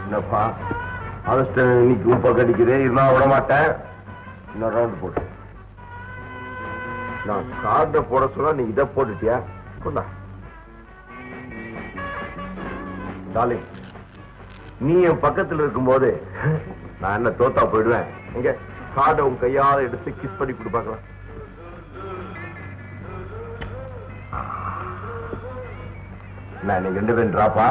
என்னப்பா இன்னைக்கு உப்ப கடிக்குது, இருந்தா விட மாட்டேன். இன்னொரு ரவுண்ட் போட்டு நான் கார்ட போட சொல்ல நீ இதை போட்டுட்டியா? கொண்டா டார்லிங், நீ என் பக்கத்தில் இருக்கும்போது நான் என்ன தோத்தா போயிடுவேன். இங்க கார்டை உன் கையால எடுத்து கிஸ் பண்ணி கொடுப்பாக்கலாம். நான் நீங்க 2 பேரும் டிராப்பா?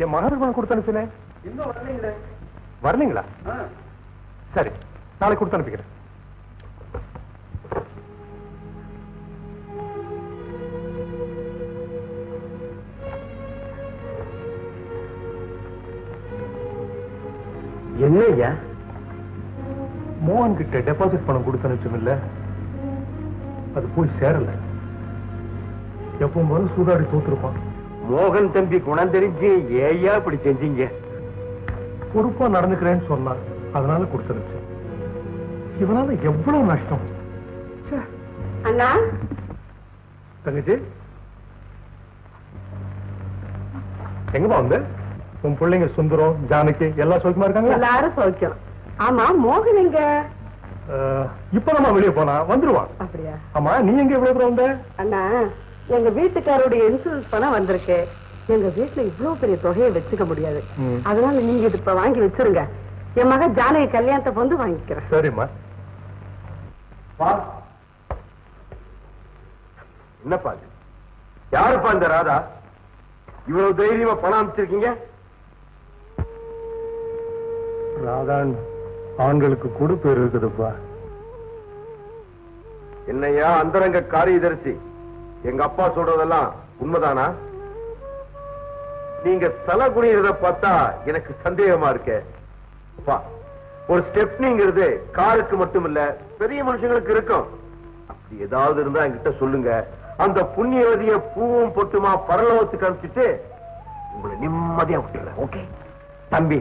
என் மகனுக்கு கொடுத்து அனுப்பினேன். இன்னும் வரலீங்களே. வரலீங்களா? சரி, நாளைக்கு கொடுத்து அனுப்பிக்கிறேன். என்ன ஐயா? மோகன் கிட்ட டெபாசிட் பணம் கொடுத்து அனுப்பிச்சோம்ல, அது போய் சேரல. எப்பவும் போல சூதாடி தோத்துருப்பான். மோகன் தம்பி குணம் தெரிஞ்சு ஏயா இப்படி செஞ்சீங்க? பொறுப்பா நடந்துக்கிறேன்னு சொன்னான், அதனால கொடுத்து அனுப்பிச்சேன். இவனால எவ்வளவு நஷ்டம். அண்ணா, தங்கச்சி எங்கப்பா வந்து? உன் பிள்ளைங்க சுந்தரம், ஜானகி எல்லாம் சௌக்கியமா இருக்காங்க? எல்லாரும் சௌக்கியம். ஆமா, மோகன் எங்க? இப்ப நம்ம வெளியே போனா வந்துருவான். அப்படியா? ஆமா, நீ எங்க இவ்வளவு தூரம் வந்த? அண்ணா, எங்க வீட்டுக்காரோடைய இன்சூரன்ஸ் பணம் வந்திருக்கு. எங்க வீட்டுல இவ்வளவு பெரிய தொகையை வச்சுக்க முடியாது. அதனால நீங்க இது இப்ப வாங்கி வச்சிருங்க. என் மகன் ஜானகி கல்யாணத்தை வந்து வாங்கிக்கிறேன். சரிம்மா. என்னப்பா யாருப்பா இந்த ராதா? இவ்வளவு தைரியமா பணம் அமைச்சிருக்கீங்க? ராதான் ஆண்களுக்கு கூட பேர் இருக்குதுப்பா. என்னையா அந்தரங்க காரியதரிசி, எங்க அப்பா சொல்றதெல்லாம் உண்மைதானா? நீங்க தலை குனிறத பார்த்தா எனக்கு சந்தேகமா இருக்கு. ஒரு ஸ்டெப்னிங்கிறது காருக்கு மட்டும் இல்ல, பெரிய மனுஷங்களுக்கு இருக்கும். அப்படி ஏதாவது இருந்தா என்கிட்ட சொல்லுங்க. அந்த புண்ணியவதிய பூவும் பொட்டுமா பரலோகத்துக்கு அனுப்பிச்சுட்டு உங்களை நிம்மதியா விட்டுறேன். ஓகே தம்பி,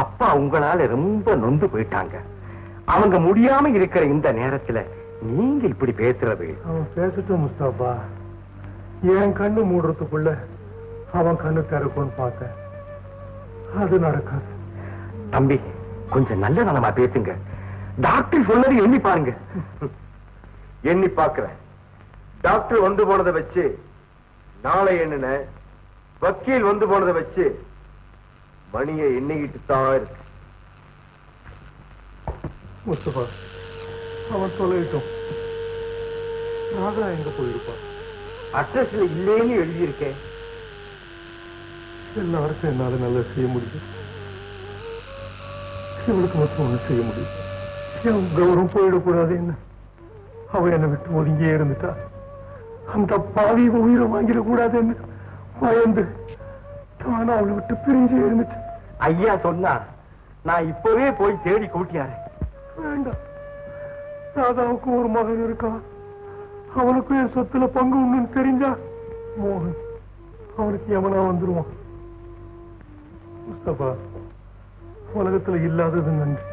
அப்பா உங்களால ரொம்ப நொந்து போயிட்டாங்க. அவங்க முடியாம இருக்கிற இந்த நேரத்துல நீங்க இப்படி பேசுறது. அவன் பேசட்டும் முஸ்தாபா. என் கண்ணு மூடுறதுக்குள்ள அவன் கண்ணு திறக்கும்னு பார்த்தேன். அது நடக்காது. தம்பி, கொஞ்சம் நல்ல நலமா பேசுங்க. டாக்டர் சொன்னது எண்ணி பாருங்க. எண்ணி பாக்குறேன். டாக்டர் வந்து போனதை வச்சு நாளை எண்ணின, வக்கீல் வந்து போனதை வச்சு மணியை எண்ணிக்கிட்டு தான் இருக்கு. முஸ்தபா, அவன் தொலைவிட்டோம். ராதா எங்க போயிருப்பான்? அட்ரஸ்ல இல்லேன்னு எழுதியிருக்கேன். எல்லாருக்கும் என்னால நல்லா செய்ய முடியும். இவளுக்கு மட்டும் ஒண்ணு செய்ய முடியும். என் கௌரவம் போயிடக்கூடாது. என்ன அவ என்னை விட்டு ஒதுங்கியே இருந்துட்டா. அந்த பாவி உயிரை வாங்கிடக்கூடாதுன்னு பயந்து தானே அவளை விட்டு பிரிஞ்சே இருந்துட்டு. ஐயா சொன்னா நான் இப்பவே போய் தேடி கூட்டியாரு. வேண்டாம், ராதாவுக்கு ஒரு மகன் இருக்கான். அவனுக்கும் என் சொத்துல பங்கு உண்டுன்னு தெரிஞ்சா மோகன் அவனுக்கு எவனா வந்துருவான். முஸ்தபா, உலகத்துல இல்லாதது நன்றி.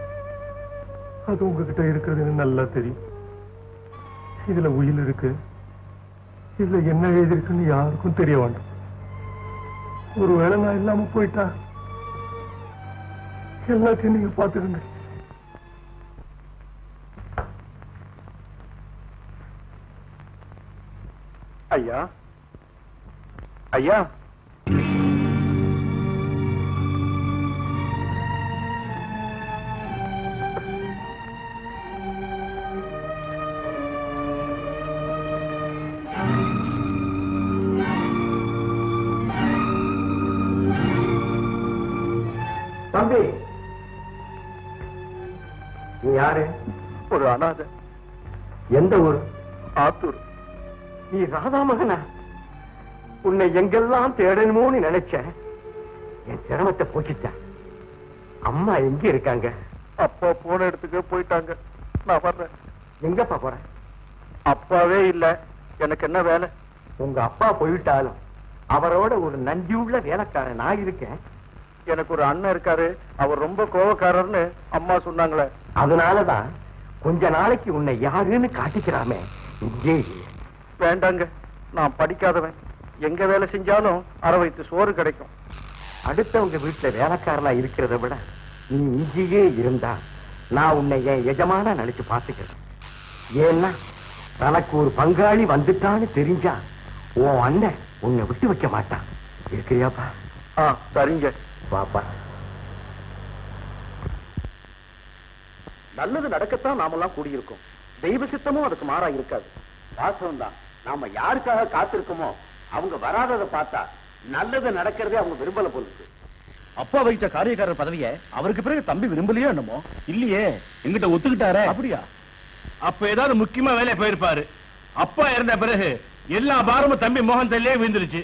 அது உங்ககிட்ட இருக்கிறதுன்னு நல்லா தெரியும். இதுல உயிர் இருக்கு, இதுல என்ன எழுதிருக்குன்னு யாருக்கும் தெரிய வேண்டாம். ஒருவேளை நான் இல்லாம போயிட்டா எல்லாத்தையும் நீங்க பாத்துக்கங்க. ஐயா, ஐயா, தம்பி, நீ யாரு? ஒரு அனாதை. எந்த ஊர்? ஆத்தூர். நீ ராதா மகனா? உன்னை எங்கெல்லாம் தேடணுமோன்னு நினைச்சேன். என் சிரமத்தை போக்கிட்ட. அம்மா எங்க இருக்காங்க? அப்பா போன இடத்துக்கு போயிட்டாங்க. நான் வர்றேன். எங்கப்பா போற? அப்பாவே இல்ல, எனக்கு என்ன வேலை? உங்க அப்பா போயிட்டாலும் அவரோட ஒரு நன்றியுள்ள வேலைக்காரன் நான் இருக்கேன். எனக்கு ஒரு அண்ணன் இருக்காரு, அவர் ரொம்ப கோவக்காரர்னு அம்மா சொன்னாங்களே. அதனாலதான் கொஞ்ச நாளைக்கு உன்னை யாருன்னு காட்டிக்கிறாமே. இங்கே வேண்டாங்க, நான் படிக்காதவன். எங்க வேலை செஞ்சாலும் அரை வயிற்று சோறு கிடைக்கும். அடுத்தவங்க வீட்டுல வேலைக்காரனா இருக்கிறத விட நீ இங்கேயே இருந்தா நான் உன்னை என் எஜமானா நினைச்சு பாத்துக்கிறேன். ஏன்னா தனக்கு ஒரு பங்காளி வந்துட்டான்னு தெரிஞ்சா உன் அண்ணன் உன்னை விட்டு வைக்க மாட்டான். இருக்கிறியாப்பா? சரிங்க பாப்பா. நல்லது நடக்கத்தான் நாமெல்லாம் கூடியிருக்கோம். தெய்வ சித்தமும் அதுக்கு மாறா இருக்காது. வாசம் தான். நாம யாருக்காக காத்திருக்கோமோ அவங்க வராததை பார்த்தா நல்லது நடக்கிறதே அவங்க விரும்பல போலுக்கு. அப்பா வகிச்ச காரியக்காரர் பதவியை அவருக்கு பிறகு தம்பி விரும்பலையோ என்னமோ? இல்லையே, எங்கிட்ட ஒத்துக்கிட்டாரே. அப்படியா? அப்ப ஏதாவது முக்கியமா வேலையை போயிருப்பாரு. அப்பா இறந்த பிறகு எல்லா பாரமும் தம்பி மோகன் தலையே விழுந்துருச்சு.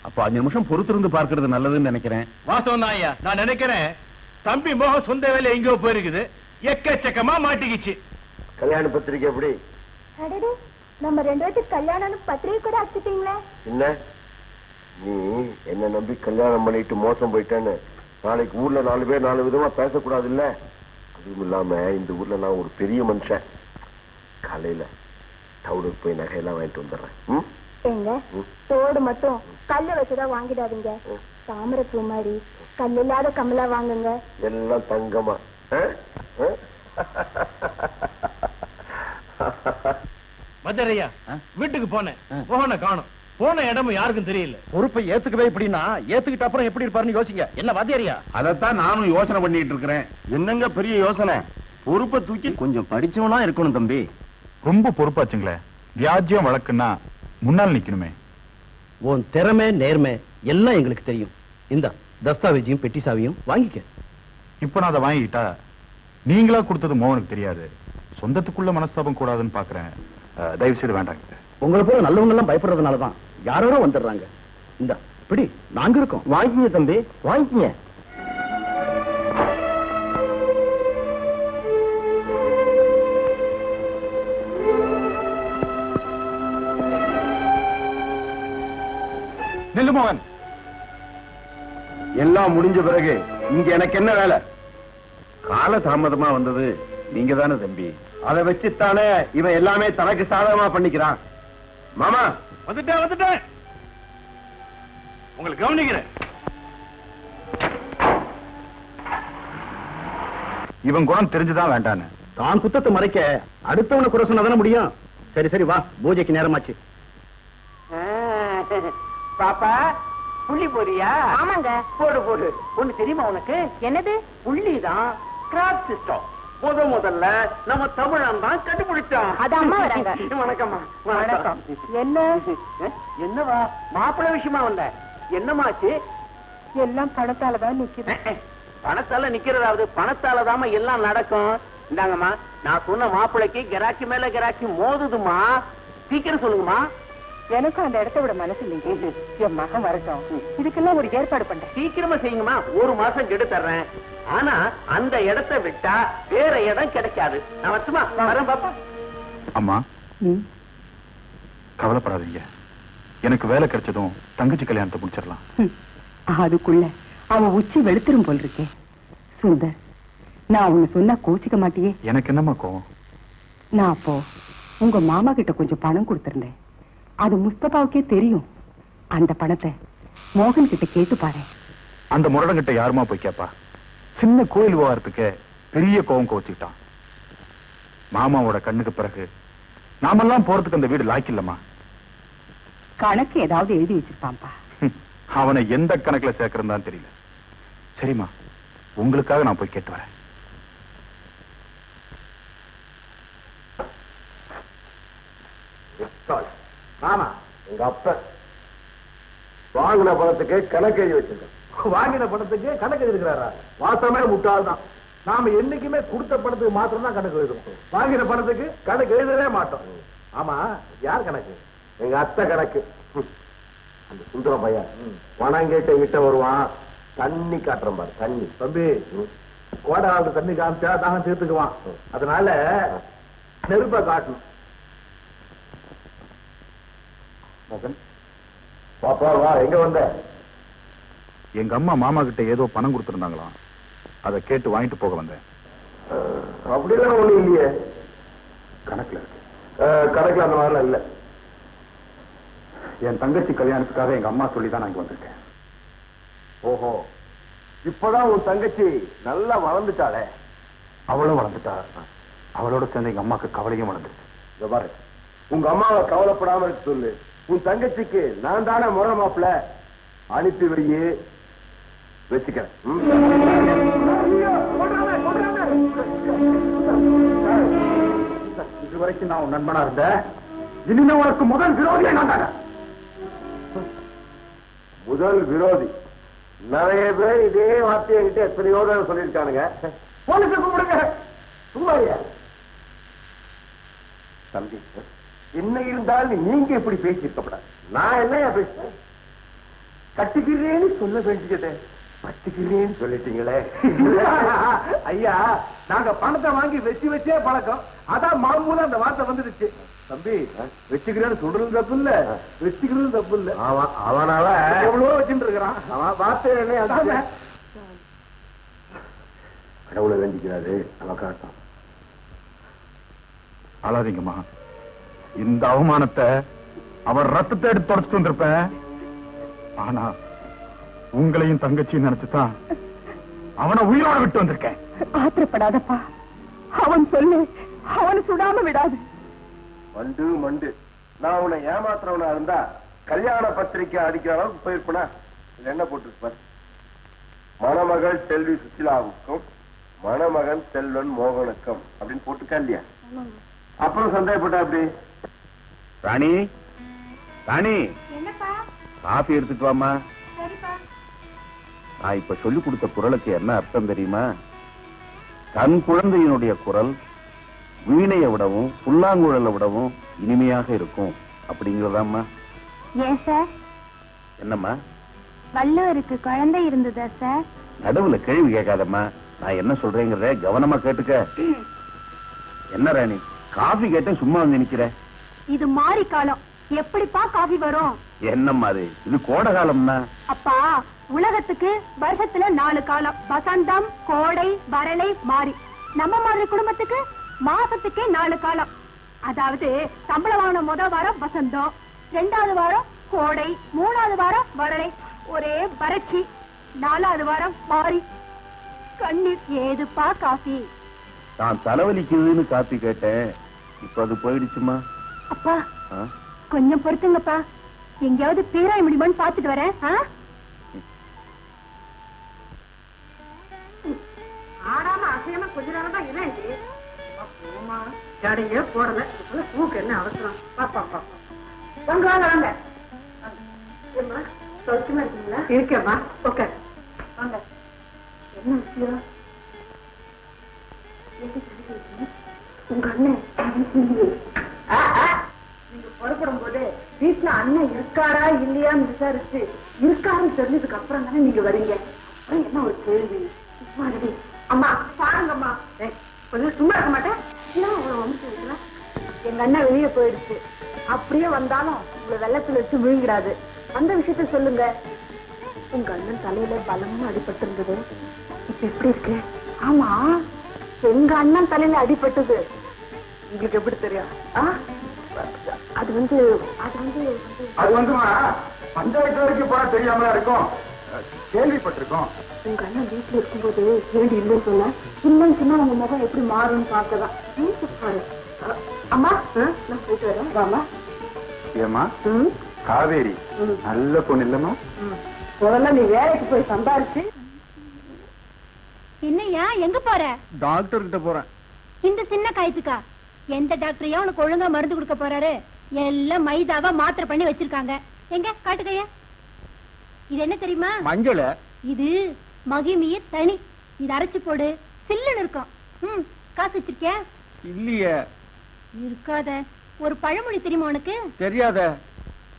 அப்ப 5 நிமிஷம் பொறுத்திருந்து பார்க்கறது நல்லதுன்னு நினைக்கிறேன். வாஸ்தவம் தான் ஐயா. நான் நினைக்கிறேன் தம்பி மோகன் சொந்த வேலை எங்கேயோ போயிருக்குது. எக்கச்சக்கமா மாட்டிக்கிச்சு. கல்யாண பத்திரிக்கை எப்படி? நம்ம 2 பேருக்கு கல்யாணம் பத்திரிகை கூட அடிச்சிட்டீங்களே. என்ன நீ என்ன நம்பி கல்யாணம் பண்ணிட்டு மோசம் போயிட்டேன்னு நாளைக்கு ஊர்ல 4 பேர் 4 விதமா பேசக்கூடாது இல்ல? அதுவும் இல்லாம இந்த ஊர்ல நான் ஒரு பெரிய மனுஷன். காலையில டவுனுக்கு போய் நகையெல்லாம் வாங்கிட்டு வந்துடுறேன். எங்க தோடு மட்டும் கல்லு வச்சுதான் வாங்கிடாதீங்க. தாமரை பூ மாதிரி கல் இல்லாத கம்மலா வாங்குங்க. எல்லாம் தங்கமா. மதுரையா வீட்டுக்கு போனேன், மோகனை காணும். போன இடமும் யாருக்கும் தெரியல. பொறுப்பை ஏத்துக்கவே இப்படின்னா ஏத்துக்கிட்ட அப்புறம் எப்படி இருப்பாருன்னு யோசிங்க. என்ன வாத்தியாரியா? அதைத்தான் நானும் யோசனை பண்ணிட்டு இருக்கிறேன். என்னங்க பெரிய யோசனை? பொறுப்பை தூக்கி கொஞ்சம் படிச்சவனா இருக்கணும் தம்பி. ரொம்ப பொறுப்பாச்சுங்களே. வியாஜ்யம் வழக்குன்னா முன்னால் நிக்கணுமே. உன் திறமை நேர்மை எல்லாம் எங்களுக்கு தெரியும். இந்த தஸ்தாவேஜையும் பெட்டி சாவியும் வாங்கிக்க. இப்ப நான் அதை வாங்கிக்கிட்டா நீங்களா கொடுத்தது மோகனுக்கு தெரியாது. சொந்தத்துக்குள்ள மனஸ்தாபம் கூடாதுன்னு பாக்குறேன். தயவு செய்து வேண்டாங்க. உங்களை போல நல்லவங்க எல்லாம் பயப்படுறதுனாலதான் யாரோ வந்துடுறாங்க. இந்த பிடி நாங்க இருக்கோம். வாங்கிங்க தம்பி, வாங்கிங்க. நெல்லு மோகன், எல்லாம் முடிஞ்ச பிறகு இங்க எனக்கு என்ன வேலை? கால தாமதமா வந்தது நீங்க தானே தம்பி. அதை வச்சுத்தானே இவன் எல்லாமே தனக்கு சாதகமா பண்ணிக்கிறான். மாமா வந்துட்டேன். உங்களுக்கு கவனிக்கிறேன். இவன் குணம் தெரிஞ்சுதான் வேண்டான்னு. தான் குத்தத்தை மறைக்க அடுத்தவனை குறை சொன்னதானே முடியும். சரி சரி வா, பூஜைக்கு நேரமாச்சு. பாப்பா புள்ளி போறியா? ஆமாங்க. போடு போடு. ஒண்ணு தெரியுமா உனக்கு? என்னது? புள்ளிதான் கிராப் சிஸ்டம். முதல்ல நம்ம தமிழன் தான் கண்டுபிடிச்சான். அது அம்மா வராங்க. வணக்கம்மா. வணக்கம். என்ன என்னவா மாப்பிள்ளை விஷயமா வந்த? என்னமாச்சு? எல்லாம் பணத்தாலதான் நிக்குது. பணத்தால நிக்கிறதாவது? பணத்தாலதாம எல்லாம் நடக்கும். இந்தாங்கம்மா, நான் சொன்ன மாப்பிள்ளைக்கு கிராக்கி மேல கிராக்கி மோதுதுமா. சீக்கிரம் சொல்லுங்கம்மா. எனக்கும் அந்த இடத்த விட மனசு இல்லைங்க. என் மகன் வரட்டும், இதுக்கெல்லாம் ஒரு ஏற்பாடு பண்றேன். சீக்கிரமா செய்யுங்கம்மா. 1 மாசம் கெடு தர்றேன். ஆனா அந்த இடத்தை விட்டா வேற இடம் கிடைக்காது. நான் வச்சுமா வரேன் பாப்பா. அம்மா கவலைப்படாதீங்க. எனக்கு வேலை கிடைச்சதும் தங்கச்சி கல்யாணத்தை முடிச்சிடலாம். அதுக்குள்ள அவன் உச்சி வெளுத்துரும் போல் இருக்கேன். சுந்தர், நான் உன்னை சொன்னா கோச்சிக்க மாட்டியே? எனக்கு என்னம்மா கோவம்? நான் அப்போ உங்க மாமா கிட்ட கொஞ்சம் பணம் கொடுத்திருந்தேன். அது முஸ்தபாவுக்கே தெரியும். அந்த பணத்தை மோகன் கிட்ட கேட்டு பாரு. அந்த முரடங்கிட்ட யாருமா போய் கேப்பா? சின்ன கோயில் விவகாரத்துக்கு பெரிய கோவம் கோச்சுக்கிட்டான். மாமாவோட கண்ணுக்கு பிறகு நாமெல்லாம் போறதுக்கு அந்த வீடு லாய்க்கில்லம்மா. கணக்கு ஏதாவது எழுதி வச்சிருப்பான்பா. அவனை எந்த கணக்குல சேர்க்கறதான் தெரியல. சரிம்மா, உங்களுக்காக நான் போய் கேட்டு வரேன். ஆமா, எங்க அப்ப வாங்கின பணத்துக்கு கணக்கு எழுதி வச்சிருக்கேன். வாங்கின பணத்துக்கு கணக்கு எழுதுகிறாரா? வாசமே முட்டாள் தான். நாம என்னைக்குமே கொடுத்த பணத்துக்கு மாத்திரம் தான் கணக்கு எழுதுறோம். வாங்கின பணத்துக்கு கணக்கு எழுதவே மாட்டோம். ஆமா, யார் கணக்கு? எங்க அத்தை கணக்கு. அந்த சுந்தரம் பையன் பணம் கேட்ட கிட்ட வருவான். தண்ணி காட்டுறேன் பாரு, தண்ணி. தம்பி, கோடாவுக்கு தண்ணி காமிச்சா தாகம் தீர்த்துக்குவான். அதனால நெருப்ப காட்டணும். மோகன், பாப்பா வா, எங்க வந்த? எங்க அம்மா மாமா கிட்ட ஏதோ பணம் கொடுத்திருந்தாங்களாம், அதை கேட்டு வாங்கிட்டு போக வந்தேன். அப்படிலாம் ஒண்ணு இல்லையே. கணக்குல இருக்கு. கணக்குல அந்த மாதிரிலாம் இல்ல. என் தங்கச்சி கல்யாணத்துக்காக எங்க அம்மா சொல்லிதான் நான் இங்க வந்திருக்கேன். ஓஹோ, இப்பதான் உன் தங்கச்சி நல்லா வளர்ந்துட்டாளே. அவளும் வளர்ந்துட்டா, அவளோட சேர்ந்து எங்க அம்மாக்கு கவலையும் வளர்ந்துருச்சு. இங்க பாரு, உங்க அம்மாவை கவலைப்படாம இருக்க சொல்லு. உன் தங்கச்சிக்கு நான் தானே முறை மாப்பிள்ள, அனுப்பி வையே, வச்சுக்கிறேன். இது வரைக்கும் நான் உன் நண்பனா இருந்தேன், இனிமே உனக்கு முதல் விரோதியை நான் தாங்க. முதல் விரோதி? நிறைய பேர் இதே வார்த்தையை கிட்ட எத்தனையோ தான் சொல்லியிருக்கானுங்க. போலீஸை கூப்பிடுங்க. சும்மா தம்பி, என்ன இருந்தாலும் நீங்க இப்படி பேசியிருக்கப்படாது. நான் என்னையா பேசுறேன்? கட்டிக்கிறேன்னு சொல்ல வேண்டியதே பட்டிக்கிறேன்னு சொல்லிட்டீங்களே. ஐயா, நாங்க பணத்தை வாங்கி வச்சு வச்சே பழக்கம், அதான் மாமூல அந்த வார்த்தை வந்துடுச்சு. தம்பி, வச்சுக்கிறேன்னு சொல்றது தப்பு இல்ல, வச்சுக்கிறது தப்பு இல்ல. அவனால எவ்வளவோ வச்சுட்டு இருக்கிறான். அவன் வார்த்தை என்ன கடவுளை வேண்டிக்கிறாரு. அவன் காட்டும். அழாதீங்கம்மா, இந்த அவமானத்தை அவர் ரத்தத்தை எடுத்து தொடச்சிட்டு வந்திருப்பேன். ஆனா உங்களையும் தங்கச்சியும் நினைச்சுதான் அவனை உயிரோட விட்டு வந்திருக்கேன். ஆத்திரப்படாதப்பா, அவன் சொல்லு, அவனை சுடாம விடாது. மண்டு மண்டு, நான் உன்னை ஏமாத்துறவனா இருந்தா கல்யாண பத்திரிக்கை அடிக்கிற அளவுக்கு போயிருப்பா. இது என்ன போட்டிருப்பார்? மணமகள் செல்வி சுசிலாவுக்கும் மணமகன் செல்வன் மோகனுக்கும் அப்படின்னு போட்டுக்கா இல்லையா? அப்புறம் சந்தேகப்பட்டா அப்படி. ராணி, ராணி, என்னப்பா? காபி எடுத்துட்டு வாமா. சரிப்பா. நான் இப்ப சொல்லிக் கொடுத்த குரலுக்கு என்ன அர்த்தம் தெரியுமா? தன் குழந்தையினுடைய குரல் வீணையை விடவும் புல்லாங்குழலை விடவும் இனிமையாக இருக்கும் அப்படிங்கறதாம்மா. ஏன் சார்? என்னம்மா? வள்ளுவருக்கு குழந்தை இருந்ததா சார்? நடுவுல கேள்வி கேட்காதம்மா, நான் என்ன சொல்றேங்கிறத கவனமா கேட்டுக்க. என்ன ராணி, காபி கேட்டேன் சும்மா வந்து நிக்கிற? இது மாறி காலம், எப்படிப்பா காபி வரும்? என்னம்மா இது கோடை காலம்னா? அப்பா, உலகத்துக்கு வருஷத்துல 4 காலம்: வசந்தம், கோடை, வறளை, மாறி. நம்ம மாதிரி குடும்பத்துக்கு மாசத்துக்கே 4 காலம். அதாவது சம்பளம் வாங்கின முதல் வாரம் வசந்தம், 2வது வாரம் கோடை, 3வது வாரம் வறளை, ஒரே வறட்சி, 4வது வாரம் மாறி. கண்ணீர். ஏதுப்பா காபி? நான் தலைவலிக்குதுன்னு காப்பி கேட்டேன், இப்ப அது போயிடுச்சுமா. அப்பா, கொஞ்சம் பொறுத்துங்கப்பா, எங்கேயாவது பேராய முடியுமான்னு பாத்துட்டு வரேன். ஆடாம அசையாம கொஞ்ச நேரம் தான் என்ன இது? ஜடையே போடல, பூக்கு என்ன அவசரம்? பாப்பா பாப்பா, வாங்க வாங்க வாங்க. ஏம்மா, சௌக்கியமா இருக்கீங்களா? இருக்கேம்மா, ஓகே வாங்க. என்ன விஷயம்? உங்க அண்ணன் நீங்க புறப்படும் போது வீட்டுல அண்ணன் இருக்காரா இல்லையான்னு விசாரிச்சு இருக்காருன்னு தெரிஞ்சதுக்கு அப்புறம் தானே நீங்க வரீங்க. அப்புறம் என்ன ஒரு கேள்வி? அம்மா பாருங்கம்மா, கொஞ்சம் சும்மா இருக்க மாட்டேன். எங்க அண்ணன் வெளியே போயிடுச்சு, அப்படியே வந்தாலும் உங்களை வெள்ளத்துல வச்சு விழுங்கிடாது. அந்த விஷயத்த சொல்லுங்க. உங்க அண்ணன் தலையில பலமா அடிபட்டு இருந்தது, இப்ப எப்படி இருக்கு? ஆமா, எங்க அண்ணன் தலையில அடிபட்டது உங்களுக்கு எப்படி தெரியும்? அது வந்து பஞ்சாயத்து வரைக்கும் போனா தெரியாமலா இருக்கும், கேள்விப்பட்டிருக்கோம். உங்க அண்ணன் வீட்டுல இருக்கும்போது ஏடி இல்லைன்னு சொன்ன, இல்லைன்னு சொன்னா உங்க முகம் எப்படி மாறும்னு பாக்கதான். அம்மா, நான் போயிட்டு வரேன். வாமா. ஏமா காவேரி நல்ல பொண்ணு இல்லம்மா? முதல்ல நீ வேலைக்கு போய் சம்பாரிச்சு. என்னையா எங்க போற? டாக்டர் கிட்ட போறேன். இந்த சின்ன காயத்துக்கா? எந்த டாக்டரையா உனக்கு ஒழுங்கா மருந்து கொடுக்க போறாரு? எல்லாம் மைதாவா மாத்திரை பண்ணி வச்சிருக்காங்க. எங்க காட்டுக்கையா? இது என்ன தெரியுமா? மஞ்சள். இது மகிமைய தனி, இது அரைச்சு போடு, சில்லுன்னு இருக்கும். காசு வச்சிருக்கியா? இல்லையே. இருக்காத. ஒரு பழமொழி தெரியுமா உனக்கு? தெரியாத.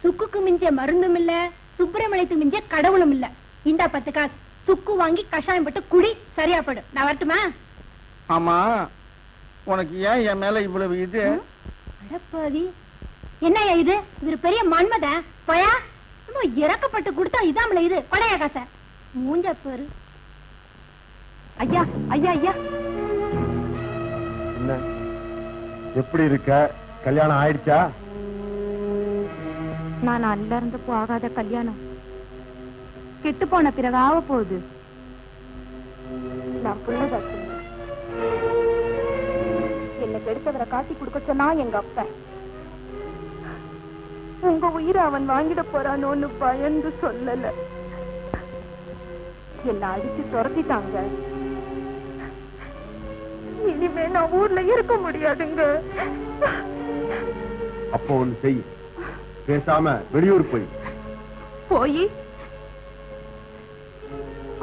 சுக்குக்கு மிஞ்ச மருந்தும் இல்ல, சுப்பிரமணியத்துக்கு மிஞ்ச கடவுளும் இல்ல. இந்த 10 காசு சுக்கு வாங்கி கஷாயம் போட்டு குடி, சரியா படு. நான் வரட்டுமா? ஆமா, உனக்கு ஏன் என் மேல இவ்வளவு இது? அடப்பாதி, என்னையா இது? இவர் பெரிய மன்மதன் போயா. இறக்கப்பட்டு கொடுத்தா இதாமல இது கொடையா காச மூஞ்ச பேரு. ஐயா ஐயா ஐயா, என்ன எப்படி இருக்க? கல்யாணம் ஆயிடுச்சா? நான் அல்ல இருந்து போகாத கல்யாணம் கெட்டு போன பிறகு ஆக போகுது. நான் புள்ளதாச்சு. என்ன கெடுத்தவரை காட்டி கொடுக்க சொன்னா எங்க அப்பா. உங்க உயிரை அவன் வாங்கிட போறானோன்னு பயந்து சொல்லல. என்ன அடிச்சு துரத்திட்டாங்க. இனிமே நான் ஊர்ல இருக்க முடியாதுங்க. அப்போ ஒண்ணு செய், பேசாம வெளியூர் போய்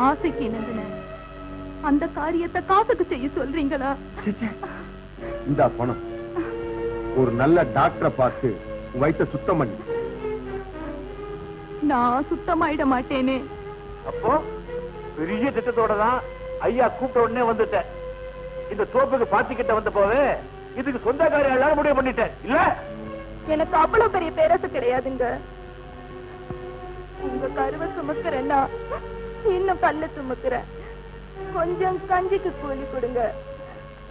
ஆசைக்கு என்னதுன அந்த காரியத்தை காசுக்கு செய்ய சொல்றீங்களா? இந்த பணம் ஒரு நல்ல டாக்டரை பார்த்து வயிற்ற சுத்தம் பண்ணி. நான் சுத்தமாயிட மாட்டேனே. அப்போ பெரிய திட்டத்தோட தான் ஐயா கூப்பிட்ட உடனே வந்துட்டேன். இந்த தோப்புக்கு பாத்திக்கிட்ட வந்த போது இதுக்கு சொந்தக்காரி எல்லாரும் முடிவு பண்ணிட்டேன். இல்ல எனக்கு அவ்வளவு பெரிய பேரசு கிடையாதுங்க. உங்க கருவை சுமக்கிறேன்னா இன்னும் பல்ல சுமக்கிறேன். கொஞ்சம் கஞ்சிக்கு கூலி கொடுங்க.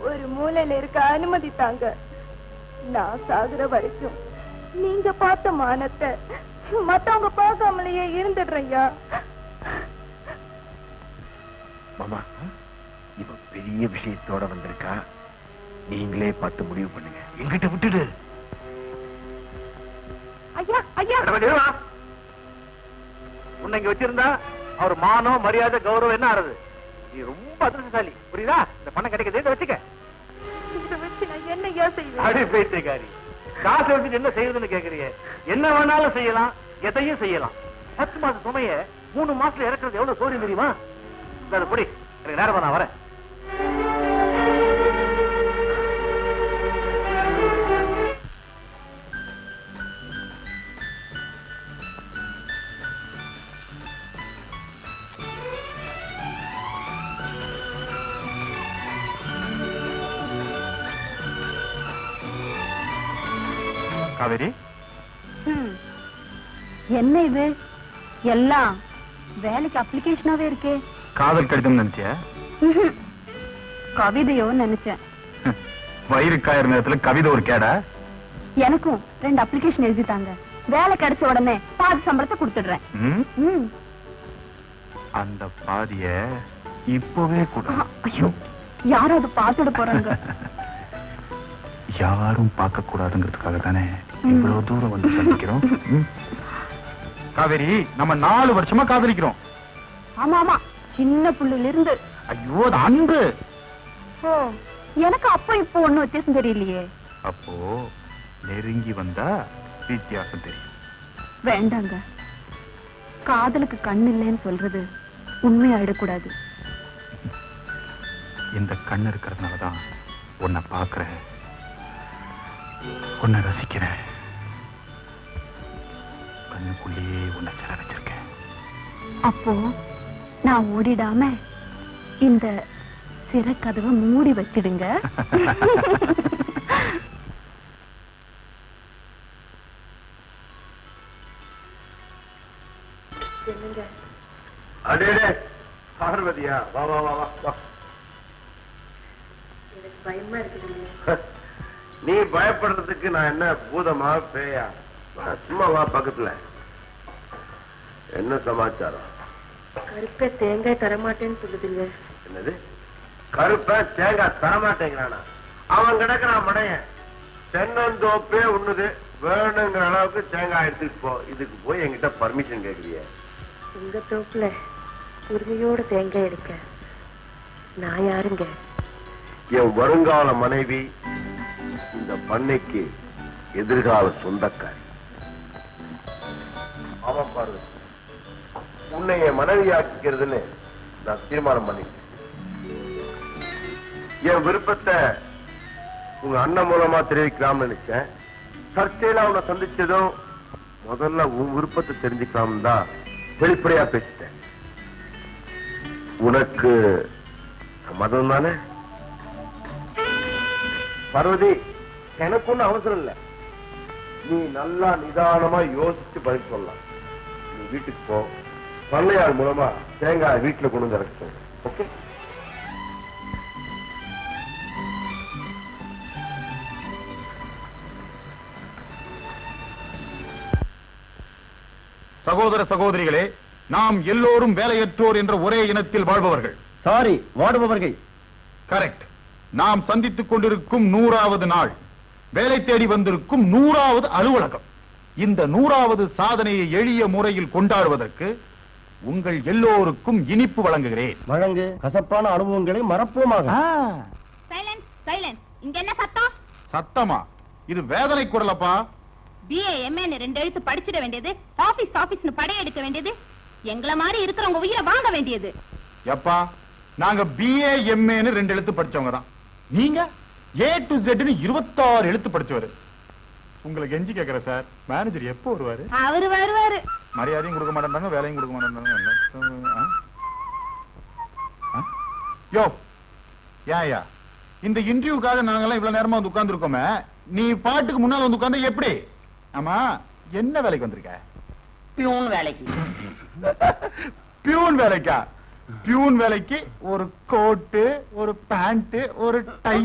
ஒரு மூலையில இருக்க அனுமதி தாங்க. நான் சாகுற வரைக்கும் நீங்க பார்த்த மானத்தை மத்தவங்க பார்க்காமலேயே இருந்துடுறையா. மாமா, இவ பெரிய விஷயத்தோட வந்திருக்கா. நீங்களே பார்த்து முடிவு பண்ணுங்க. எங்கிட்ட விட்டுடு. ஐயா ஐயா, உன்னை இங்க வச்சிருந்தா அவர் மானம் மரியாதை கௌரவம் என்ன ஆறுது? நீ ரொம்ப அதிர்ஷ்டசாலி, புரியுதா? இந்த பணம் கிடைக்குது, இதை வச்சுக்க. இதை வச்சு நான் என்னையா செய்வேன்? அடி பேய்க்காரி, காசை வச்சுட்டு என்ன செய்யறதுன்னு கேக்குறீங்க? என்ன வேணாலும் செய்யலாம், எதையும் செய்யலாம். 10 மாசம் சுமைய 3 மாசத்துல இறக்குறது எவ்வளவு சோரியம் தெரியுமா? அது புடி, எனக்கு நேரமா நான் வரேன். காவேரி, என்ன இது எல்லாம் வேலைக்கு அப்ளிகேஷனாவே இருக்கே. காதல் கடிதம் நினைச்சியா? கவிதையோ நினைச்சேன். வயிறு காயிற நேரத்துல கவிதை ஒரு கேடா? எனக்கும் 2 அப்ளிகேஷன் எழுதிட்டாங்க. வேலை கிடைச்ச உடனே பாதி சம்பளத்தை கொடுத்துடுறேன். அந்த பாதிய இப்பவே கூட. ஐயோ, யாரும் அதை பார்த்துட போறாங்க. யாரும் பார்க்க கூடாதுங்கிறதுக்காக தானே இவ்வளவு தூரம் வந்து சந்திக்கிறோம். காவேரி, நம்ம 4 வருஷமா காதலிக்கிறோம். ஆமா ஆமா, சின்ன புள்ளில இருந்து. ஐயோ, அது அன்பு. ஓ, எனக்கு அப்ப இப்போ ஒண்ணும் வித்தியாசம் தெரியலையே. அப்போ நெருங்கி வந்தா வித்தியாசம் தெரியும். வேண்டாங்க, காதலுக்கு கண் இல்லைன்னு சொல்றது உண்மையாயிடக்கூடாது. இந்த கண் இருக்கிறதுனாலதான் உன்னை பாக்குறேன், உன்னை ரசிக்கிறேன். கண்ணுக்குள்ளேயே உன்னை சிற வச்சிருக்கேன். அப்போ நான் ஓடிடாம இந்த சிறை கதவை மூடி வச்சிடுங்க. அடே பார்வதியா, வா வா வா வா. எனக்கு பயமா இருக்குது. நீ பயப்படுறதுக்கு நான் என்ன பூதமா பேயா? சும்மா வா பக்கத்துல. என்ன சமாச்சாரம்? கருப்பை தேங்காய் தரமாட்டேன்னு சொல்லுதுங்க. என்னது? கருப்பை தேங்காய் தரமாட்டேங்கிறானா? அவன் கிடக்குறான் மடையன். தென்னந்தோப்பே உண்ணுது, வேணுங்கிற அளவுக்கு தேங்காய் எடுத்துட்டு போ. இதுக்கு போய் என்கிட்ட பர்மிஷன் கேட்குறிய? உங்க தோப்புல உரிமையோட தேங்காய் எடுக்க நான் யாருங்க? என் வருங்கால மனைவி, இந்த பண்ணைக்கு எதிர்கால சொந்தக்காரி. ஆமா பாரு, உன்னை என் மனைவியாக்கிறதுன்னு நான் தீர்மானம் பண்ணிட்டேன். என் விருப்பத்தை உங்க அண்ணன் மூலமா தெரிவிக்கலாம்னு நினைச்சேன். சர்ச்சையில உன்னை சந்திச்சதும் முதல்ல உன் விருப்பத்தை தெரிஞ்சுக்கலாம் தான் வெளிப்படையா பேசிட்டேன். உனக்கு சம்மதம் தானே? பார்வதி, எனக்கு ஒன்னும் அவசரம் இல்ல. நீ நல்லா நிதானமா யோசிச்சு பதில் சொல்லலாம். நீ வீட்டுக்கு போ, பண்ணையார் மூலமா தேங்காய் வீட்டுல கொண்டு வந்து இறக்க சொல்லு. ஓகே? சகோதர சகோதரிகளே, நாம் எல்லோரும் வேலையற்றோர் என்ற ஒரே இனத்தில் வாழ்பவர்கள். சாரி, வாடுபவர்கள். கரெக்ட். நாம் சந்தித்துக் கொண்டிருக்கும் 100வது நாள், வேலை தேடி வந்திருக்கும் 100வது அலுவலகம். இந்த 100வது சாதனையை எளிய முறையில் கொண்டாடுவதற்கு உங்கள் எல்லோருக்கும் இனிப்பு வழங்குகிறேன். வழங்கு. கசப்பான அனுபவங்களை மறப்போமாக. Silence, silence. இங்க என்ன சத்தம்? சத்தமா? இது வேதனை குரலப்பா. BA MA 2 எழுத்து படிச்சிட வேண்டியது, ஆபீஸ் ஆபீஸ்னு படையெடுக்க வேண்டியது, எங்களை மாதிரி இருக்கிறவங்க உயிரை வாங்க வேண்டியது. எப்பா, நாங்க BA MA 2 எழுத்து படிச்சவங்க தான். நீங்க A to Z 26 எழுத்து படிச்சவரு. உங்களுக்கு எஞ்சி கேக்குற சார், மேனேஜர் எப்போ வருவாரு? அவரு வருவாரு. மரியாதையும் கொடுக்க மாட்டாங்க, வேலையும் கொடுக்க மாட்டாங்க. யோ, ஏயா இந்த இன்டர்வியூக்காக நாங்கெல்லாம் இவ்வளவு நேரமா வந்து உட்கார்ந்து இருக்கோமே, நீ பாட்டுக்கு முன்னால வந்து உட்கார்ந்து எப்படி? ஆமா, என்ன வேலைக்கு வந்திருக்க? பியூன் வேலைக்கு. பியூன் வேலைக்கா? பியூன் வேலைக்கு ஒரு கோட்டு, ஒரு பேண்ட், ஒரு டை,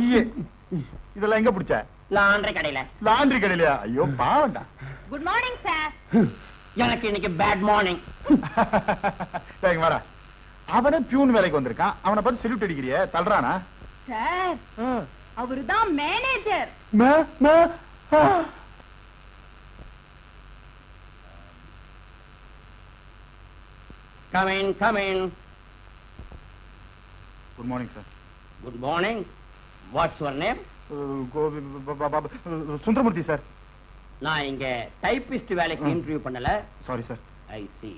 இதெல்லாம் எங்க பிடிச்ச? லாண்டரி கடையில. லாண்டரி கடையிலயா? ஐயோ பாவண்டா. Good morning sir. எனக்கு இன்னைக்கு பேட் மார்னிங். வர அவனே பியூன் வேலைக்கு வந்திருக்கான், அவனை பார்த்து செல்யூட் அடிக்கிறிய, தள்ளுறானா? சார், அவருதான் manager. Come in, come in. Good morning sir. Good morning. What's your name? Sundaramurthy sir. நான் இங்க டைபிஸ்ட் வேலைக்கு இன்டர்வியூ பண்ணல. Sorry sir. I see.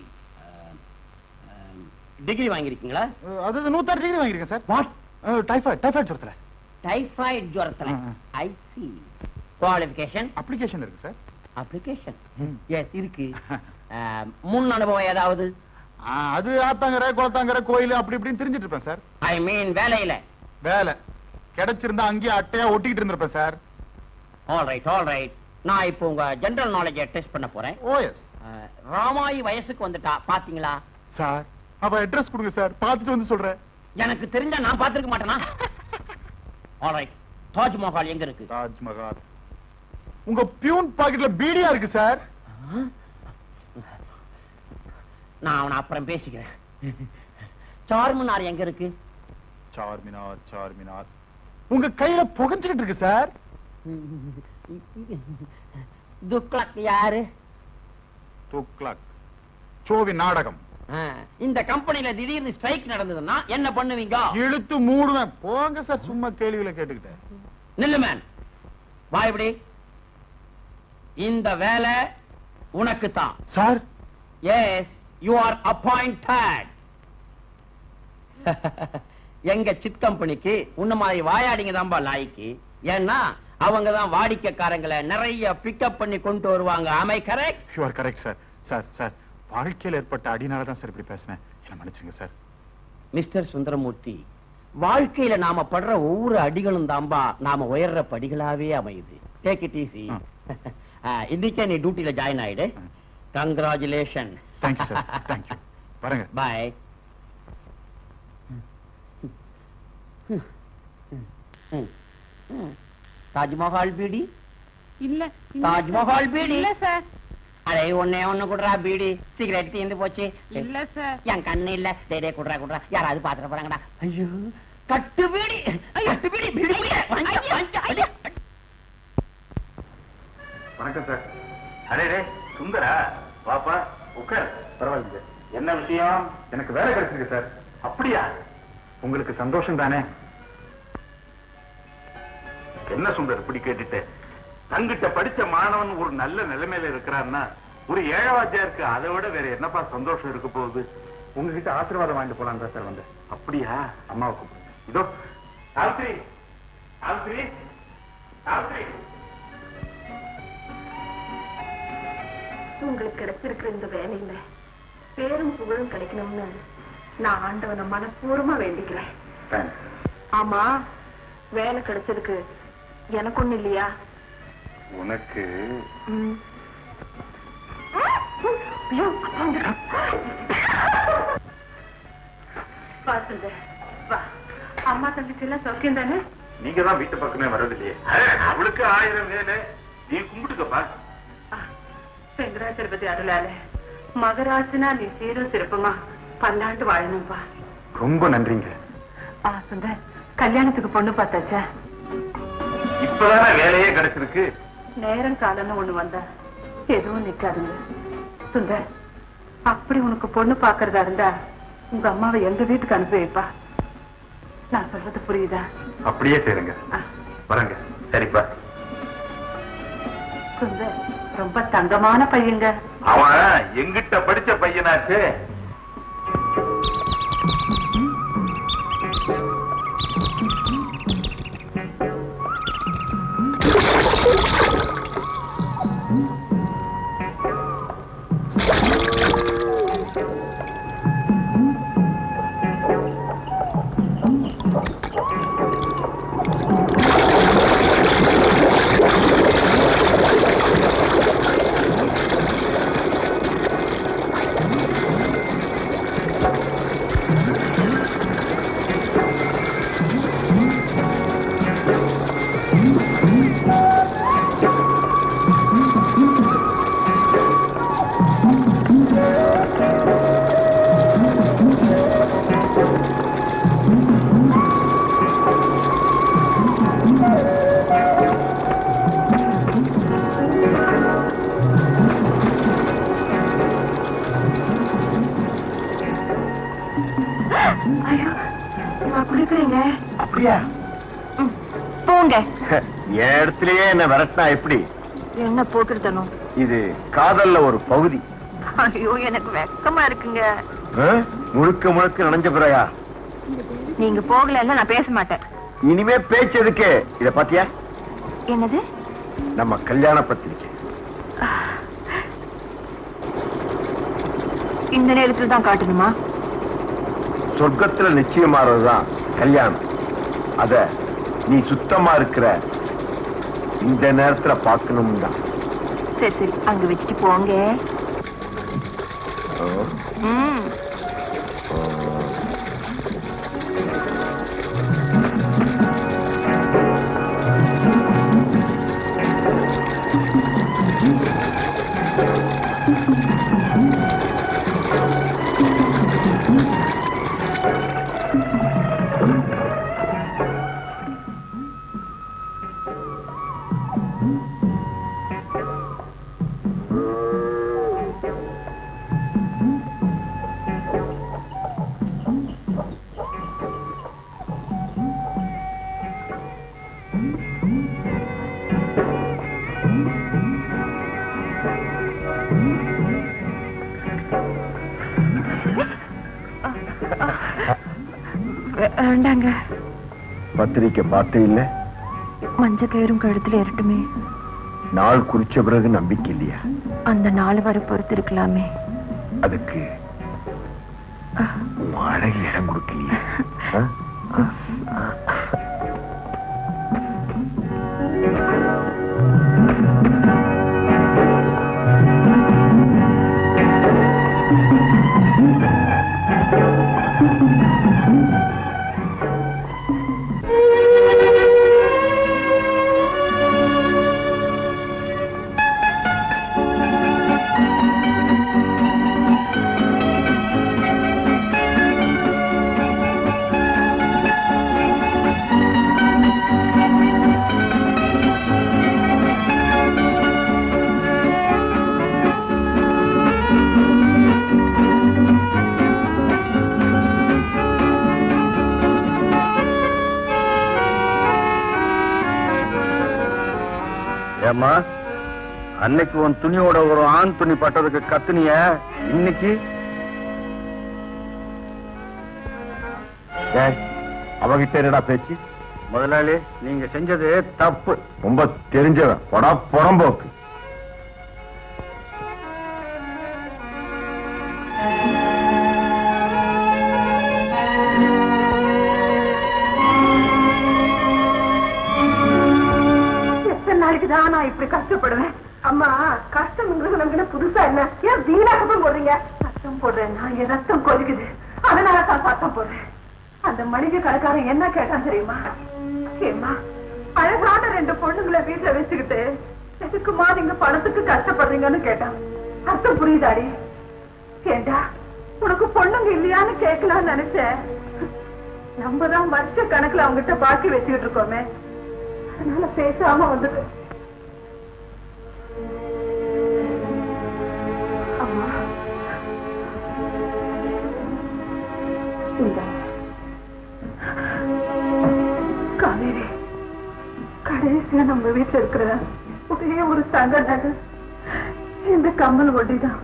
Degree வாங்கிருக்கீங்களா? அது 106 டிகிரி வாங்கிருக்கேன் சார். வாட்? டைஃபாய்டு ஜுரத்துல. டைபாய்டு ஜுரத்துல. I see. குவாலிஃபிகேஷன்? அப்ளிகேஷன் இருக்கு சார். அப்ளிகேஷன்? எஸ் இருக்கு. முன் அனுபவம் ஏதாவது? அது ஆத்தாங்கரை, குளத்தாங்கரை, கோயில் அப்படி இப்படின்னு தெரிஞ்சிட்டு இருப்பேன் சார். ஐ மீன் வேலையில. வேலை கிடைச்சிருந்தா அங்கேயே அட்டையா ஒட்டிக்கிட்டு இருந்திருப்பேன் சார். All right. நான் இப்போ உங்க ஜெனரல் நாலேஜை டெஸ்ட் பண்ண போறேன். ஓஎஸ். ராமாயி வயசுக்கு வந்துட்டா பாத்தீங்களா? சார், அப்ப அட்ரஸ் கொடுங்க சார், பார்த்துட்டு வந்து சொல்றேன். எனக்கு தெரிஞ்சா நான் பார்த்திருக்க மாட்டேனா? All right. தாஜ்மஹால் எங்க இருக்கு? தாஜ்மஹால் உங்க பியூன் பாக்கெட்ல பீடியா இருக்கு சார். நான் அவனை அப்புறம் பேசிக்கிறேன். சார்மினார் எங்க இருக்கு? சார்மினார் உங்க கையில புகைஞ்சுக்கிட்டு இருக்கு சார். துக்ளக் யாரு? துக்ளக் சோவி நாடகம். இந்த கம்பெனில திடீர்னு ஸ்ட்ரைக் நடந்ததுன்னா என்ன பண்ணுவீங்க? இழுத்து மூடுவேன். போங்க சார், சும்மா கேள்விகளை கேட்டுக்கிட்டேன். நில்லு மேன், வா இப்படி. இந்த வேலை உனக்கு தான் sir. Yes, you are appointed. எங்க சிட் கம்பெனிக்கு உன்ன மாதிரி வாயாடிங்க தான்பா லாய்க்கு. ஏன்னா அவங்க தான் வாடிக்கைக்காரங்களை நிறைய பிக்கப் பண்ணி கொண்டு வருவாங்க. Am I correct? You are correct sir. Sir வாழ்க்கையில் ஏற்பட்ட அடினால தான் சார் இப்படி பேசினேன், என்ன மன்னிச்சுங்க சார். மிஸ்டர் சுந்தரமூர்த்தி, வாழ்க்கையில நாம படுற ஒவ்வொரு அடிகளும் தான்பா நாம உயர்ற படிகளாவே அமையுது. Take it easy. இன்னைக்கே நீ டியூட்டில ஜாயின் ஆயிடு. கங்க்ராச்சுலேஷன். Thank you sir. தேங்க்யூ. வரங்க. பாய். தாஜ்மஹால் பீடி இல்ல. தாஜ்மஹால் பீடி இல்ல சார். அடே ஒண்ணு குடுறா பீடி. சிகரெட் தீர்ந்து போச்சு. இல்ல சார். என் கண்ணு இல்ல. டே குடுறா யாராவது பாத்துட்டு போறாங்கடா. ஐயோ, கட்டு பீடி. கட்டு பீடி. வணக்கம் சார். அடே சுந்தரா, பாப்பா உட்கார். பரவாயில்ல. என்ன விஷயம்? எனக்கு வேலை கிடைச்சிருக்கு சார். அப்படியா? உங்களுக்கு சந்தோஷம் தானே? என்ன சுந்தர் இப்படி கேட்டுட்டு? தங்கிட்ட படிச்ச மாணவன் ஒரு நல்ல நிலைமையில இருக்கிறான்னா ஒரு ஏழவாஜியாருக்கு அதை விட வேற என்னப்பா சந்தோஷம் இருக்க போகுது? உங்ககிட்ட ஆசீர்வாதம் வாங்கிட்டு போலாம் தான் சார் வந்தேன். அப்படியா? அம்மாவை கூப்பிடுங்க. இதோ சாவித்ரி, சாவித்ரி, சாவித்ரி. உங்களுக்கு கிடைச்சிருக்கிற இந்த வேலையில பேரும் புகழும் கிடைக்கணும்னு நான் ஆண்டவனை மனப்பூர்வமா வேண்டிக்கிறேன். ஆமா, வேலை கிடைச்சதுக்கு எனக்கு ஒண்ணு இல்லையா? உனக்கு அம்மா தங்கச்சி எல்லாம் சௌக்கியம் தானே? நீங்க தான் வீட்டு பக்கமே வரதில்லையே. அவளுக்கு 1000 வேலை, நீ கும்பிட்டுக்கப்பா. வெங்கடாச்சலபதி அருளால மகராஜனா நீ சீரும் சிறப்புமா பல்லாண்டு வாழணும்பா. ரொம்ப நன்றிங்க. சுந்தர், கல்யாணத்துக்கு பொண்ணு பார்த்தாச்சா? இப்பதானே வேலையே கிடைச்சிருக்கு. நேரம் காலம்னு ஒண்ணு வந்தா எதுவும் நிக்காதுங்க. சுந்தர், அப்படி உனக்கு பொண்ணு பாக்குறதா இருந்தா உங்க அம்மாவை எங்க வீட்டுக்கு அனுப்பி வைப்பா. நான் சொல்றது புரியுதா? அப்படியே செய்யுங்க. வரங்க. சரிப்பா. சுந்தர் ரொம்ப தங்கமான பையங்க. அவன் எங்கிட்ட படிச்ச பையனாச்சு. அப்படியா? போங்க. என் இடத்துலயே என்ன விரட்டினா எப்படி? என்ன போட்டுருத்தனும்? இது காதல்ல ஒரு பகுதி. ஐயோ, எனக்கு வெக்கமா இருக்குங்க. முழுக்க முழுக்க நனைஞ்ச பிறையா? நீங்க போகலன்னா நான் பேச மாட்டேன். இனிமே பேச்சதுக்கு. இத பாத்தியா? என்னது? நம்ம கல்யாண பத்திரிக்கை. இந்த நேரத்துல தான் காட்டணுமா? சொர்க்கத்துல நிச்சயமாறதுதான் கல்யாணம். அத நீ சுத்தமா இருக்கிற இந்த நேரத்துல பார்க்கணும் தான். சரி சரி, அங்க வச்சுட்டு போங்க. வேண்டாங்க. பத்திரிக்கை பார்த்து இல்ல? மஞ்ச கயிறும் கழுத்துல ஏறட்டுமே. நாள் குறிச்ச பிறகு நம்பிக்கை இல்லையா? அந்த நாள் வரை பொறுத்து இருக்கலாமே. அதுக்கு அழகு இடம் கொடுக்கலையா? ஏம்மா, அன்னைக்கு உன் துணியோட ஒரு ஆண் துணி பட்டதுக்கு கத்துனிய, இன்னைக்கு அவகிட்ட என்னடா பேச்சு? முதலாளி, நீங்க செஞ்சது தப்பு. ரொம்ப தெரிஞ்சவன் புறம்போக்கு. நாளைக்குதான் நான் இப்படி கஷ்டப்படுவேன்? அம்மா, கஷ்டம்ங்கிறது நமக்கு புதுசா என்ன? ஏன் வீணா சத்தம் போடுறீங்க? சத்தம் போடுறேன், நான் என் ரத்தம் கொதிக்குது, அதனால தான் சத்தம் போடுறேன். அந்த மளிகை கடைக்காரன் என்ன கேட்டான் தெரியுமா? ஏம்மா, அழகான 2 பொண்ணுங்களை வீட்டுல வச்சுக்கிட்டு எதுக்குமா நீங்க பணத்துக்கு கஷ்டப்படுறீங்கன்னு கேட்டான். அர்த்தம் புரியுதாடி? ஏண்டா, உனக்கு பொண்ணுங்க இல்லையான்னு கேட்கலாம்னு நினைச்சேன். நம்ம தான் வருஷ கணக்குல அவங்ககிட்ட பாக்கி வச்சுக்கிட்டு இருக்கோமே, அதனால பேசாம வந்துட்டு. அம்மா, காவேரி, கடைசியா நம்ம வீட்டுல இருக்கிற ஒரே ஒரு தங்க நகை இந்த கம்மல் ஒட்டிதான்.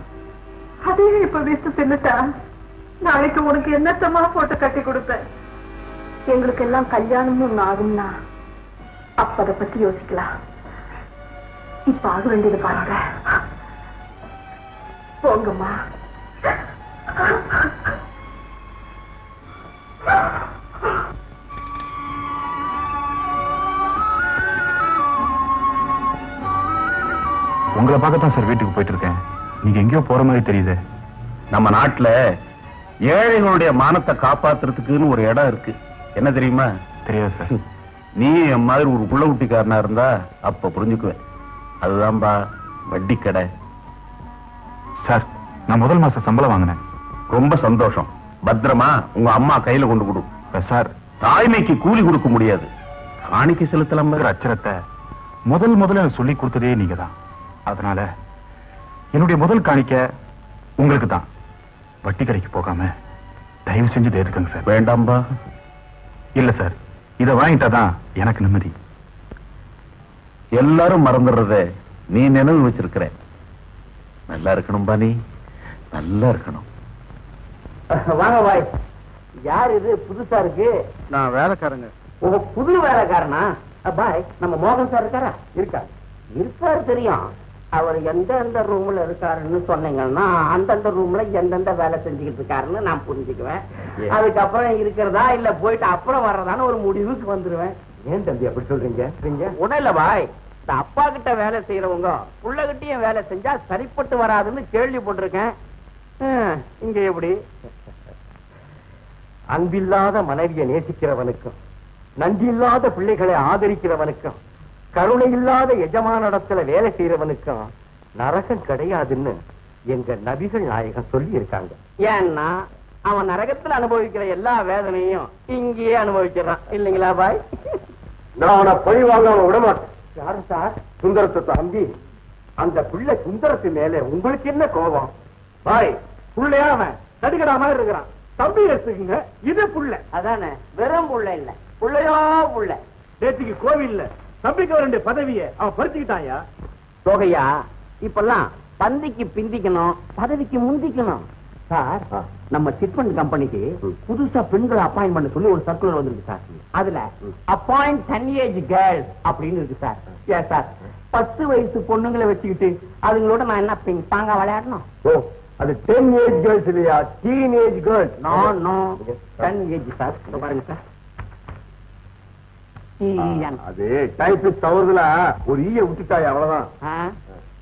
அதே இப்ப வீட்டு தின்னுட்டா நாளைக்கு உனக்கு என்னத்தமா போட்டு கட்டி கொடுப்பேன். எங்களுக்கு எல்லாம் கல்யாணம்னு ஒண்ணு ஆகும்னா அப்ப அதை பத்தி யோசிக்கலாம். இப்ப ஆக வேண்டியது பாருங்க. போங்கம்மா. உங்களை பார்க்கத்தான் சார் வீட்டுக்கு போயிட்டு இருக்கேன். நீங்க எங்கேயோ போற மாதிரி தெரியுது. நம்ம நாட்டுல ஏழைகளுடைய மானத்தை காப்பாத்துறதுக்குன்னு ஒரு இடம் இருக்கு. என்ன தெரியுமா? தெரியாது சார். நீ என் மாதிரி ஒரு புள்ள குட்டிக்காரனா இருந்தா அப்ப புரிஞ்சுக்குவேன். அதுதான்பா வட்டி கடை. சார், நான் முதல் மாசம் சம்பளம் வாங்கினேன். ரொம்ப சந்தோஷம். பத்திரமா உங்க அம்மா கையில கொண்டு கொடு. சார், தாய்மைக்கு கூலி கொடுக்க முடியாது, காணிக்கை செலுத்தலாம். அச்சரத்தை முதல்ல சொல்லி கொடுத்ததே நீங்க தான். அதனால என்னுடைய முதல் காணிக்க உங்களுக்கு தான். வட்டி கடைக்கு போகாம தயவு செஞ்சு தேர்த்துக்கங்க சார். வேண்டாம்பா. இல்ல சார், இதை வாங்கிட்டாதான் எனக்கு நிம்மதி. எல்லாரும் மறந்துடுறத நீ நினைவு வச்சிருக்கிற. நல்லா இருக்கணும்பா, நீ நல்லா இருக்கணும். வாங்க பாய். யார் இது புதுசா இருக்கு? நான் வேலைக்காரங்க. புது வேலைக்காரனா? பாய், நம்ம மோகன் சார் இருக்காரா? இருக்காரு தெரியும். அவர் எந்தெந்த ரூம்ல இருக்காருன்னு சொன்னீங்கன்னா அந்தந்த ரூம்ல எந்தெந்த வேலை செஞ்சுக்கிட்டு இருக்காருன்னு நான் புரிஞ்சுக்குவேன். அதுக்கப்புறம் இருக்கிறதா இல்ல போயிட்டு அப்புறம் வர்றதான்னு ஒரு முடிவுக்கு வந்துருவேன். ஏன் தம்பி அப்படி சொல்றீங்க? ஒண்ணும் இல்ல பாய், இந்த அப்பா கிட்ட வேலை செய்யறவங்க புள்ளகிட்டையும் வேலை செஞ்சா சரிப்பட்டு வராதுன்னு கேள்விப்பட்டிருக்கேன். இங்க எப்படி? அன்பில்லாத மனைவியை நேசிக்கிறவனுக்கும் நன்றியில்லாத பிள்ளைகளை ஆதரிக்கிறவனுக்கும் கருணை இல்லாத எஜமானிடத்துல வேலை செய்யறவனுக்கும் நரகம் கிடையாதுன்னு எங்க நபிகள் நாயகம் சொல்லி இருக்காங்க. ஏன்னா அவன் நரகத்துல அனுபவிக்கிற எல்லா வேதனையும் இங்கேயே அனுபவிக்கிறான் இல்லைங்களா பாய்? நான் அவனை பழி வாங்காம விட மாட்டேன். யாரு சார்? சுந்தரத்தை தம்பி. அந்த பிள்ளை சுந்தரத்து மேல உங்களுக்கு என்ன கோபம்? பாய், புள்ளையா அவன் தடுக்கடா மாதிரி இருக்கிறான். தம்பி எடுத்துக்குங்க, இது புள்ள. அதானே, வெறும் புள்ள இல்ல, புள்ளையோ புள்ள. நேற்றுக்கு கோவில்ல தம்பிக்கு 2 பதவியை அவன் பறிச்சுக்கிட்டாயா? தோகையா, இப்பெல்லாம் பந்திக்கு பிந்திக்கணும், பதவிக்கு முந்திக்கணும். சார், நம்ம சிட்பண்ட் கம்பெனிக்கு புதுசா பெண்களை அப்பாயிண்ட் பண்ண சொல்லி ஒரு சர்க்குலர் வந்திருக்கு சார். அதுல அப்பாயிண்ட் 10 ஏஜ் கேர்ள்ஸ் அப்படின்னு இருக்கு சார். ஏன் சார், 10 வயசு பொண்ணுங்களை வச்சுக்கிட்டு அதுங்களோட நான் என்ன பிங் பாங்கா விளையாடணும்? ஓ, அது 10 ஏஜ் கேர்ள்ஸ் இல்லையா, teen age girls. No 10 age sir. பாருங்க சார், அது டைப்பிஸ்ட் தவறுதல ஒரு ஈய விட்டுட்டாய், அவ்வளவுதான்.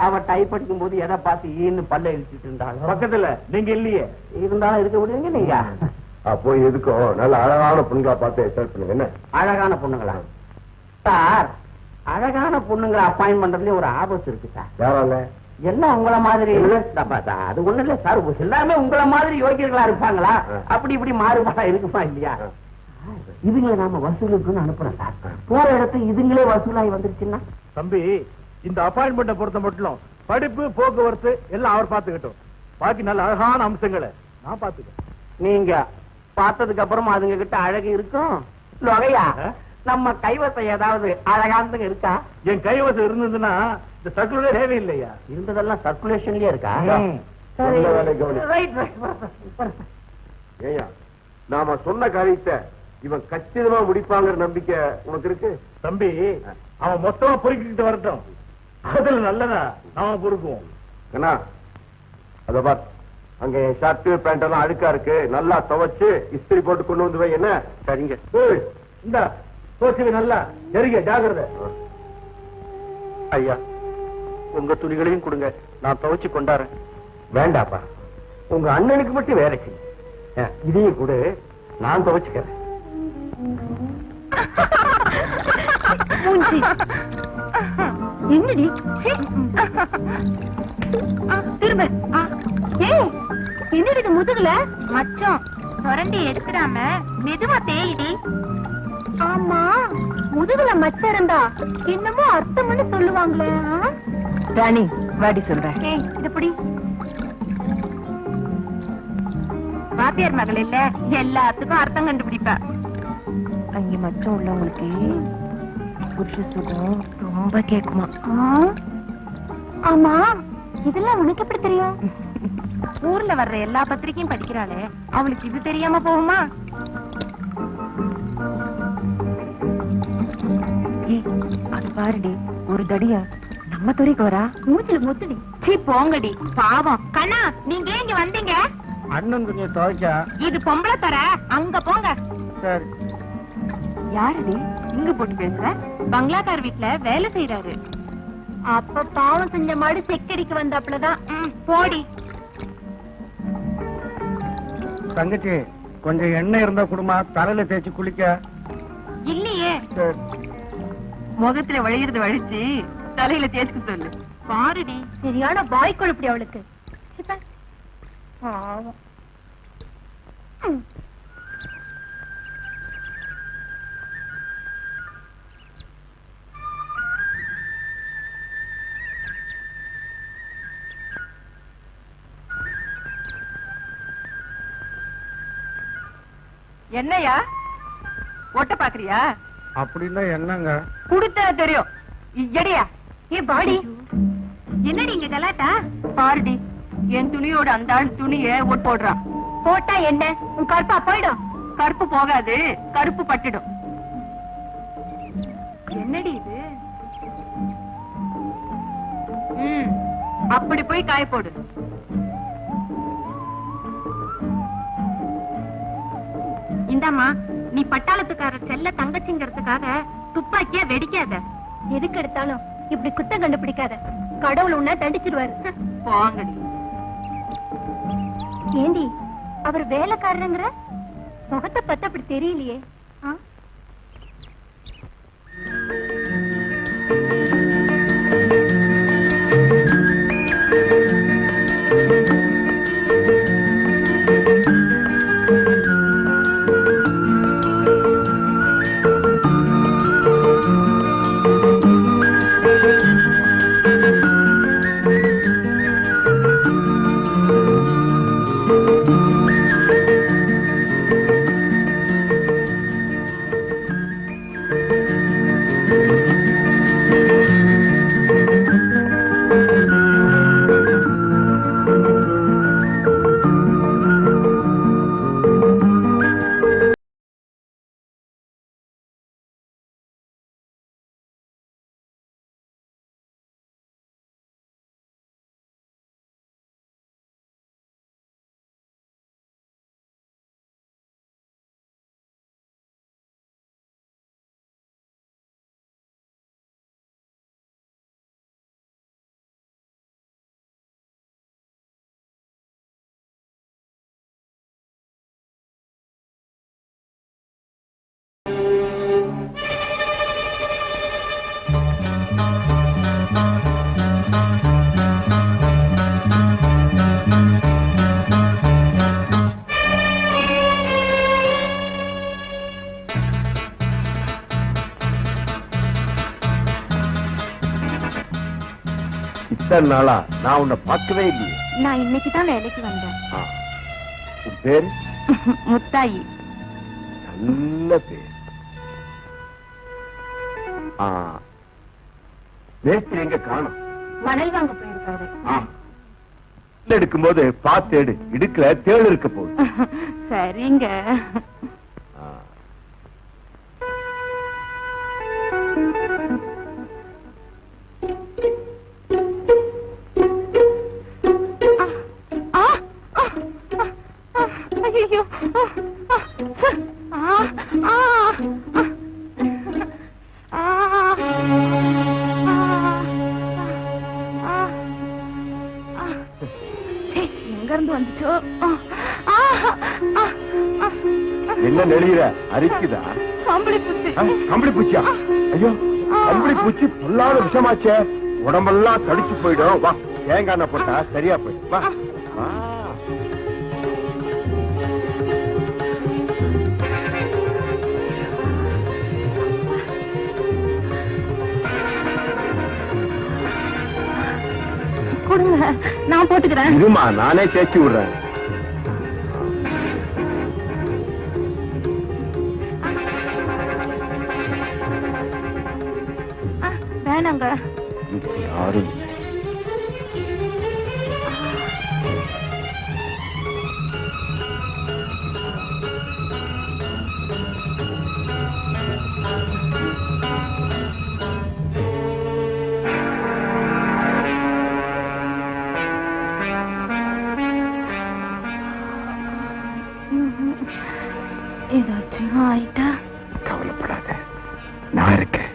அவ டைப் படிக்கும் போது எதை பார்த்து ஈன்னு பல்ல இழுச்சிட்டு இருந்தாலும் பக்கத்துல நீங்க இல்லையே. இருந்தாலும் இருக்க முடியுங்க நீங்க. அப்போ எதுக்கும் நல்ல அழகான பொண்ணுங்களா பார்த்து செலக்ட் பண்ணுங்க. என்ன அழகான பொண்ணுங்களா சார்? அழகான பொண்ணுங்களை அப்பாயிண்ட் பண்றதுல ஒரு ஆபத்து இருக்கு சார். யாரால? எல்லாம் உங்கள மாதிரி அது ஒண்ணு இல்ல சார். எல்லாமே உங்கள மாதிரி யோகியர்களா இருப்பாங்களா? அப்படி இப்படி மாறுபாடா இருக்குமா இல்லையா? இதுங்களை நாம வசூலுக்குன்னு அனுப்புறோம் சார். போற இடத்துக்கு இதுங்களே வசூலாகி வந்துருச்சுன்னா தம்பி, இந்த அப்பாயின்மெண்ட்டை பொறுத்த மட்டும் படிப்பு போக்குவரத்து எல்லாம் அவர் பார்த்துக்கிட்டோம். பாக்கி நல்ல அழகான அம்சங்களை நான் பார்த்துக்கிறேன். நீங்க பார்த்ததுக்கு அப்புறமா அதுங்க கிட்ட அழகு இருக்கும். லொகையா, நம்ம கைவசம் ஏதாவது அழகானதுங்க இருக்கா? என் கைவசம் இருந்ததுன்னா இந்த சர்க்குலரே தேவை இல்லையா? இருந்ததெல்லாம் சர்க்குலேஷன்லயே இருக்கா? ஏயா, நாம சொன்ன காரியத்தை இவன் கச்சிதமா முடிப்பாங்கிற நம்பிக்கை உனக்கு இருக்கு? தம்பி, அவன் மொத்தமா பொறுக்கிட்டு வரட்டும். அதுல நல்லதா நாம பொறுக்குவோம். அண்ணா, அத பார், அங்க என் ஷர்ட் பேண்ட் எல்லாம் அழுக்கா இருக்கு, நல்லா துவைச்சு இஸ்திரி போட்டு கொண்டு வந்து வை. என்ன? சரிங்க. இந்த தோசை நல்லா எரிக, ஜாகிரதை. ஐயா, உங்க துணிகளையும் கொடுங்க, நான் துவைச்சு கொண்டாறேன். வேண்டாப்பா, உங்க அண்ணனுக்கு மட்டும் வேலைக்கு இதையும் கூட நான் துவைச்சுக்கிறேன். என்னடி திரும்ப என்னடி இது முதுகுல மச்சம் சுரண்டி எடுத்துடாம மெதுவா தேயிடி. ஆமா, முதுகுல மச்சம் இருந்தா என்னமோ அர்த்தம்னு சொல்லுவாங்களே. ராணி வாடி சொல்றேன். இதுபடி வாத்தியார் மகள் இல்ல, எல்லாத்துக்கும் அர்த்தம் கண்டுபிடிப்பா. அங்கே மச்சம் உள்ளவங்களுக்கு புருஷ சுகம் ரொம்ப கேட்குமா? ஆமா, இதெல்லாம் உனக்கு எப்படி தெரியும்? ஊர்ல வர்ற எல்லா பத்திரிக்கையும் படிக்கிறாளே, அவளுக்கு இது தெரியாம போகுமா? அது பாருடி, ஒரு தடியா நம்ம துறைக்கு வரா. மூச்சில முத்துடி. சீ போங்கடி, பாவம். கண்ணா, நீங்க இங்க வந்தீங்க? அண்ணன் துணியை துவைச்சா. இது பொம்பளை தர, அங்க போங்க. சரி. யாருடி இங்க போட்டு பேசுற? பங்களாக்கார் வீட்டுல வேலை செய்யறாரு. அப்ப பாவம் செஞ்ச மாடு செக்கடிக்கு வந்தாப்புலதான். போடி. தங்கச்சி, கொஞ்சம் எண்ணெய் இருந்தா குடுமா, தலையில தேய்ச்சி குளிக்க. இல்லையே, சரி. முகத்துல வழிகிறது வழிச்சு தலையில தேய்ச்சி சொல்லு. பாருடி, சரியான பாய் கொழுப்படி அவளுக்கு. பாவம். என்னையா ஒட்ட பாக்குறியா? அப்படின்னா என்னங்க? குடுத்தா தெரியும். எடியா ஏ பாடி, என்னடி இங்க கலாட்டா? பாருடி, என் துணியோட அந்த ஆள் துணிய ஒட்டு போடுறான். போட்டா என்ன, உன் கருப்பா போயிடும். கருப்பு போகாது, கருப்பு பட்டுடும். என்னடி இது? அப்படி போய் காய போடு. இந்தாமா, நீ பட்டாளத்துக்காரர் செல்ல தங்கச்சிங்கிறதுக்காக துப்பாக்கியா வெடிக்காத. எதுக்கு எடுத்தாலும் இப்படி குத்தம் கண்டுபிடிக்காத. கடவுள் உன்ன தண்டிச்சிருவாரு. போங்கடி. ஏண்டி, அவர் வேலைக்காரருங்கிற முகத்தை பத்தி அப்படி தெரியலையே. இத்தனை நாளா நான் உன்னை பார்க்கவே இல்லையே. நான் இன்னைக்குதான் வேலைக்கு வந்தேன். உன் பேரு? முத்தாயி. நல்ல பேர். மேஸ்திரி எங்க காணோம்? மணல் வாங்க போயிருக்காரு. எடுக்கும்போது பார்த்து எடு, இடுக்கல தேள் இருக்க போகுது. சரிங்க. என்ன நெளியிற அரிக்குதா? கம்பளி பூச்சி. கம்பளி பூச்சியா? ஐயோ, கம்பளி பூச்சி பொல்லாத விஷமாச்சே, உடம்பெல்லாம் தடிச்சு போயிடும். வா, தேங்காய் எண்ணெய் போட்டா சரியா போயிடும். வா வா. கொடுங்க, நான் போட்டுக்கிறேன். இருமா, நானே தேய்ச்சி விடுறேன். வேணாங்க. யாரும் ஏதாச்சும் ஆயிட்டா? கவலைப்படாத, நான் இருக்கேன்.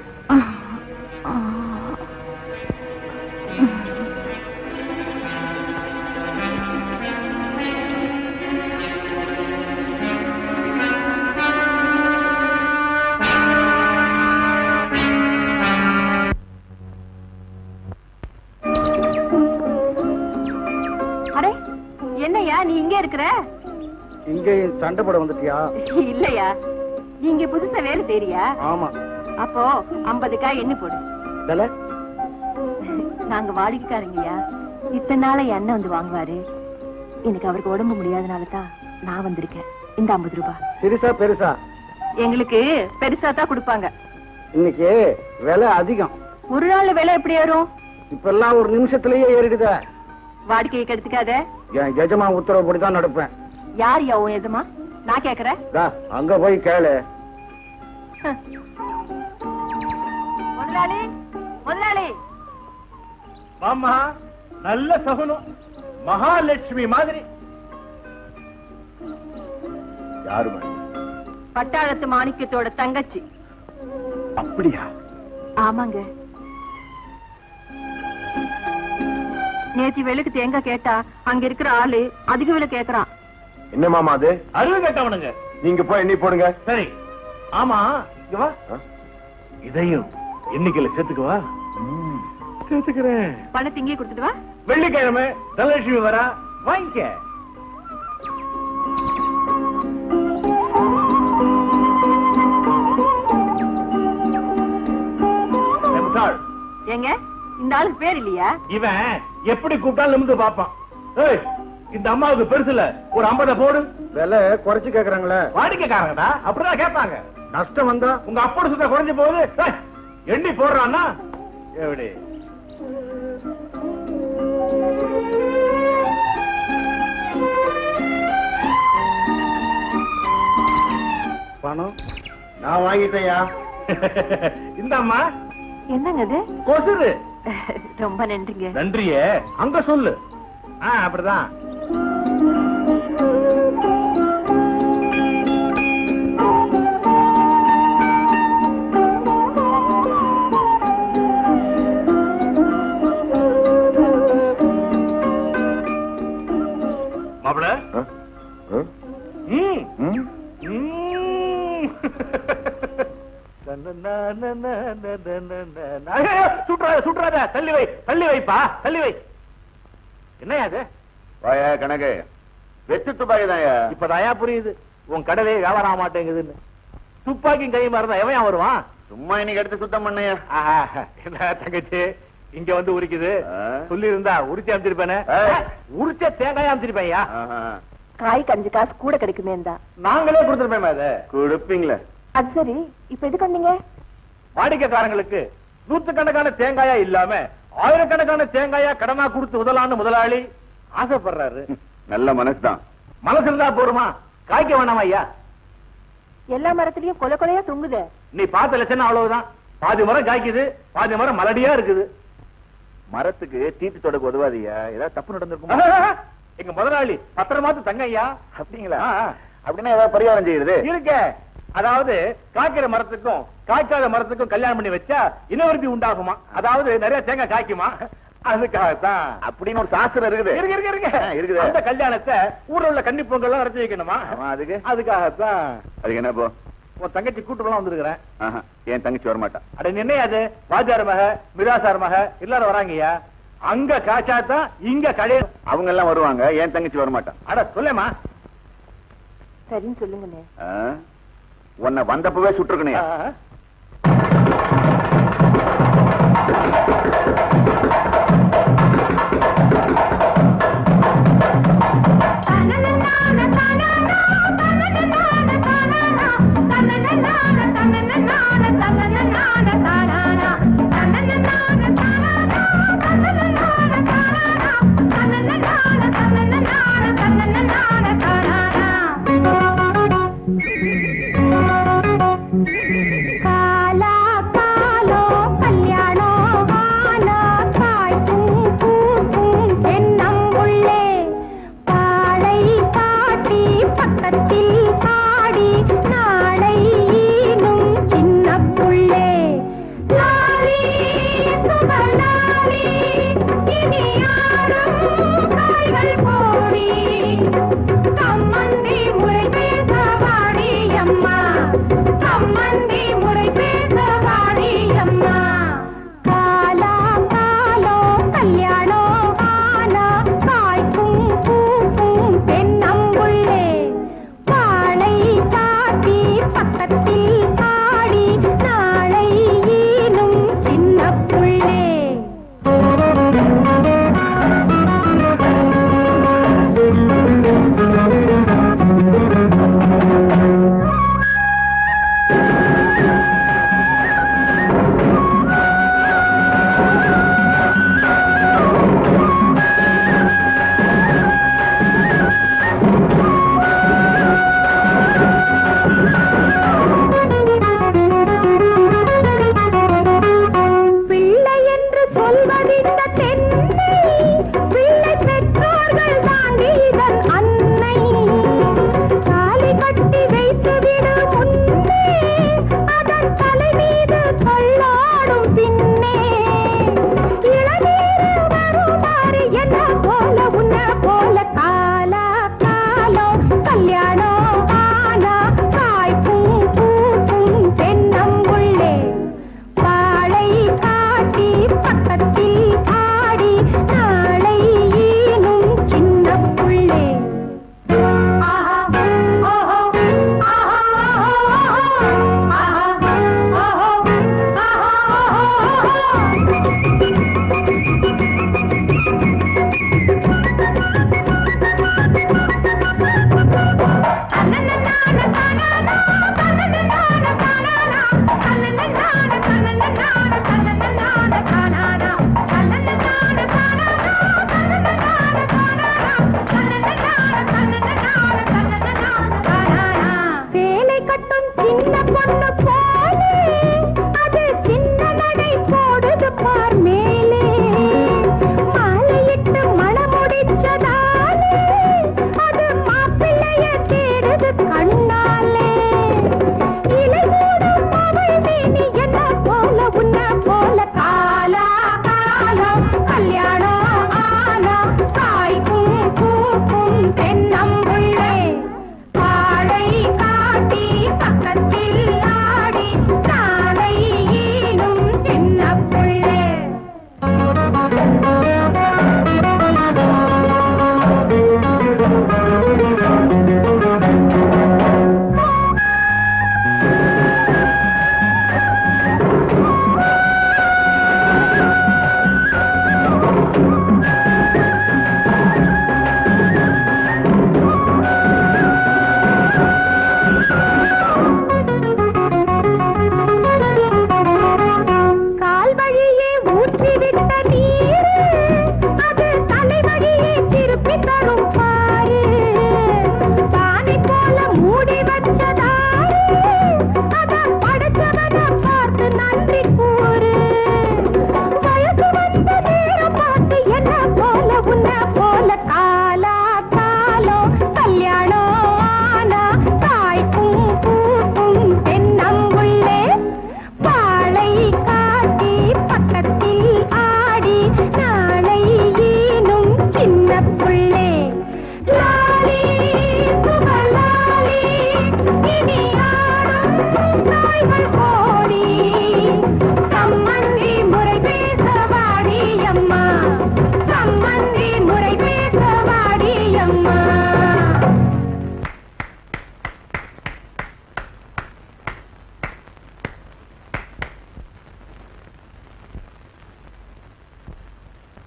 அடே, என்னையா நீ இங்க இருக்கிற? இங்கே சண்டை போட வந்துட்டியா? இல்லையா, நீங்க புதுசா வேலை செய்றியா? ஆமா. அப்போ 50 காய் எண்ணி போடு. விலை? நாங்க வாடிக்கைக்காரங்கய்யா. இத்தனை நாள எண்ணெய் வந்து வாங்குவாரு. எனக்கு அவருக்கு உடம்பு முடியாதனால தான் நான் வந்திருக்கேன். இந்த 50 ரூபாய். சிறுசா பெருசா? எங்களுக்கு பெருசா தான் கொடுப்பாங்க. இன்னைக்கு விலை அதிகம். ஒரு நாள் விலை எப்படி ஏறும்? இப்பெல்லாம் ஒரு நிமிஷத்திலேயே ஏறிடுதா? வாடிக்கையை கெடுத்துக்காத. என் எஜமா உத்தரவுப்படிதான் நடப்பேன். யார் யா உன் எஜமா? நான் கேக்குறேன். அங்க போய் கேளு. முதலாளி, முதலாளி. மாமா, நல்ல சகுனம், மகாலட்சுமி மாதிரி. யாரு? பட்டாளத்து மாணிக்கத்தோட தங்கச்சி. அப்படியா? ஆமாங்க. நேத்தி வெளுக்கு தேங்காய் கேட்டா அங்க இருக்கிற ஆளு அதிக விலை கேக்குறான். என்ன மாமா அது? அறிவு கேட்டவனுங்க. நீங்க போய் எண்ணி போடுங்க. சரி. ஆமா, இங்க வா. இதையும் எண்ணிக்கையில சேர்த்துக்குவா. சேர்த்துக்கிறேன். பணத்தை இங்கே கொடுத்துட்டு வா. வெள்ளிக்கிழமை தனலட்சுமி வரா, வாங்கிக்க. ஏங்க, இந்த ஆளுக்கு பேர் இல்லையா? இவன் எப்படி கூப்பிட்டாலும் நிமிந்து பாப்பான். ஏய், இந்த அம்மாவுக்கு பெருசுல ஒரு 50 போடு. விலை குறைச்சு கேக்குறாங்களே. வாடிக்கைக்காரங்கடா, அப்படிதான் கேட்பாங்க. நஷ்டம் வந்தா உங்க அப்போட சுத்த குறைஞ்சு போகுது. ஏய், எண்ணி போடுறான்னா எப்படி? பணம் நான் வாங்கிட்டேயா. இந்த அம்மா என்னங்க அது? கொசுரு. ரொம்ப நன்றிங்க. நன்றியே அங்க சொல்லு. அப்படிதான். மாப்பிள, சுற்றாத, தள்ளி வை, தள்ளி வைப்பா, தள்ளி வை. என்னையா அது? வாயா கணக்கு வெச்சு துப்பாக்கி தான். இப்பதாயா புரியுது உன் கடலே வியாபாரம் ஆக மாட்டேங்குதுன்னு. துப்பாக்கியும் கை மாறினா எவன் வருவான்? சும்மா இன்னைக்கு எடுத்து சுத்தம் பண்ணையா. என்ன தங்கச்சி இங்க வந்து உரிக்குது? சொல்லி இருந்தா உரிச்சு அமைச்சிருப்பேனே. உரிச்ச தேங்காய் அமைச்சிருப்பேன்யா. காய் 5 காசு கூட கிடைக்குமே. நாங்களே கொடுத்துருப்பேன். அதை கொடுப்பீங்களே. அது சரி, இப்ப எதுக்கு வந்தீங்க? வாடிக்கைக்காரங்களுக்கு நூத்துக்கணக்கான தேங்காயா இல்லாம ஆயிரக்கணக்கான தேங்காயா கடனா கொடுத்து உதலான்னு முதலாளி ஆசைப்படுறாரு. நல்ல மனசுதான். மனசு இருந்தா போருமா? காய்க்க வேணாமா ஐயா? எல்லா மரத்திலயும் கொலை கொலையா தொங்குது. நீ பார்த்த லட்சணம் அவ்வளவுதான். பாதி மரம் காய்க்குது, பாதி மரம் மலடியா இருக்குது. மரத்துக்கு தீட்டு தொடக்க உதவாதியா? ஏதாவது தப்பு நடந்திருக்கும். எங்க முதலாளி பத்திரமாத்து தங்கையா. அப்படிங்களா? அப்படின்னா ஏதாவது பரிகாரம் செய்யுது இருக்க. அதாவது காய்க்கிற மரத்துக்கும் காய்க்காத மரத்துக்கும் கல்யாணம் பண்ணி வச்சா இனவருத்தி உண்டாகுமா? அதாவது நிறைய தேங்காய் காய்க்குமா? அதுக்காகத்தான் அப்படின்னு ஒரு சாஸ்திரம் இருக்குது. இருக்குது. அந்த கல்யாணத்தை ஊர்ல உள்ள கன்னி பொங்கல் எல்லாம் நடத்தி வைக்கணுமா? அதுக்கு அதுக்காகத்தான். அதுக்கு என்ன போ? உன் தங்கச்சி கூட்டுலாம் வந்திருக்கிறேன். என் தங்கச்சி வரமாட்டான். அட நின்ன அது வாஜார் மக மிராசார் மக எல்லாரும் வராங்கய்யா. அங்க காய்ச்சாதான் இங்க கடையில் அவங்க எல்லாம் வருவாங்க. என் தங்கச்சி வரமாட்டான். அட சொல்லேமா. சரின்னு சொல்லுங்கண்ணே. உன்னை வந்தப்பவே சுட்டுருக்கணும். கண்ணா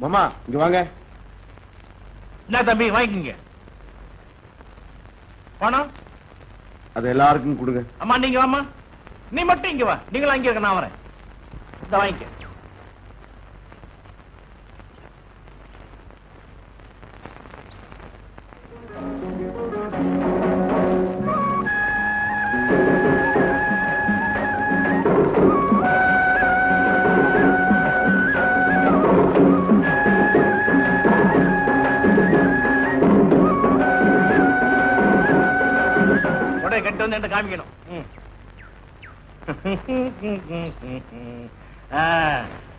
மாமா இங்க வாங்க. என்ன தம்பி வாங்கிக்கங்க. பணம் அது எல்லாருக்கும் கொடுங்க. அம்மா நீங்க வாமா. நீ மட்டும் இங்க வா. நீங்களும் அங்க இருக்க, நான் வரேன். இந்த வாங்கிக்க. கட்டு வந்து காமிக்கணும்.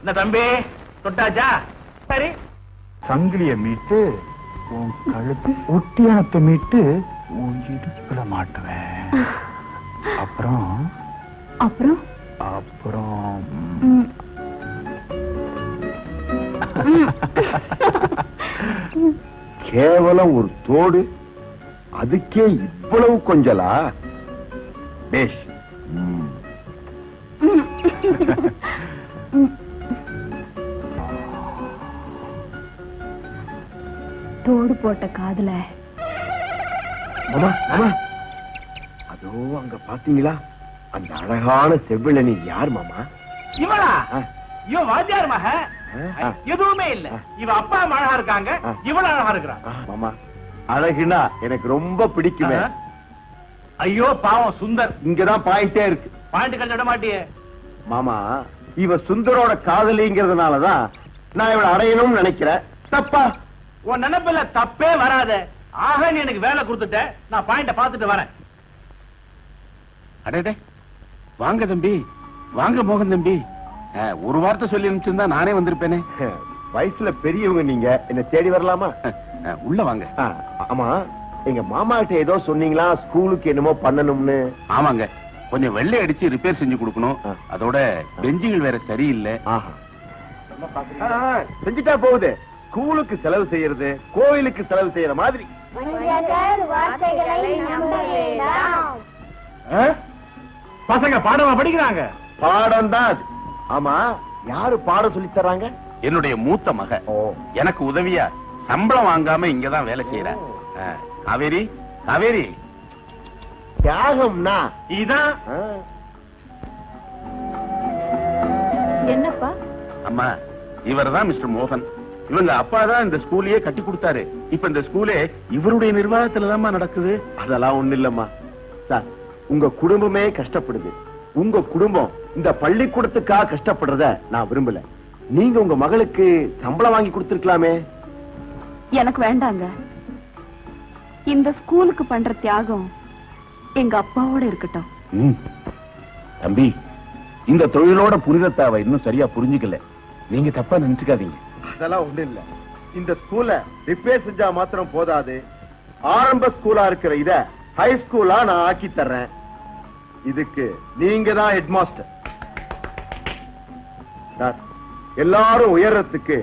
என்ன தம்பி தொட்டாச்சா? சரி, சங்கிலிய மீட்டு உன் கழுத்து ஒட்டியானத்தை மீட்டு உன் இடுப்புல மாட்டுவேன். அப்புறம் அப்புறம் அப்புறம் கேவலம் ஒரு தோடு, அதுக்கே இவ்வளவு கொஞ்சலா? பேஷ். தோடு போட்ட காதுல அதோ அங்க பாத்தீங்களா அந்த அழகான செவ்விழனி யார் மாமா? இவளா? இவன் வாத்தியார் மக. எதுவுமே இல்ல. இவ அப்பா அழகா இருக்காங்க, இவள அழகா இருக்கிறா. மாமா அழகுனா எனக்கு ரொம்ப பிடிக்குமே. ஐயோ பாவம் சுந்தர். இங்கதான் பாயிண்டே இருக்கு. பாயிண்ட் கழிச்சு விட மாட்டியே மாமா. இவ சுந்தரோட காதலிங்கிறதுனாலதான் நான் இவளை அடையணும்னு நினைக்கிறேன். தப்பா? உன் நினைப்புல தப்பே வராத. ஆக நீ எனக்கு வேலை கொடுத்துட்ட. நான் பாயிண்ட பாத்துட்டு வரேன். அடே வாங்க தம்பி, வாங்க மோகன் தம்பி. ஒரு வார்த்தை சொல்லி அனுப்பிச்சிருந்தா நானே வந்திருப்பேனே. வயசுல பெரியவங்க நீங்க, என்ன தேடி வரலாமா? உள்ள வாங்க. ஆமா, எங்க மாமா கிட்ட ஏதோ சொன்னீங்களா ஸ்கூலுக்கு என்னமோ பண்ணணும்னு? ஆமாங்க, கொஞ்சம் வெள்ளை அடிச்சு ரிப்பேர் செஞ்சு கொடுக்கணும். அதோட பெஞ்சுகள் வேற சரியில்லை. செஞ்சுட்டா போகுது. ஸ்கூலுக்கு செலவு செய்யறது கோயிலுக்கு செலவு செய்யற மாதிரி. பசங்க பாடமா படிக்கிறாங்க. பாடம் தான். ஆமா, யாரு பாடம் சொல்லி தர்றாங்க? என்னுடைய மூத்த மக. எனக்கு உதவியா சம்பளம் வாங்காம இங்கதான் வேலை செய்யற. காவேரி, காவேரி. தியாகம்னா இதான். என்னப்பா? அம்மா, இவர்தான் மிஸ்டர் மோகன். இவங்க அப்பா தான் இந்த ஸ்கூலையே கட்டி கொடுத்தாரு. இப்ப இந்த ஸ்கூலே இவருடைய நிர்வாகத்துலதான் நடக்குது. அதெல்லாம் ஒண்ணு இல்லம்மா சார். உங்க குடும்பமே கஷ்டப்படுது. உங்க குடும்பம் இந்த பள்ளிக்கூடத்துக்காக கஷ்டப்படுறத நான் விரும்பல. நீங்க உங்க மகளுக்கு சம்பளம் வாங்கி கொடுத்திருக்கலாமே. எனக்கு வேண்டாங்க. இந்த ஸ்கூலுக்கு பண்ற தியாகம் எங்க அப்பாவோட இருக்கட்டும். தம்பி, இந்த தொழிலோட புனிதத்தை அவ இன்னும் சரியா புரிஞ்சுக்கல. நீங்க தப்பா நினைச்சுக்காதீங்க. அதெல்லாம் ஒண்ணு இல்ல. இந்த ஸ்கூல ரிப்பேர் செஞ்சா மாத்திரம் போதாது. ஆரம்ப ஸ்கூலா இருக்கிற இத ஹை ஸ்கூலா நான் ஆக்கி தர்றேன். இதுக்கு நீங்க தான் ஹெட் மாஸ்டர். எல்லாரும் உயர்றதுக்கு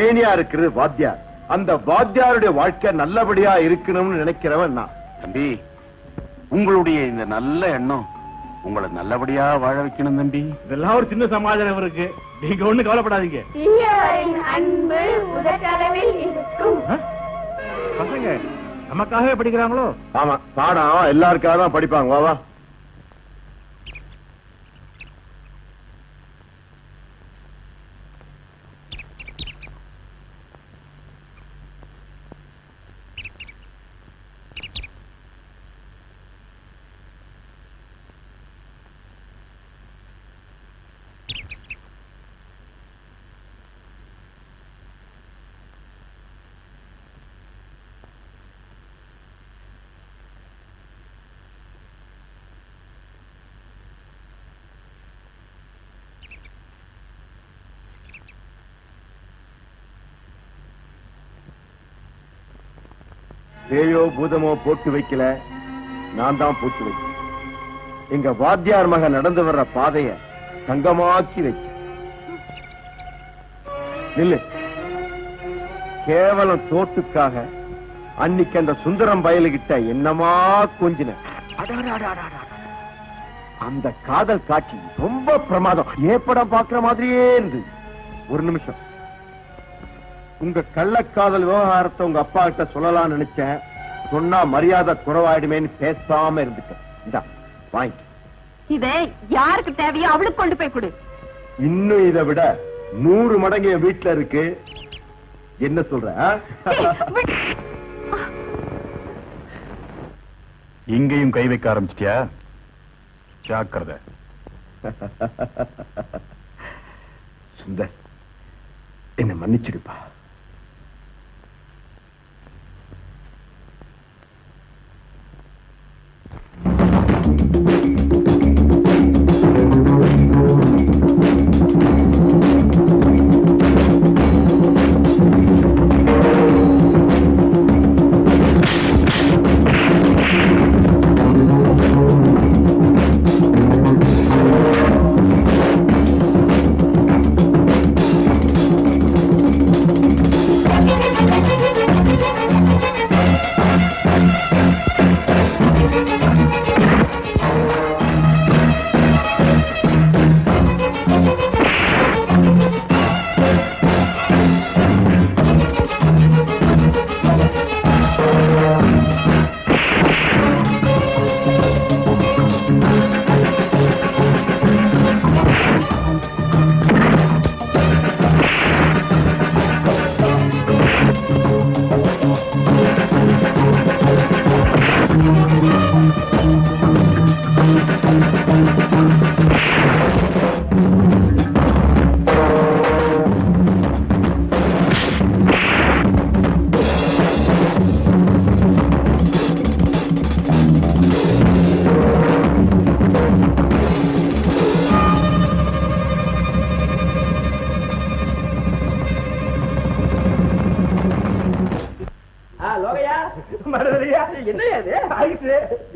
ஏனியா இருக்கிறது வாத்தியார். அந்த வாத்தியாருடைய வாழ்க்கை நல்லபடியா இருக்கணும்னு நினைக்கிறவன் நான். தம்பி, உங்களுடைய இந்த நல்ல எண்ணம் உங்களை நல்லபடியா வாழ வைக்கணும் தம்பி. இதெல்லாம் ஒரு சின்ன சமாதானம் இருக்கு. நீங்க ஒண்ணு கவலைப்படாதீங்க. அன்பு உதட்டளவில் இருக்கும். பசங்க நமக்காகவே படிக்கிறாங்களோ? ஆமா, பாடம் எல்லாருக்காக தான் படிப்பாங்க. வா வா. பேயோ பூதமோ போட்டு வைக்கல, நான் தான் போட்டு வைக்கிறேன். எங்க வாத்தியார் மக நடந்து வர்ற பாதைய தங்கமாக்கி வைக்க. நில்லு. கேவலம் தோட்டுக்காக அன்னைக்கு அந்த சுந்தரம் பயலுகிட்ட என்னமா கொஞ்சின. அந்த காதல் காட்சி ரொம்ப பிரமாதம். ஏப்படம் பாக்குற மாதிரியே இருந்து. ஒரு நிமிஷம். உங்க கள்ளக்காதல் விவகாரத்தை உங்க அப்பா கிட்ட சொல்லலாம்னு நினைச்சேன். சொன்னா மரியாதை குறைவாயிடுமேன்னு பேசாம இருந்துட்டேன். இதா வாங்கி. இதை யாருக்கு தேவையோ அவளுக்கு கொண்டு போய் கொடு. இன்னும் இதை விட 100 மடங்கு என் வீட்டுல இருக்கு. என்ன சொல்ற? இங்கேயும் கை வைக்க ஆரம்பிச்சிட்டியா? ஜாக்கிரதை. சுந்தர், என்ன மன்னிச்சிடுப்பா.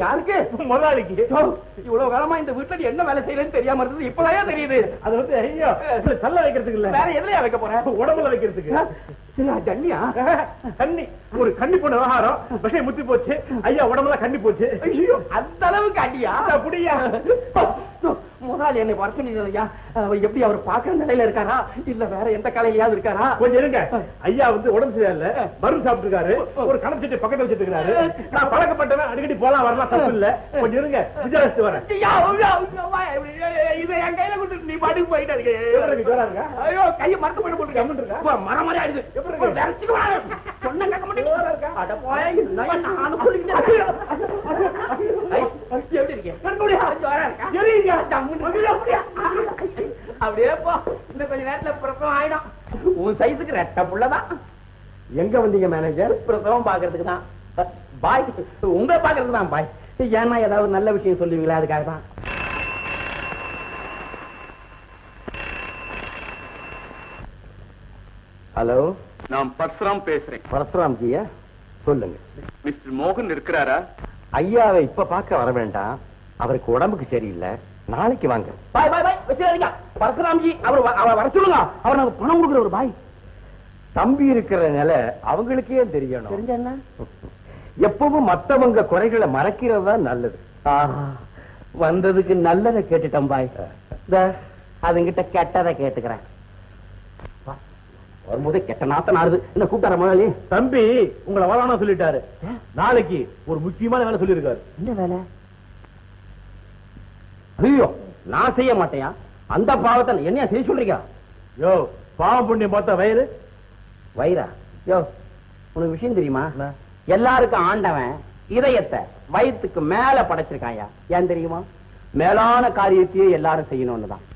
யாருக்கு? முதலாளிக்கு. இவ்வளவு காலமா இந்த வீட்டுல என்ன வேலை செய்யலன்னு தெரியாம இருந்தது இப்பதான் தெரியுது. அது வந்து ஐயோ கல்ல வைக்கிறதுக்கு இல்ல, வேற எதுலயா வைக்க போறேன்? உடம்புல வைக்கிறதுக்கு. கண்ணியா? கண்ணி. ஒரு கண்ணி போன விவகாரம் விஷயம் முத்தி போச்சு. ஐயா உடம்புல கண்ணி போச்சு. ஐயோ அந்த அளவுக்கு அடியா? அப்படியா? முதலாளி என்னை வர சொன்னீங்க. எப்படி அவர் பாக்குற நிலையில இருக்காரா இல்ல வேற எந்த கலையிலயாவது இருக்காரா? கொஞ்சம் இருங்க. ஐயா வந்து உடம்பு சரியில்ல, மருந்து சாப்பிட்டு இருக்காரு. ஒரு கணக்கு சீட்டை பக்கத்துல வச்சிட்டு இருக்காரு. நான் பழக்கப்பட்டவன், அடிக்கடி போலாம் வரலாம், தப்பு இல்ல. கொஞ்சம் இருங்க, விசாரிச்சு வரேன். இதை என் கையில கொண்டு நீ பாட்டுக்கு போயிட்டு இருக்க. ஐயோ கையை மறந்து போயிட்டு போட்டுருக்க. மரம் மாதிரி ஆயிடுது. சொன்ன கேட்க மாட்டேங்க. அட போய் நானும் எப்படி இருக்கேன்? அப்படியே போ. இந்த கொஞ்ச நேரத்துல பிரசவம் ஆயிடும். உன் சைஸுக்கு ரெட்ட புள்ளதான். எங்க வந்தீங்க மேனேஜர்? பிரசவம் பாக்குறதுக்கு தான். பாய், உங்களை பாக்குறதுக்கு தான் பாய். ஏன்னா ஏதாவது நல்ல விஷயம் சொல்லுவீங்களா? அதுக்காக தான். ஹலோ, நான் பரசுராம் பேசுறேன். பரசுராம் ஜியா, சொல்லுங்க. மிஸ்டர் மோகன் இருக்கிறாரா? ஐயாவை இப்ப பார்க்க வர வேண்டாம், அவருக்கு உடம்புக்கு சரியில்லை, நாளைக்கு வாங்க. பாய் பாய் பாய் வச்சிருக்கீங்க. பரசுராம்ஜி அவர் வர சொல்லுங்க. அவர் நாங்க பணம் கொடுக்குற ஒரு பாய். தம்பி இருக்கிற நிலை அவங்களுக்கே தெரியணும். தெரிஞ்ச என்ன? எப்பவும் மத்தவங்க குறைகளை மறைக்கிறது தான் நல்லது. வந்ததுக்கு நல்லதை கேட்டுட்டேன் பாய். அதுங்கிட்ட கெட்டதை கேட்டுக்கிறேன். வரும்போது கெட்ட நாத்த நாடுது. என்ன கூப்பிட்டார முதலாளி? தம்பி உங்களை வரணும் சொல்லிட்டாரு. நாளைக்கு ஒரு முக்கியமான வேலை சொல்லிருக்காரு. என்ன வேலை? ஐயோ நான் செய்ய மாட்டேயா? அந்த பாவத்தை என்ன செய்ய சொல்றீங்க? யோ பாவம் புண்ணியம் பார்த்தா வயிறு வயிறா? யோ உனக்கு விஷயம் தெரியுமா? எல்லாருக்கும் ஆண்டவன் இதயத்தை வயிற்றுக்கு மேல படைச்சிருக்காயா. ஏன் தெரியுமா? மேலான காரியத்தையே எல்லாரும் செய்யணும்னு தான்.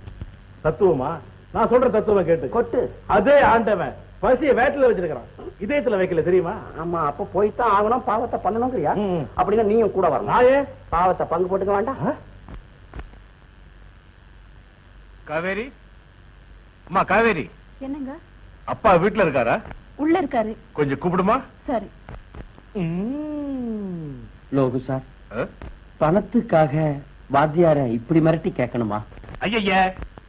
தத்துவமா? நான் சொல்ற தத்துவம் கேட்டு கொட்டு. அதே ஆண்டவன் பசிய வேட்டில வச்சிருக்கான், இதயத்துல வைக்கல தெரியுமா? ஆமா, அப்ப போய்தான் ஆகணும், பாவத்தை பண்ணணுங்கிறியா? அப்படின்னா நீயும் கூட வரணும். நாயே பாவத்தை பங்கு போட்டுக்க வேண்டாம். காவேரி, அம்மா காவேரி. என்னங்க? அப்பா வீட்டுல இருக்காரா? உள்ள இருக்காரு. கொஞ்சம் கூப்பிடுமா? சரி. லோகு சார், பணத்துக்காக வாத்தியார இப்படி மிரட்டி கேட்கணுமா? ஐயா,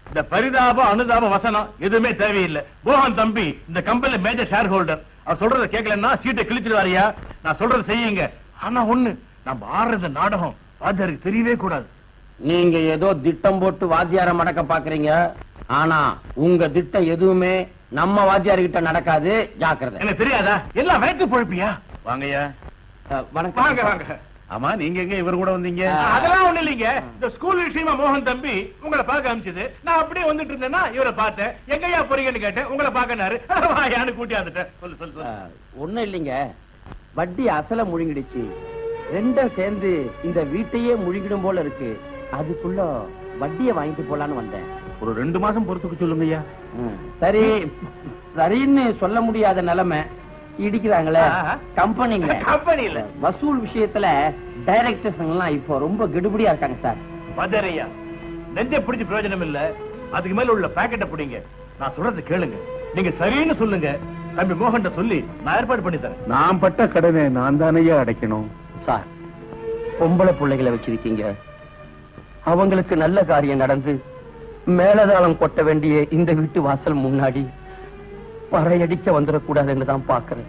இந்த பரிதாப அனுதாப வசனம் எதுவுமே தேவையில்லை. மோகன் தம்பி இந்த கம்பெனில மேஜர் ஷேர் ஹோல்டர். அவர் சொல்றத கேட்கலன்னா சீட்டை கிழிச்சிடுவாரியா. நான் சொல்றத செய்யுங்க. ஆனா ஒண்ணு, நம்ம ஆடுறது நாடகம் வாத்தியாருக்கு தெரியவே கூடாது. நீங்க ஏதோ திட்டம் போட்டு வாத்தியார மடக்க பாக்குறீங்க. ஆனா உங்க திட்டம் எதுவுமே நம்ம வாத்தியார்கிட்ட நடக்காது, ஜாக்கிரதை. எனக்கு தெரியாதா? எல்லாம் வயிற்று பொழுப்பியா? வாங்கய்யா. வணக்கம். வாங்க வாங்க. ஆமா, நீங்க எங்க இவர் கூட வந்தீங்க? அதெல்லாம் ஒண்ணு இல்லைங்க. இந்த ஸ்கூல் விஷயமா மோகன் தம்பி உங்களை பார்க்க அனுப்பிச்சது. நான் அப்படியே வந்துட்டு இருந்தேன்னா இவரை பார்த்தேன். எங்கயா போறீங்கன்னு கேட்டேன். உங்களை பார்க்கனாரு. யானு கூட்டி வந்துட்டேன். சொல்லு. ஒண்ணும் இல்லைங்க, வட்டி அசல முழுங்கிடுச்சு. ரெண்டும் சேர்ந்து இந்த வீட்டையே முழுங்கிடும் போல இருக்கு. அதுக்குள்ள வட்டியை வாங்கிட்டு போலான்னு வந்தேன். ஒரு 2 மாசம் பொறுத்துக்கு சொல்லுங்கய்யா. சரி, சரின்னு சொல்ல முடியாத நிலைமை. இடிக்கிறாங்களே கம்பெனில வசூல் விஷயத்துல டைரக்டர்ஸ் எல்லாம் இப்போ ரொம்ப கெடுபடியா இருக்காங்க சார். பதறையா, நெஞ்ச பிடிச்ச பிரயோஜனம் இல்ல. அதுக்கு மேல உள்ள பாக்கெட்டை பிடிங்க. நான் சொல்றது கேளுங்க. நீங்க சரின்னு சொல்லுங்க. தம்பி மோகன் சொல்லி நான் ஏற்பாடு பண்ணி தரேன். நான் பட்ட கடனை நான் தானையா அடைக்கணும். சார், பொம்பளை பிள்ளைகளை வச்சிருக்கீங்க. அவங்களுக்கு நல்ல காரியம் நடந்து மேலதாளம் கொட்ட வேண்டிய இந்த வீட்டு வாசல் முன்னாடி பறையடிக்க வந்துடக்கூடாதுன்னு தான் பாக்குறேன்.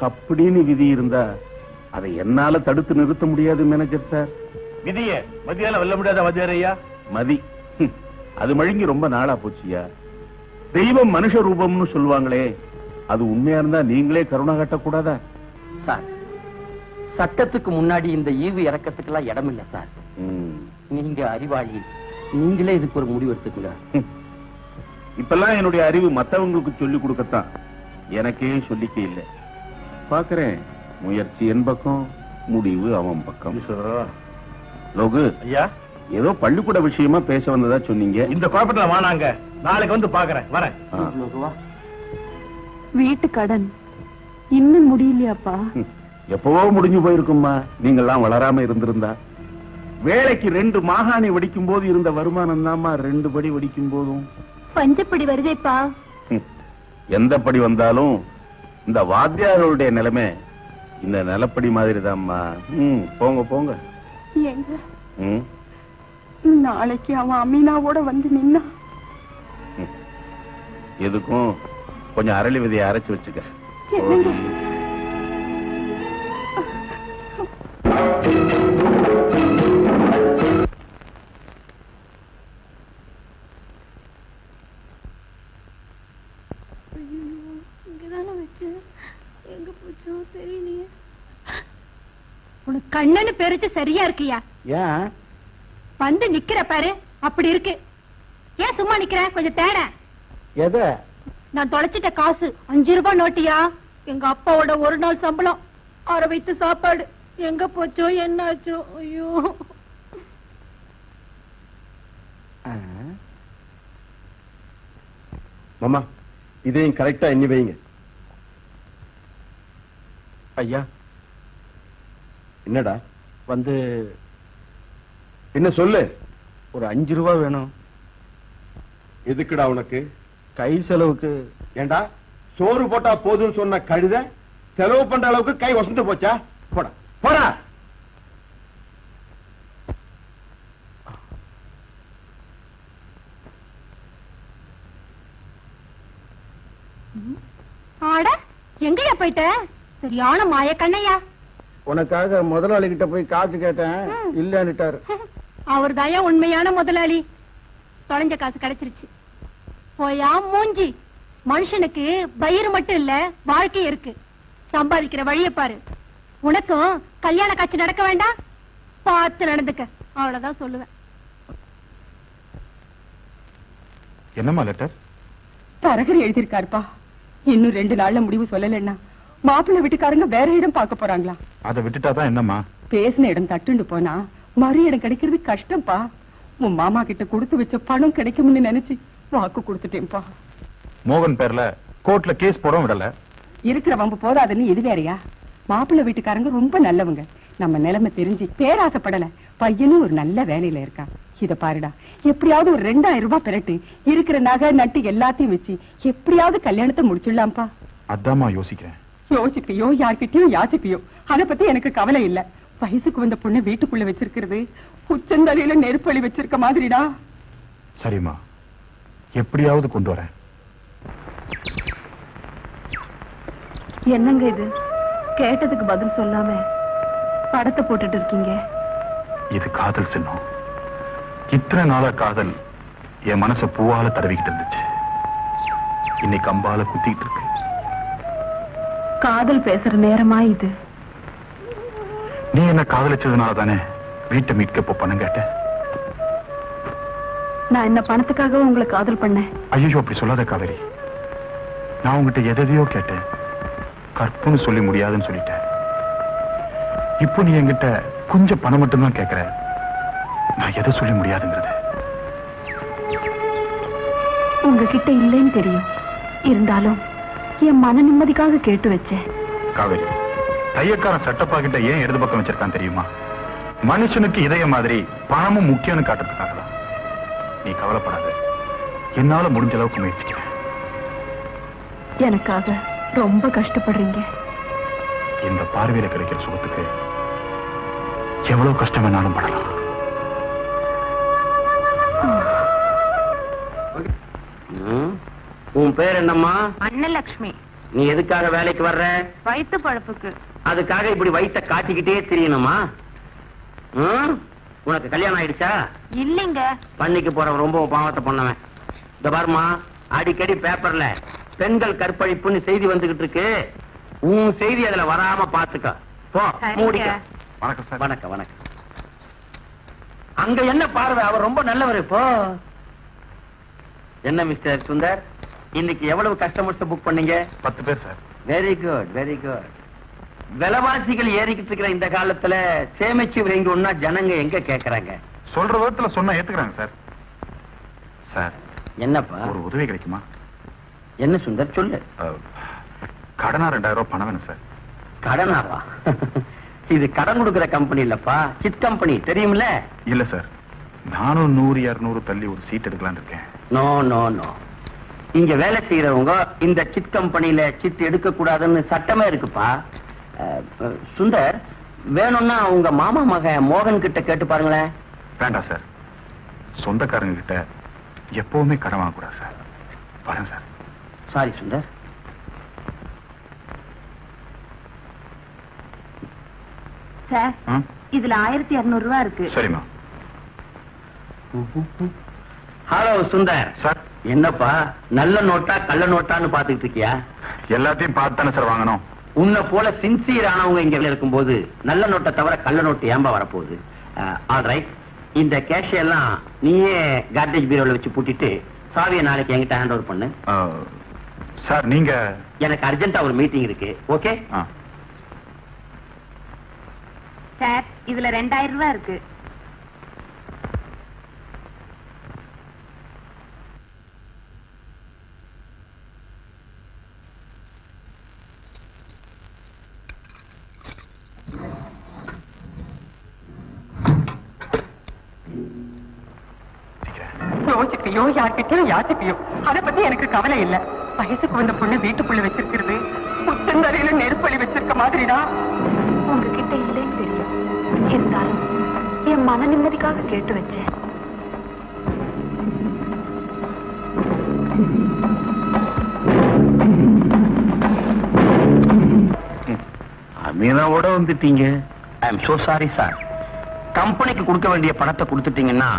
அப்படின்னு விதி இருந்தா அதை என்னால தடுத்து நிறுத்த முடியாது மேனேஜர் சார். விதிய மதியால வெல்ல முடியாத வாத்தியாரையா? மதி அது மழுங்கி ரொம்ப நாளா போச்சியா. தெய்வம் மனுஷ ரூபம்னு சொல்லுவாங்களே, அது உண்மையா இருந்தா நீங்களே கருணை காட்டக்கூடாதா? சார், சட்டத்துக்கு முன்னாடி இந்த ஈவு இறக்கத்துக்கு எல்லாம் இடம் இல்ல சார். நீங்க அறிவாளி, நீங்களே இதுக்கு ஒரு முடிவு எடுத்துக்கங்க. இப்பெல்லாம் என்னுடைய அறிவு மத்தவங்களுக்கு சொல்லி கொடுக்கத்தான், எனக்கே சொல்லிக்க இல்லை. பாக்குறேன், முயற்சி என் பக்கம், முடிவு அவன் பக்கம். லோகு ஐயா, ஏதோ பள்ளிக்கூட விஷயமா பேச வந்ததா சொன்னீங்க. இந்த குழப்பத்துல வானாங்க. நாளைக்கு வந்து பாக்குறேன். வரேன். வீட்டு கடன் இன்னும் முடியலையாப்பா? எப்பவோ முடிஞ்சு போயிருக்கும்மா, நீங்கெல்லாம் வளராம இருந்திருந்தா. வேலைக்கு 2 மாகாணி வெடிக்கும் போது இருந்த வருமானம் தான்மா 2 படி வெடிக்கும் போதும். பஞ்சப்படி வருதேப்பா. எந்த படி வந்தாலும் இந்த வாத்தியார்களுடைய நிலைமை இந்த நிலப்படி மாதிரி தான்மா. போங்க போங்க. நாளைக்கு அவன் அமீனாவோட வந்து நின்னா எதுக்கும் கொஞ்சம் அரளி விதையை அரைச்சு வச்சுக்க. உனக்கு கண்ணன்னு பெருத்து சரியா இருக்கியா? ஏன் வந்து நிக்கிற பாரு, அப்படி இருக்கு. ஏன் சும்மா நிக்கிற? கொஞ்சம் தேட. எத? நான் தொலைச்சிட்ட காசு 5 ரூபாய் நோட்டியா? எங்க அப்பாவோட ஒரு நாள் சம்பளம், 6 வைத்து சாப்பாடு எங்க போச்சோ என்னாச்சோ? ஐயோ. மாமா, இதையும் கரெக்டா எண்ணி வைங்க. ஐயா, என்னடா வந்து என்ன சொல்லு? ஒரு 5 ரூபாய் வேணும். எதுக்குடா உனக்கு? கை செலவுக்கு. ஏண்டா, சோறு போட்டா போதும் சொன்ன கழுத செலவு பண்ற அளவுக்கு கை வசந்து போச்சா? போடா போடா. ஆட, எங்கயா போயிட்ட? சரியான மாய கண்ணையா. உனக்காக முதலாளி கிட்ட போய் காசு கேட்டேன், இல்லன்னுட்டாரு. அவர் தாயா உண்மையான முதலாளி. தொலைஞ்ச காசு கிடைச்சிருச்சு. போயா மூஞ்சி. மனுஷனுக்கு வயிறு மட்டும் இல்ல, வாழ்க்கை இருக்கு. சம்பாதிக்கிற வழிய பாரு. உனக்கும் கல்யாண காட்சி நடக்க வேண்டாம், பார்த்து நடந்துக்க. அவ்வளவுதான் சொல்லுவேன். என்னம்மா லெட்டர்? தரகர் எழுதியிருக்காருப்பா. இன்னும் 2 நாள்ல முடிவு சொல்லலன்னா மாப்பிள்ளை வீட்டுக்காரங்க வேற இடம் பார்க்க போறாங்களா? அதை விட்டுட்டாதான் என்னம்மா? பேசின இடம் தட்டுண்டு போனா மறு இடம் கிடைக்கிறது கஷ்டம்ப்பா. உன் மாமா கிட்ட கொடுத்து வச்ச பணம் கிடைக்கும்னு நினைச்சு வாக்கு கொடுத்துட்டேன்ப்பா. மோகன் பேர்ல கோர்ட்ல கேஸ் போட விடல. இருக்கிற வம்பு போதாதுன்னு இது வேறையா? மாப்பிள்ளை வீட்டுக்காரங்க ரொம்ப நல்லவங்க. நம்ம நிலைமை தெரிஞ்சு பேராசப்படல. பையனும் ஒரு நல்ல வேலையில இருக்கான். இத பாருடா, எப்படியாவது ஒரு 2000 ரூபாய் பெறட்டு இருக்கிற நகை நட்டு எல்லாத்தையும் வச்சு எப்படியாவது கல்யாணத்தை முடிச்சிடலாம்ப்பா. அதாம்மா யோசிக்கிறேன். யோசிப்பியோ யார்கிட்டயும் யாசிப்பியோ அத பத்தி எனக்கு கவலை இல்ல. வயசுக்கு வந்த பொண்ணு வீட்டுக்குள்ள வச்சிருக்கிறது உச்சந்தலையில நெருப்பள்ளி வச்சிருக்க மாதிரிடா. சரிம்மா, எப்படியாவது கொண்டு வரேன். என்னங்க இது? கேட்டதுக்கு பதில் சொல்லாம படத்தை போட்டுட்டு இருக்கீங்க. இது காதல் சின்னம். இத்தனை நாள காதல் என் மனச பூவால தடவிக்கிட்டு இருந்துச்சு. இன்னைக்கு அம்பால குத்திக்கிட்டு இருக்கு. காதல் பேசுற நேரமா இது? நீ என்ன காதலிச்சதுனால தானே வீட்டை மீட்க போ பணம் கேட்ட. நான் என்ன பணத்துக்காக உங்களை காதல் பண்ணேன்? ஐயோ அப்படி சொல்லாத காவேரி. நான் உங்ககிட்ட எதையோ கேட்டேன். கற்புன்னு சொல்லி முடியாதுன்னு சொல்லிட்டேன். இப்போ நீ என்கிட்ட கொஞ்சம் பணம் மட்டும்தான் கேட்கிற. நான் எதை சொல்லி முடியாதுங்கிறது. உங்ககிட்ட இல்லைன்னு தெரியும். இருந்தாலும் என் மன நிம்மதிக்காக கேட்டு வச்சேன். காவேரி, தையக்காரன் சட்டப்பா கிட்ட ஏன் இடது பக்கம் வச்சிருக்கான் தெரியுமா? மனுஷனுக்கு இதய மாதிரி பணமும் முக்கியம்னு காட்டுறதுக்காக தான். நீ கவலைப்படாத, என்னால முடிஞ்ச அளவுக்கு முயற்சிக்கிறேன். எனக்காக ரொம்ப கஷ்டப்படுறீங்க. இந்த பார்வையில கிடைக்கிற சுகத்துக்கு எவ்வளவு கஷ்டம் வேணாலும் படலாம். உன் பேர் என்னம்மா? அன்னலட்சுமி. நீ எதுக்காக வேலைக்கு வர்ற? வயிற்று பழப்புக்கு. அதுக்காக இப்படி வயிற்ற காட்டிக்கிட்டே தெரியணுமா? உனக்கு கல்யாணம் ஆயிடுச்சா? இல்லைங்க. பண்ணிக்கு போறவன் ரொம்ப பாவத்தை பண்ணவன். இந்த பாருமா, அடிக்கடி பேப்பர்ல பெண்கள் கற்பழிப்புன்னு செய்தி வந்துகிட்டு இருக்கு. உன் செய்தி அதுல வராம பாத்துக்க. போ, மூடிக்க. வணக்கம் சார். வணக்கம் வணக்கம். அங்க என்ன பார்வை, அவர் ரொம்ப நல்லவர். இப்போ என்ன மிஸ்டர் சுந்தர், இன்னைக்கு எவ்வளவு கஸ்டமர்ஸ் புக் பண்ணீங்க? 10 பேர் sir. Very good very good. விலைவாசிகள் ஏறிக்கிட்டு இருக்கிற இந்த காலத்துல சேமிச்சு வைங்கன்னா ஜனங்க எங்க கேக்குறாங்க? சொல்ற விதத்துல சொன்னா ஏத்துக்கிறாங்க சார். சார், என்னப்பா? ஒரு உதவி கிடைக்குமா? என்ன சுந்தர், சொல்லு. கடனா 2000 ரூபாய் பணம் வேணும் சார். கடனாவா? இது கடன் கொடுக்கிற கம்பெனி இல்லப்பா, சிட் கம்பெனி, தெரியுமில்ல? இல்ல சார், நானும் 100 200 தள்ளி ஒரு சீட் எடுக்கலான்னு இருக்கேன். No no no. இங்க வேலை செய்யறவங்க இந்த சிட் கம்பெனில சிட் எடுக்க கூடாதுன்னு சட்டமே இருக்குப்பா. சுந்தர், வேணும்னா உங்க மாமா மகன் மோகன் கிட்ட கேட்டு பாருங்களேன். வேண்டாம் சார், சொந்தக்காரங்க கிட்ட எப்பவுமே கடன் வாங்கக்கூடாது சார். வரேன் சார். சாரி சுந்தர். சார், இதுல 1200 ரூபாய் இருக்கு. சரிம்மா. ஹலோ சுந்தர். சார். என்னப்பா, நல்ல நோட்டா கள்ள நோட்டான்னு பாத்துக்கிட்டு இருக்கியா? எல்லாத்தையும் பார்த்து தானே சார் வாங்கணும். உன்னை போல சின்சியர் ஆனவங்க இங்க இருக்கும்போது நல்ல நோட்டை தவிர கள்ள நோட்டு ஏம்பா வரப்போகுது? ஆல் ரைட், இந்த கேஷ் எல்லாம் நீயே கார்டேஜ் பீரோல வச்சு பூட்டிட்டு சாவியை நாளைக்கு என்கிட்ட ஹேண்ட் ஓவர் பண்ணு. சார், நீங்க? எனக்கு அர்ஜென்ட்டா ஒரு மீட்டிங் இருக்கு. ஓகே சார், இதுல 2000 ரூபாய் இருக்கு. யோசிப்பியோ, யார்கிட்டயும் யாசிப்பியோ, அதை பத்தி எனக்கு கவலை இல்ல. வயசுக்கு வந்த பொண்ணு வீட்டுக்குள்ள வச்சிருக்கிறது புத்தந்தரையில நெருப்பள்ளி வச்சிருக்க மாதிரிடா. உங்ககிட்ட இல்லைன்னு தெரியும். இருந்தாலும் என் மன நிம்மதிக்காக கேட்டு வச்சேன். அமீனாவோட வந்துட்டீங்க. I am so sorry sir. கம்பெனிக்கு கொடுக்க வேண்டிய பணத்தை கொடுத்துட்டீங்கன்னா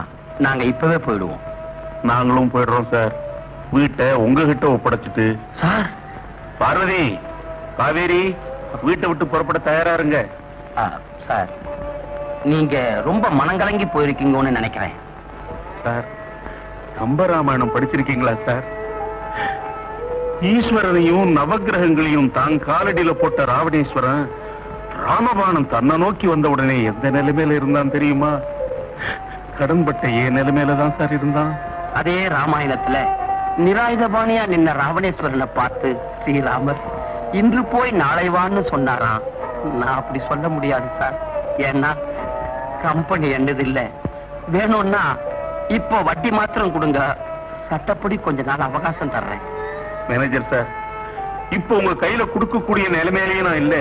நாங்க இப்பவே போயிடுவோம். நாங்களும் போயிடுறோம் சார். வீட்டை உங்ககிட்ட ஒப்படைச்சிட்டு. சார். பார்வதி, காவேரி, வீட்டை விட்டு புறப்பட தயாரா இருங்க. சார், நீங்க ரொம்ப மனங்கலங்கி போயிருக்கீங்கன்னு நினைக்கிறேன். சார், கம்பராமாயணம் படிச்சிருக்கீங்களா சார்? ஈஸ்வரனையும் நவகிரகங்களையும் தான் காலடியில போட்ட ராவணேஸ்வரன் ராமபாணம் தன்னை நோக்கி வந்த உடனே எந்த நிலைமையில இருந்தான் தெரியுமா? கடன்பட்ட ஏன் நிலைமையில தான் சார் இருந்தான். அதே ராமாயணத்துல நிராயுதபாணியா நின்ன ராவணேஸ்வரனை பார்த்து ஸ்ரீராமர் இன்று போய் நாளை வான்னு சொன்னாராம். நான் அப்படி சொல்ல முடியாது சார். ஏன்னா கம்பெனி என்னது இல்ல. வேணும்னா இப்போ வட்டி மாத்திரம் கொடுங்க, சட்டப்படி கொஞ்ச நாள் அவகாசம் தர்றேன். மேனேஜர் சார், இப்போ உங்க கையில கொடுக்கக்கூடிய நிலைமையிலேயே நான் இல்ல.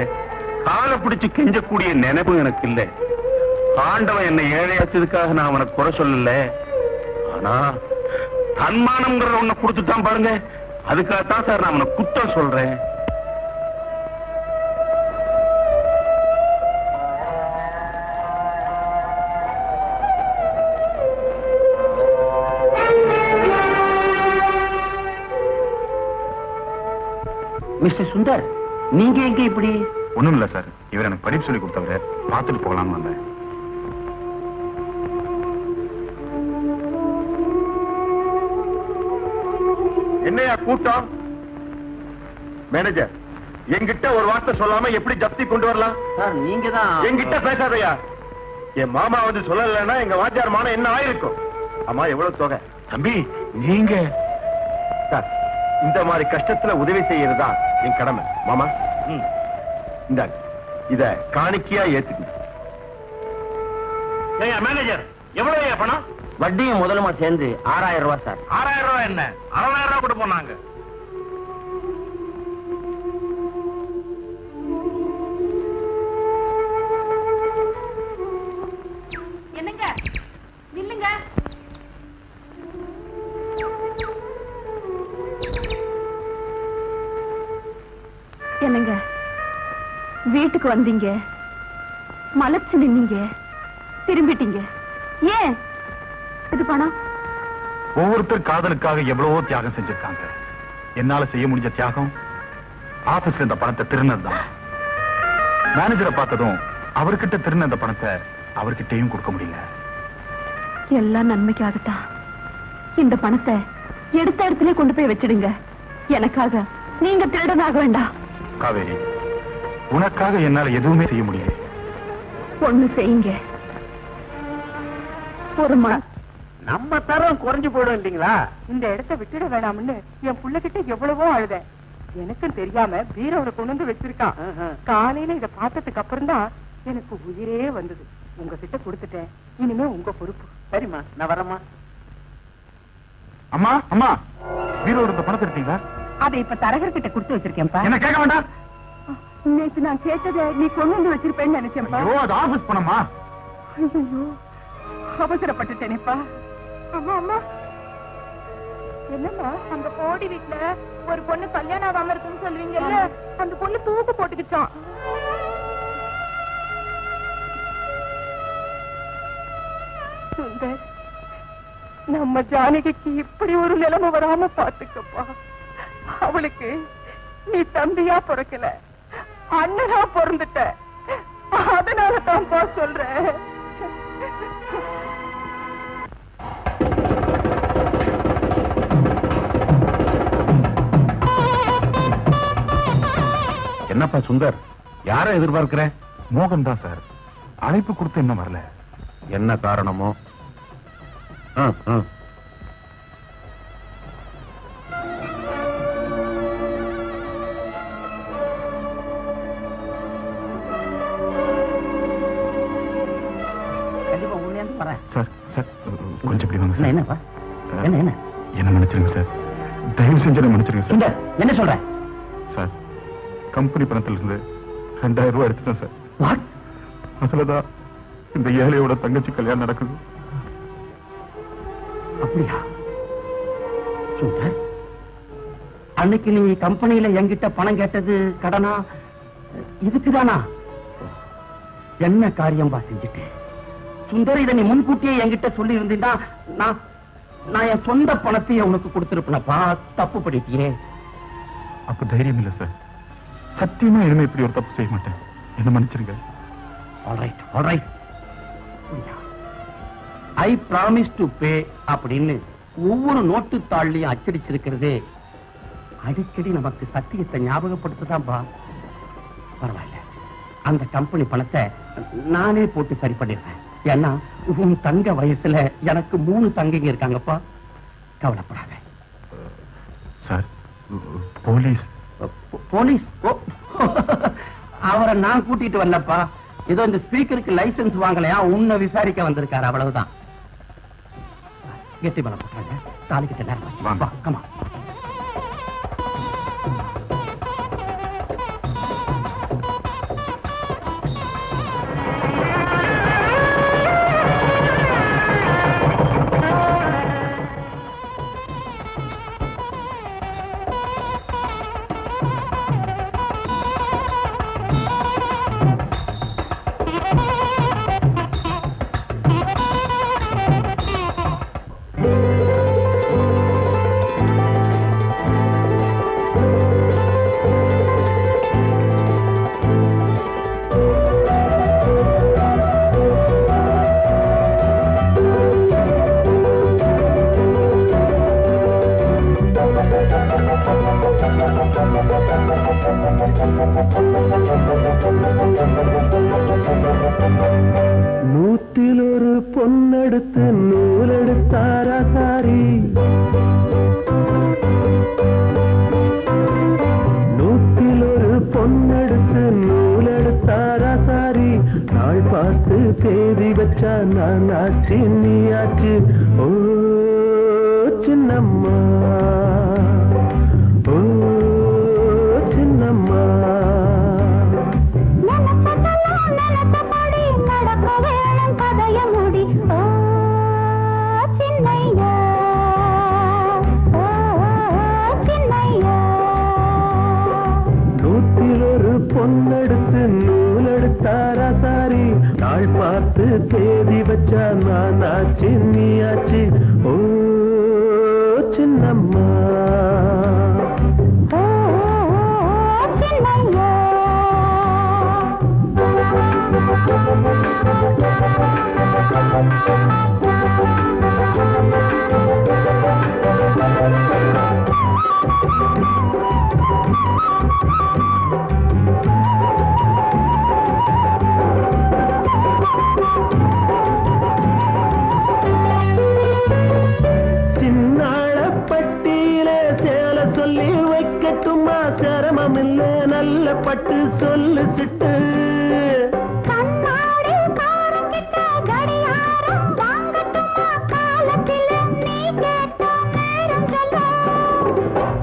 காலை பிடிச்சு கெஞ்சக்கூடிய நினைப்பு எனக்கு இல்ல. ஆண்டவன் என்னை ஏழையாச்சதுக்காக நான் அவனை குறை சொல்லல. ஆனா தன்மானம்ங்கிற ஒண்ணு கொடுத்துட்டான் பாருங்க, அதுக்காகத்தான் சார் நான் அவனை குத்தம் சொல்றேன். மிஸ்டர் சுந்தர், நீங்க எங்க இப்படி? ஒண்ணும் இல்ல சார், இவர் எனக்கு படிப்பு சொல்லி கொடுத்தவரை பார்த்துட்டு போகலாம்னு வந்தேன். என்னையா கூட்டம்? மேனேஜர், என்கிட்ட ஒரு வார்த்தை சொல்லாம எப்படி ஜப்தி கொண்டு வரலாம்? சார், நீங்க தான் என்கிட்ட பேசாதையா. என் மாமா வந்து சொல்லலைன்னா எங்க வாத்தியார் மானம் என்ன ஆயிருக்கும்? அம்மா, எவ்வளவு தொகை? தம்பி, நீங்க சார், இந்த மாதிரி கஷ்டத்துல உதவி செய்யறதா என் கடமை. மாமா, இந்தாங்க, இத காணிக்கையா ஏத்துக்கு. மேனேஜர், எவ்வளவு பணம்? வட்டியும் முதலுமா சேர்ந்து 6000 ரூபாய் சார். 6000 ரூபாய் என்ன, 6000 ரூபாய் கொடுப்போம் நாங்க. என்னங்க, நில்லுங்க. என்னங்க, வீட்டுக்கு வந்தீங்க, மலைச்சு நின்னீங்க, திரும்பிட்டீங்க. ஏன் இது பணம்? ஒவ்வொருத்தர் காதலுக்காக எவ்வளவோ தியாகம் செஞ்சிருக்காங்க. என்னால செய்ய முடிஞ்ச தியாகம் ஆபீஸ்ல இந்த பணத்தை திருநதான். மேனேஜரை பார்த்ததும் அவர்கிட்ட திருந இந்த பணத்தை அவர்கிட்டயும் கொடுக்க முடியல. எல்லாம் நன்மைக்காகத்தான். இந்த பணத்தை எடுத்த இடத்துல கொண்டு போய் வச்சிடுங்க. எனக்காக நீங்க திருடனாக வேண்டாம். காவேரி, உனக்காக என்னால எதுவுமே செய்ய முடியல. ஒண்ணு செய்யுங்க. ஒரு நம்ம தரம் குறைஞ்சு போயிடும் இல்லீங்களா? இந்த இடத்தை விட்டுட வேணாம்னு என் புள்ளகிட்ட எவ்வளவோ அழுத. எனக்கும் தெரியாம பீரோட கொண்டு வந்து வச்சிருக்கான். காலையில இத பார்த்ததுக்கு அப்புறம் தான் எனக்கு உயிரே வந்தது. உங்ககிட்ட கொடுத்துட்டேன், இனிமே உங்க பொறுப்பு. சரிம்மா, நான் வரேம்மா. அம்மா, அம்மா, பீரோட இந்த பணத்தை எடுத்தீங்களா? அதை இப்ப தரகர்கிட்ட கொடுத்து வச்சிருக்கேன்ப்பா. என்ன கேட்க வேண்டாம். நேற்று நான் கேட்டதை நீ கொண்டு வந்து வச்சிருப்பேன்னு நினைச்சேன்ப்பா. ஐயோ, அது ஆபீஸ் பணமா? ஐயோ, அவசரப்பட்டுட்டேனேப்பா. அம்மா, அம்மா, என்னம்மா? அந்த கோடி வீட்டுல ஒரு பொண்ணு கல்யாணம் ஆகாம இருக்குன்னு சொல்லுவீங்கல்ல, அந்த பொண்ணு தூக்கு போட்டுக்கிச்சான். சுந்தர், நம்ம ஜானகிக்கு இப்படி ஒரு நிலைமை வராம பாத்துக்கப்பா. அவளுக்கு நீ தம்பியா பிறக்கல, அண்ணனா பிறந்துட்ட. அதனால தான்ப்பா சொல்றேன். என்னப்பா சுந்தர், யாரை எதிர்பார்க்கிற? மோகன் தான் சார். அழைப்பு கொடுத்து இன்னும் வரல. என்ன காரணமோ? கண்டிப்பா உண்மையான வரேன். சார், சார், கொஞ்சம் இப்படி வாங்க சார். என்னப்பா? என்ன என்ன என்ன மன்னிச்சிருங்க சார், தயவு செஞ்சு என்ன மன்னிச்சிருங்க சார். என்ன சொல்ற சார்? கம்பெனி பணத்துல இருந்து 2000 ரூபாய் எடுத்துட்டேன் சார். அதுலதான் இந்த ஏழையோட தங்கச்சி கல்யாணம் நடக்குது. அப்படியா? சுந்தர், அன்னைக்கு நீ கம்பெனியில என்கிட்ட பணம் கேட்டது கடனா? இதுக்குதானா? என்ன காரியம்பா செஞ்சுட்டேன் சுந்தர்? இதை நீ முன்கூட்டியே என்கிட்ட சொல்லி இருந்தீங்கன்னா நான் என் சொந்த பணத்தையே உனக்கு கொடுத்திருப்பேனப்பா. தப்பு பண்ணிட்டியே. அப்ப தைரியம் இல்ல சார். சத்தியமா இனிமே இப்படி ஒரு தப்பு செய்ய மாட்டேன். என்ன மன்னிச்சிருங்க. Alright, alright. I promise to pay அப்படின்னு ஒவ்வொரு நோட்டு தாள்லையும் அச்சடிச்சிருக்கிறது அடிக்கடி நமக்கு சத்தியத்தை ஞாபகப்படுத்துதான்பா. பரவாயில்ல, அந்த கம்பெனி பணத்தை நானே போட்டு சரி பண்ணிடுறேன். ஏன்னா உன் தங்க வயசுல எனக்கு 3 தங்கைங்க இருக்காங்கப்பா. கவலைப்படாத. சார், போலீஸ் போலீஸ் அவரை நான் கூட்டிட்டு வரலப்பா. ஏதோ இந்த ஸ்பீக்கருக்கு லைசன்ஸ் வாங்கலையா, உன்னை விசாரிக்க வந்திருக்காரு, அவ்வளவுதான். கெட்டி மேல போட்டாங்க. தாலிக்கிட்ட நேரம் வாங்க. கமா. நூற்றில் ஒரு பொன்னெடுத்து நூலெடுத்தாரா சாரி, நூற்றில் ஒரு பொன்னெடுத்து நூலெடுத்தாரா சாரி, நாள் பார்த்து தேதி வச்சா நான் ஆச்சு நீ ஆச்சு. ஓ சின்னம்மா, ஓ சின்னம்மா, பொன்னெடுத்து நூலெடுத்தாரா சாரி, நாள் பார்த்து தேதி வச்சா நான் ஆச்சு நீ ஆச்சு. ஓ சின்னம்மா, சின்னையா. சிரமம் இல்ல நல்ல பட்டு சொல்லு சிட்டு, கண்ணாடி காரம் கிட்ட கடியாரம் வாங்கட்டுமா காலத்தில் நீ கேட்ட நேரம் சொல்ல,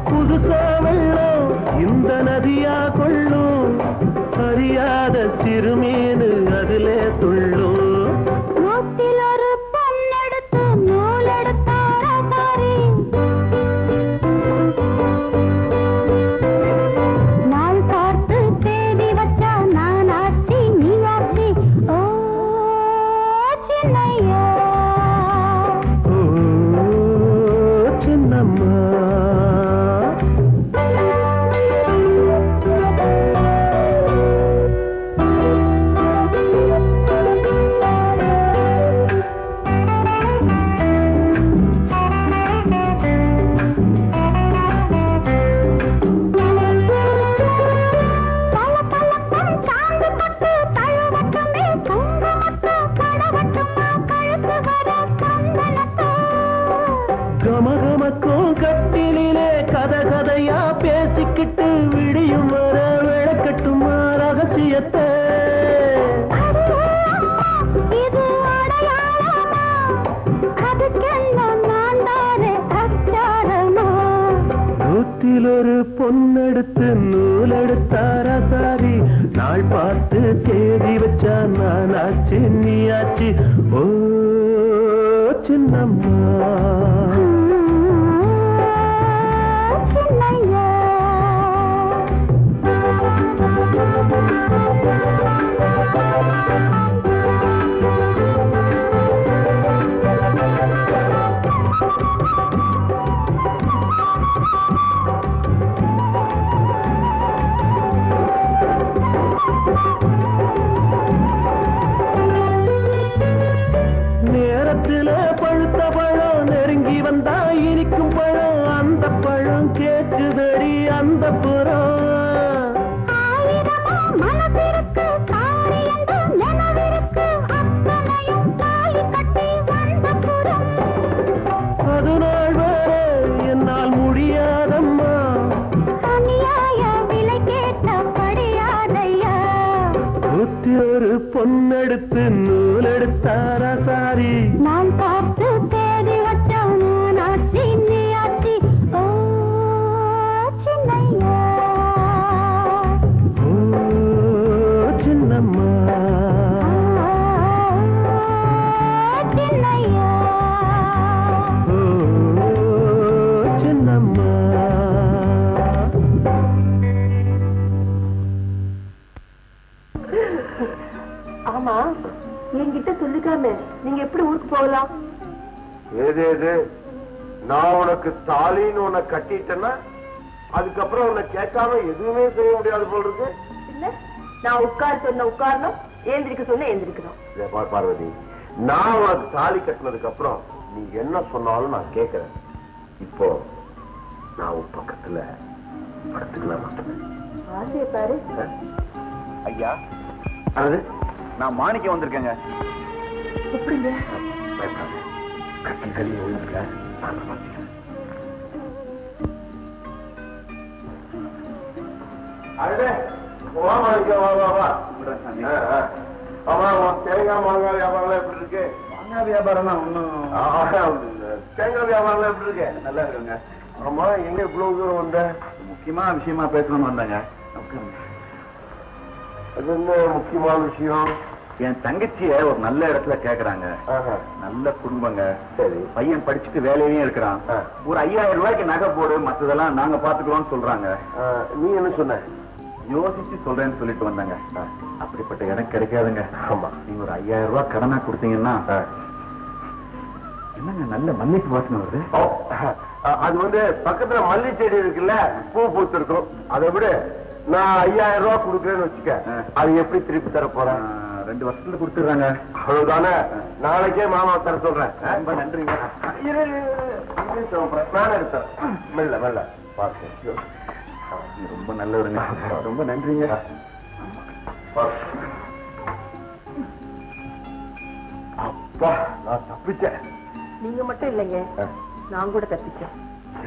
புதுசா வெள்ளம் இந்த நதியா கொள்ளும் அறியாத சிறுமீனு அதிலே துள்ளும். நூற்றில் ஒரு பொன்னெடுத்து நூலெடுத்தார சாரி, பேசிக்கிட்டு விடியும் வர விளக்கட்டுமா ரகசியத்தை, இது அடையாளமா அதுக்கெல்லாம் நான் தானே அச்சாரமா. நூற்றில் ஒரு பொன்னெடுத்து நூலெடுத்தாரா சாரி, நாள் பார்த்து தேதி வச்சா நான் ஆச்சு நீ ஆச்சு. ஓ சின்னம்மா, நேரத்துல பழுத்த பழம் நெருங்கி வந்தா இனிக்கும் பழம், அந்த பழம் கேட்குதடி அந்த புறம். அது நாள் வர என்னால் முடியாதம்மா, விலை கேட்டபடியாதையா. நூற்றி ஒரு பொன்னெடுத்து நூலெடுத்தாரா சாரி, நான் பார்த்து தேடி வச்சோம் ஆச்சி நீ ஆச்சி. ஓ சின்னையா, ஓ சின்னம்மா, சின்னையா, ஓ சின்னம்மா. ஆமா, என்கிட்ட சொல்லிக்காம நீங்க எப்படி ஊருக்கு போகலாம்? ஏதேது நான் உனக்கு தாலின்னு உன்னை கட்டிட்டேன்னா அதுக்கப்புறம் உன்னை கேட்காம எதுவுமே செய்ய முடியாது போல் இருக்கு. இல்ல, நான் உட்கார சொன்ன உட்காரணும், ஏந்திரிக்க சொன்ன ஏந்திரிக்கணும். பார்வதி, நான் உனக்கு தாலி கட்டினதுக்கு அப்புறம் நீ என்ன சொன்னாலும் நான் கேட்கிறேன். இப்போ நான் இல்ல படுத்துக்கலாமா? ஆசையை பாரு. ஐயா அது நான் மாணிக்கம் வந்திருக்கேங்க. எப்படிங்க? கட்டி கல்வி ஒழுங்க தேங்காய் மாங்காய் வியாபாரம் எப்படி இருக்கு? மாங்காய் வியாபாரம் தான் ஒன்னும். தேங்காய் வியாபாரம் எப்படி இருக்கு? நல்லா இருக்குங்க. ஆமா, எங்க இவ்வளவு தூரம் வந்த? முக்கியமான விஷயமா பேசணும்னு வந்தாங்க. அது என்ன முக்கியமான விஷயம்? என் தங்கச்சிய ஒரு நல்ல இடத்துல கேக்குறாங்க. நல்ல குடும்பங்க. சரி. பையன் படிச்சுட்டு வேலையிலயும் இருக்கிறான். ஒரு 5000 ரூபாய்க்கு நகை போடு, மத்ததெல்லாம் நாங்க பாத்துக்கிறோம்னு சொல்றாங்க. நீ என்ன சொன்ன? யோசிச்சு சொல்றேன்னு சொல்லிட்டு வந்தாங்க. அப்படிப்பட்ட இடம் கிடைக்காதுங்க. ஆமா, நீங்க ஒரு 5000 ரூபாய் கடனா கொடுத்தீங்கன்னா. என்னங்க நல்ல மல்லிகை வாசனை வருது? அது வந்து பக்கத்துல மல்லி செடி இருக்குல்ல, பூ பூத்து இருக்கும். அதை விட நான் 5000 ரூபாய் கொடுக்குறேன்னு வச்சுக்க, அது எப்படி திருப்பி தர போறேன்? 2 வருஷத்துல கொடுத்துடுறாங்க. அவ்வளவுதானே? நாளைக்கே மாமா தர சொல்றேன். ரொம்ப நன்றிங்க. நானே எடுத்தேன். மெல்ல மெல்ல பார்த்து. ரொம்ப நல்லவருங்க. ரொம்ப நன்றிங்க. அப்பா, நான் தப்பிச்சேன். நீங்க மட்டும் இல்லைங்க, நான் கூட தப்பிச்சேன்.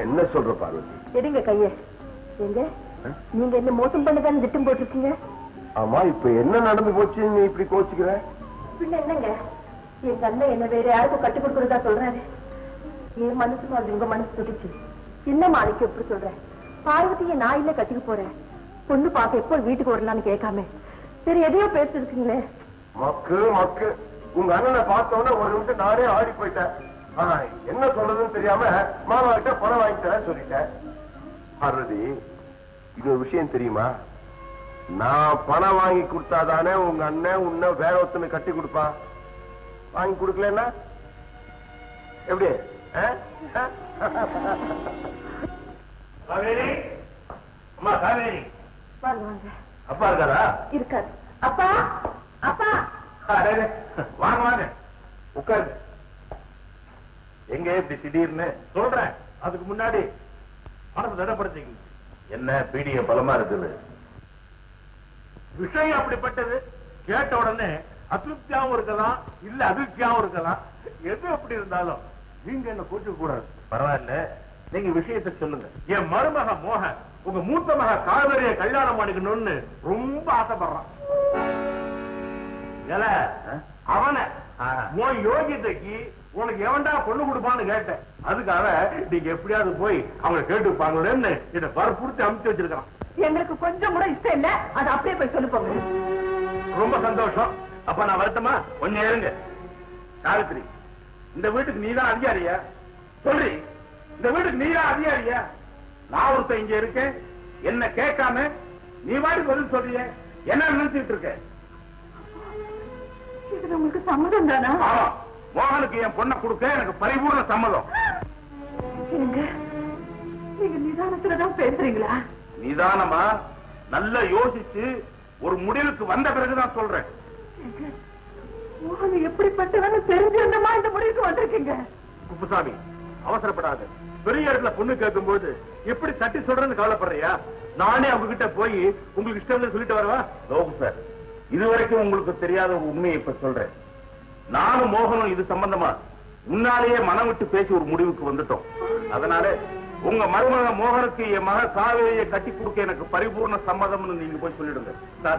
என்ன சொல்ற பார்வதி? எடுங்க கைய. எங்க நீங்க என்ன மோசம் பண்ணதான்னு திட்டம் போட்டிருக்கீங்க? ஆமா, இப்ப என்ன நடந்து போச்சு நீ இப்படி கோச்சுக்கிற? பின்ன என்னங்க, என் அண்ணன் என்ன வேற யாருக்கும் கட்டி கொடுக்கறதா சொல்றாரு. என் மனசு மாதிரி உங்க மனசு துடிச்சு. என்ன மாணிக்கு எப்படி சொல்றேன்? பார்வதியை நான் இல்ல கட்டிக்க போறேன். பொண்ணு பார்க்க எப்போ வீட்டுக்கு வரலான்னு கேட்காம சரி எதையோ பேசிட்டு இருக்கீங்களே. மக்கு மக்கு, உங்க அண்ணனை பார்த்தோன்னே ஒரு நிமிஷம் நானே ஆடி போயிட்டேன். ஆனா என்ன சொல்றதுன்னு தெரியாம மாமா கிட்ட பணம் வாங்கி தர சொல்லிட்டேன். பார்வதி, இது ஒரு விஷயம் தெரியுமா? நான் பணம் வாங்கி கொடுத்தாதானே உங்க அண்ணன் உன்ன வேற ஒருத்தனை கட்டி கொடுப்பான். வாங்கி கொடுக்கலன்னா எப்படி? காவேரி, அம்மா காவேரி. வாங்க. அப்பா இருக்காரா? இருக்காது. அப்பா அப்பா வாங்க வாங்க உட்காருங்க. எங்க இப்படி திடீர்னு? சொல்றேன், அதுக்கு முன்னாடி மனசு தடப்படுத்திங்க. என்ன பீடிய பலமா இருக்குது? விஷயம் அப்படிப்பட்டது. கேட்ட உடனே அதிருப்தியாவும் இருக்கலாம், இல்ல அதிருப்தியாவும் இருக்கலாம். எது எப்படி இருந்தாலும் நீங்க என்ன கூட்டு கூடாது. பரவாயில்ல, நீங்க விஷயத்தை சொல்லுங்க. என் மருமக மோகன் உங்க மூத்த மக காவேரிய கல்யாணம் பண்ணிக்கணும்னு ரொம்ப ஆசைப்படுறான். அவனை உன் யோகியத்தைக்கு உனக்கு எவன்டா பொண்ணு கொடுப்பான்னு கேட்டேன். அதுக்காக நீங்க எப்படியாவது போய் அவங்க கேட்டுப்பாங்களேன்னு இதை வற்புறுத்தி அமுச்சு வச்சிருக்கான். எங்களுக்கு கொஞ்சம் கூட இஷ்டம் இல்ல, அது அப்படியே போய் சொல்லு போங்க. ரொம்ப சந்தோஷம். அப்ப நான் வருத்தமா? கொஞ்சம் இருங்க. சாவித்ரி, இந்த வீட்டுக்கு நீதான் அதிகாரியா? சொல்லி, இந்த வீட்டுக்கு நீதான் அதிகாரியா? நான் ஒருத்தன் இங்க இருக்கேன், என்ன கேட்காம நீ மாதிரி பதில் சொல்றிய, என்ன நினைச்சிட்டு இருக்க? இது உங்களுக்கு சம்மதம் தானா? மோகனுக்கு என் பொண்ணை கொடுக்க எனக்கு பரிபூர்ண சம்மதம். நீங்க நிதானத்துலதான் பேசுறீங்களா? நிதானமா நல்லா யோசிச்சு ஒரு முடிவுக்கு வந்த பிறகுதான் சொல்றேன். மோகன் எப்படிப்பட்டவன்னு தெரிஞ்சிருந்தமா இந்த முடிவுக்கு வந்திருக்கீங்க? குப்புசாமி, அவசரப்படாது. பெரிய இடத்துல பொண்ணு கேட்கும் போது எப்படி தட்டி சொல்றேன்னு கவலைப்படுறியா? நானே அவங்க கிட்ட போய் உங்களுக்கு இஷ்டம் சொல்லிட்டு வரவா? லோகு சார், இதுவரைக்கும் உங்களுக்கு தெரியாத ஒரு உண்மையை இப்ப சொல்றேன். நானும் மோகனும் இது சம்பந்தமா முன்னாலேயே மனம் விட்டு பேசி ஒரு முடிவுக்கு வந்துட்டோம். அதனால உங்க மருமக மோகனுக்கு என் மக காவேரியை கட்டி கொடுக்க எனக்கு பரிபூர்ண சம்மதம்னு நீங்க போய் சொல்லிடுங்க.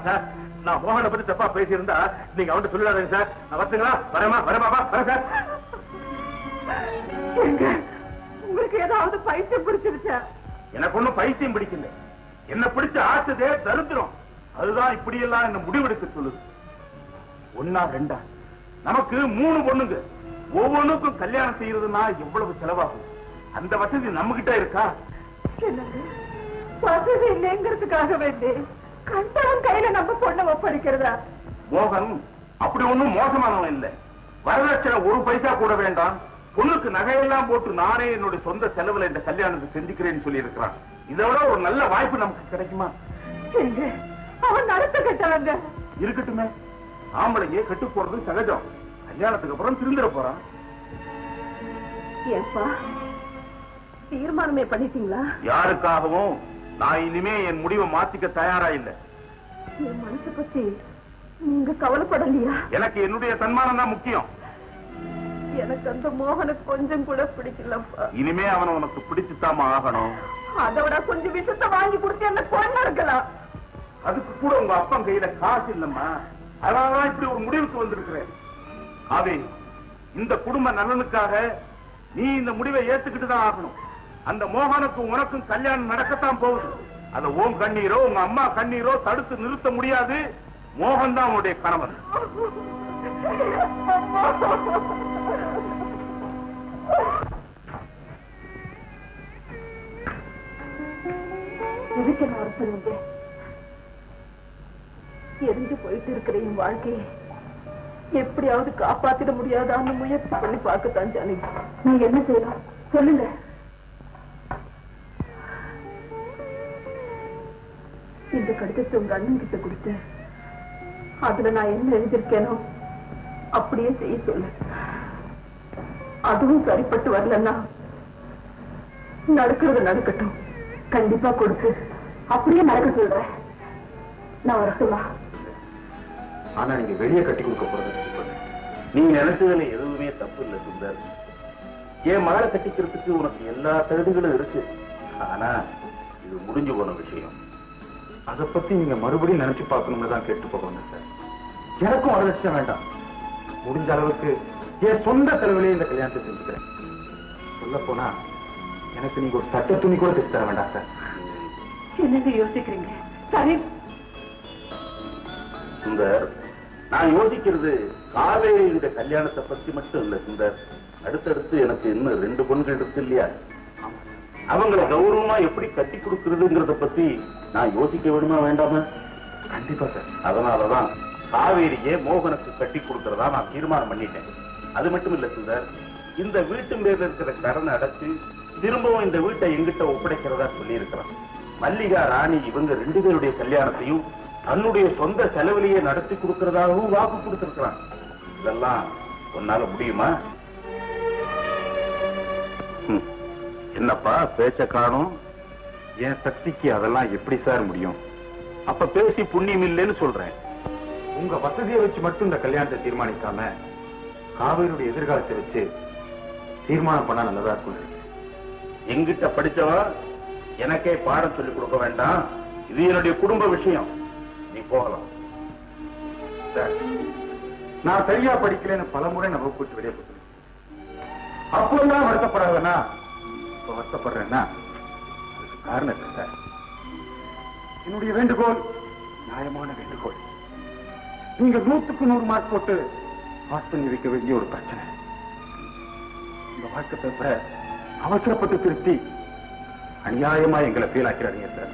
சார், நான் மோகனை பத்தி தப்பா பேசியிருந்தா நீங்க அவன்கிட்ட சொல்லிடாதீங்க சார். நான் வரட்டுங்களா? வரேமா? வரேமாப்பா? வரேன் சார். உங்களுக்கு ஏதாவது பைத்தியம் பிடிச்சிருச்சா? எனக்கு ஒண்ணும் பைத்தியம் பிடிக்கல. என்ன பிடிச்ச ஆசதே தரித்திரம். அதுதான் இப்படி எல்லாம் என்ன முடிவெடுக்க சொல்லுது. 1 2 நமக்கு 3 பொண்ணுங்க. ஒவ்வொன்றுக்கும் கல்யாணம் செய்யறதுன்னா எவ்வளவு செலவாகும்? அந்த வசதி நம்ம கிட்ட இருக்கா? வசதி இல்லைங்கிறதுக்காக வேண்டி கண்டவன் கையில நம்ம பொண்ணை ஒப்படைக்கிறதா? மோகன் அப்படி ஒண்ணும் மோசமானவன் இல்லை. வரதட்சணை 1 பைசா கூட வேண்டாம். பொண்ணுக்கு நகையெல்லாம் போட்டு நானே என்னுடைய சொந்த செலவுல இந்த கல்யாணத்தை செஞ்சுக்கிறேன்னு சொல்லி இருக்கிறான். இதை விட ஒரு நல்ல வாய்ப்பு நமக்கு கிடைக்குமா? அவன் நடத்த கட்டவங்க. இருக்கட்டுமே, ஆம்பளைங்க கெட்டு போறது சகஜம். கல்யாணத்துக்கு அப்புறம் திருந்திர போறான். ஏப்பா, தீர்மானமே பண்ணிட்டீங்களா? யாருக்காகவும் நான் இனிமே என் முடிவை மாத்திக்க தயாரா இல்லை. என் மனசை பத்தி நீங்க கவலைப்படலையா? எனக்கு என்னுடைய தன்மானம் தான் முக்கியம். எனக்கு அந்த மோகனை கொஞ்சம் கூட பிடிக்கலப்பா. இனிமே அவனை உனக்கு பிடிச்சுத்தாம ஆகணும். அதை விட கொஞ்சம் விஷத்தை வாங்கி கொடுத்து என்ன கொண்டு இருக்கலாம். அதுக்கு கூட உங்க அப்பன் கையில காசு இல்லம்மா. அதனாலதான் இப்படி ஒரு முடிவுக்கு வந்திருக்கிறேன். ஆவே இந்த குடும்ப நலனுக்காக நீ இந்த முடிவை ஏத்துக்கிட்டு தான் ஆகணும். அந்த மோகனுக்கும் உனக்கும் கல்யாணம் நடக்கத்தான் போகுது. அந்த ஓம் கண்ணீரோ உங்க அம்மா கண்ணீரோ தடுத்து நிறுத்த முடியாது. மோகன் தான் உன்னுடைய கணவன். எதுக்கு என்ன வர சொன்னீங்க? எரிஞ்சு போயிட்டு இருக்கிற என் வாழ்க்கையை எப்படியாவது காப்பாத்திட முடியாதான்னு முயற்சி பண்ணி பார்க்கத்தான் ஜானகி. நான் என்ன செய்யலாம் சொல்லுங்க. இந்த கடிதத்தை உங்க அண்ணன் கிட்ட கொடுத்து அதுல நான் என்ன எழுதியிருக்கேனோ அப்படியே செய்ய சொல்லு. அதுவும் சரிப்பட்டு வரலன்னா நடக்கிறது நடக்கட்டும், கண்டிப்பா கொடுத்து அப்படியே நடக்க சொல்றேன். நான் வரட்டுமா? ஆனா நீங்க வெளியே கட்டி கொடுக்க போறது நீங்க நினைச்சதுல எதுவுமே தப்பு இல்லை சுந்தர். என் மகளை கட்டிக்கிறதுக்கு உனக்கு எல்லா தகுதிகளும் இருக்கு. ஆனா இது முடிஞ்சு போன விஷயம். அதை பத்தி நீங்க மறுபடியும் நினைச்சு பார்க்கணும்னு தான் கேட்டு போகணும் சார். எனக்கும் வரலட்சம் வேண்டாம். முடிஞ்ச அளவுக்கு என் சொந்த செலவிலேயே இந்த கல்யாணத்தை செஞ்சுக்கிறேன். சொல்ல போனா எனக்கு நீங்க ஒரு சட்ட துணி கூட தைச்சு தர வேண்டாம் சார். என்னங்க யோசிக்கிறீங்க? சரி சுந்தர், நான் யோசிக்கிறது காவேரி இந்த கல்யாணத்தை பத்தி மட்டும் இல்ல சுந்தர். அடுத்தடுத்து எனக்கு இன்னும் 2 பொண்கள் இருக்கு இல்லையா? அவங்களை கௌரவமா எப்படி கட்டி கொடுக்கறதுங்கிறத பத்தி நான் யோசிக்க வேணுமா வேண்டாமா? கண்டிப்பா சார். அதனாலதான் காவேரியே மோகனுக்கு கட்டி கொடுக்கறதா நான் தீர்மானம் பண்ணிட்டேன். அது மட்டும் இல்ல சுந்தர், இந்த வீட்டு மேல இருக்கிற கடனை அடைச்சு திரும்பவும் இந்த வீட்டை எங்கிட்ட ஒப்படைக்கிறதா சொல்லி இருக்கிறான். மல்லிகா ராணி இவங்க 2 பேருடைய கல்யாணத்தையும் தன்னுடைய சொந்த செலவிலேயே நடத்தி கொடுக்கிறதாகவும் வாக்கு கொடுத்திருக்கிறான். இதெல்லாம் உன்னால முடியுமா? என்னப்பா பேச்ச காணும்? என் சக்திக்கு அதெல்லாம் எப்படி சார் முடியும்? அப்ப பேசி புண்ணியம் இல்லைன்னு சொல்றேன். உங்க வசதியை வச்சு மட்டும் இந்த கல்யாணத்தை தீர்மானிக்காம காவேரியுடைய எதிர்காலத்தை வச்சு தீர்மானம் பண்ணா நல்லதா இருக்கும். எங்கிட்ட படிச்சவன் எனக்கே பாடம் சொல்லிக் கொடுக்க வேண்டாம். இது என்னுடைய குடும்ப விஷயம். நீ போகலாம். நான் சரியா படிக்கலன்னு பல முறை நம்ம கூட்டு வெளியே போட்டு அப்பெல்லாம் வருத்தப்படாதனா இப்ப வருத்தப்படுறேன்னா காரணம் சார். என்னுடைய வேண்டுகோள் நியாயமான வேண்டுகோள். நீங்க 100க்கு 100 மார்க் போட்டு பாஸ் பண்ணி வைக்க வேண்டிய ஒரு பிரச்சனை. இந்த வாழ்க்கை பேப்பரை அவசரப்பட்டு திருத்தி அநியாயமா எங்களை ஃபீல் ஆக்கிறாதீங்க சார்.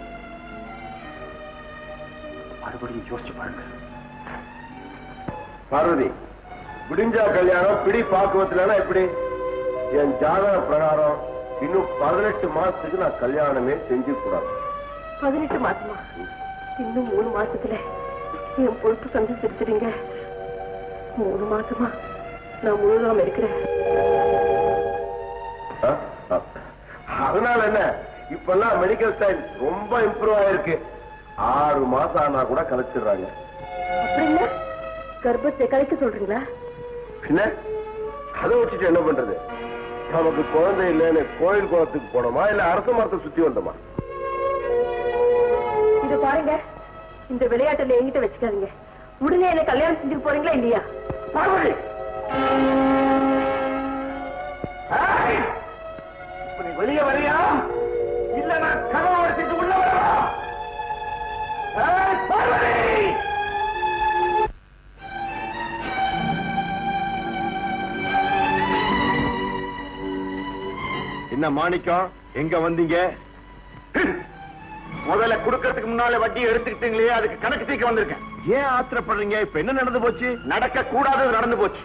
மறுபடியும் யோசிச்சு பாருங்க. பார்வதி, விடிஞ்சா கல்யாணம் பிடி பாக்குவத்துல எப்படி? என் ஜாதக பிரகாரம் இன்னும் 18 மாசத்துக்கு நான் கல்யாணமே செஞ்சு கூடாது. 18 மாசமா? இன்னும் 3 மாசத்துல என் பொறுப்பு சந்தி சிரிச்சிருங்க. 3 மாசமா நான் முழுகாம இருக்கிறேன். அதனால என்ன, இப்பெல்லாம் மெடிக்கல் சயின்ஸ் ரொம்ப இம்ப்ரூவ் ஆயிருக்கு. 6 மாசம் ஆனா கூட கலைச்சிடுறாங்க. அப்படின்னா கர்ப்பத்தை கலைக்க சொல்றீங்களா? பின்ன அதை வச்சுட்டு என்ன பண்றது? நமக்கு குழந்தை இல்லைன்னு கோயில் குளத்துக்கு போனோமா இல்ல அரச மரத்தை சுத்தி வந்தோமா? இது பாருங்க, இந்த விளையாட்டுல என்கிட்ட வச்சுக்காதீங்க. உடனே என்ன கல்யாணம் செஞ்சுட்டு போறீங்களா இல்லையா? பார்வதி, நீ வெளியே வரியா இல்ல நான் கதவை உடைச்சிட்டு உள்ள வரவா? என்ன மாணிக்கம், எங்க வந்தீங்க? முதல்ல கொடுக்கறதுக்கு முன்னால வட்டியை எடுத்துக்கிட்டீங்களே, அதுக்கு கணக்கு தீர்க்க வந்திருக்கேன். ஏன் ஆத்திரப்படுறீங்க? இப்ப என்ன நடந்து போச்சு? நடக்க கூடாதது நடந்து போச்சு.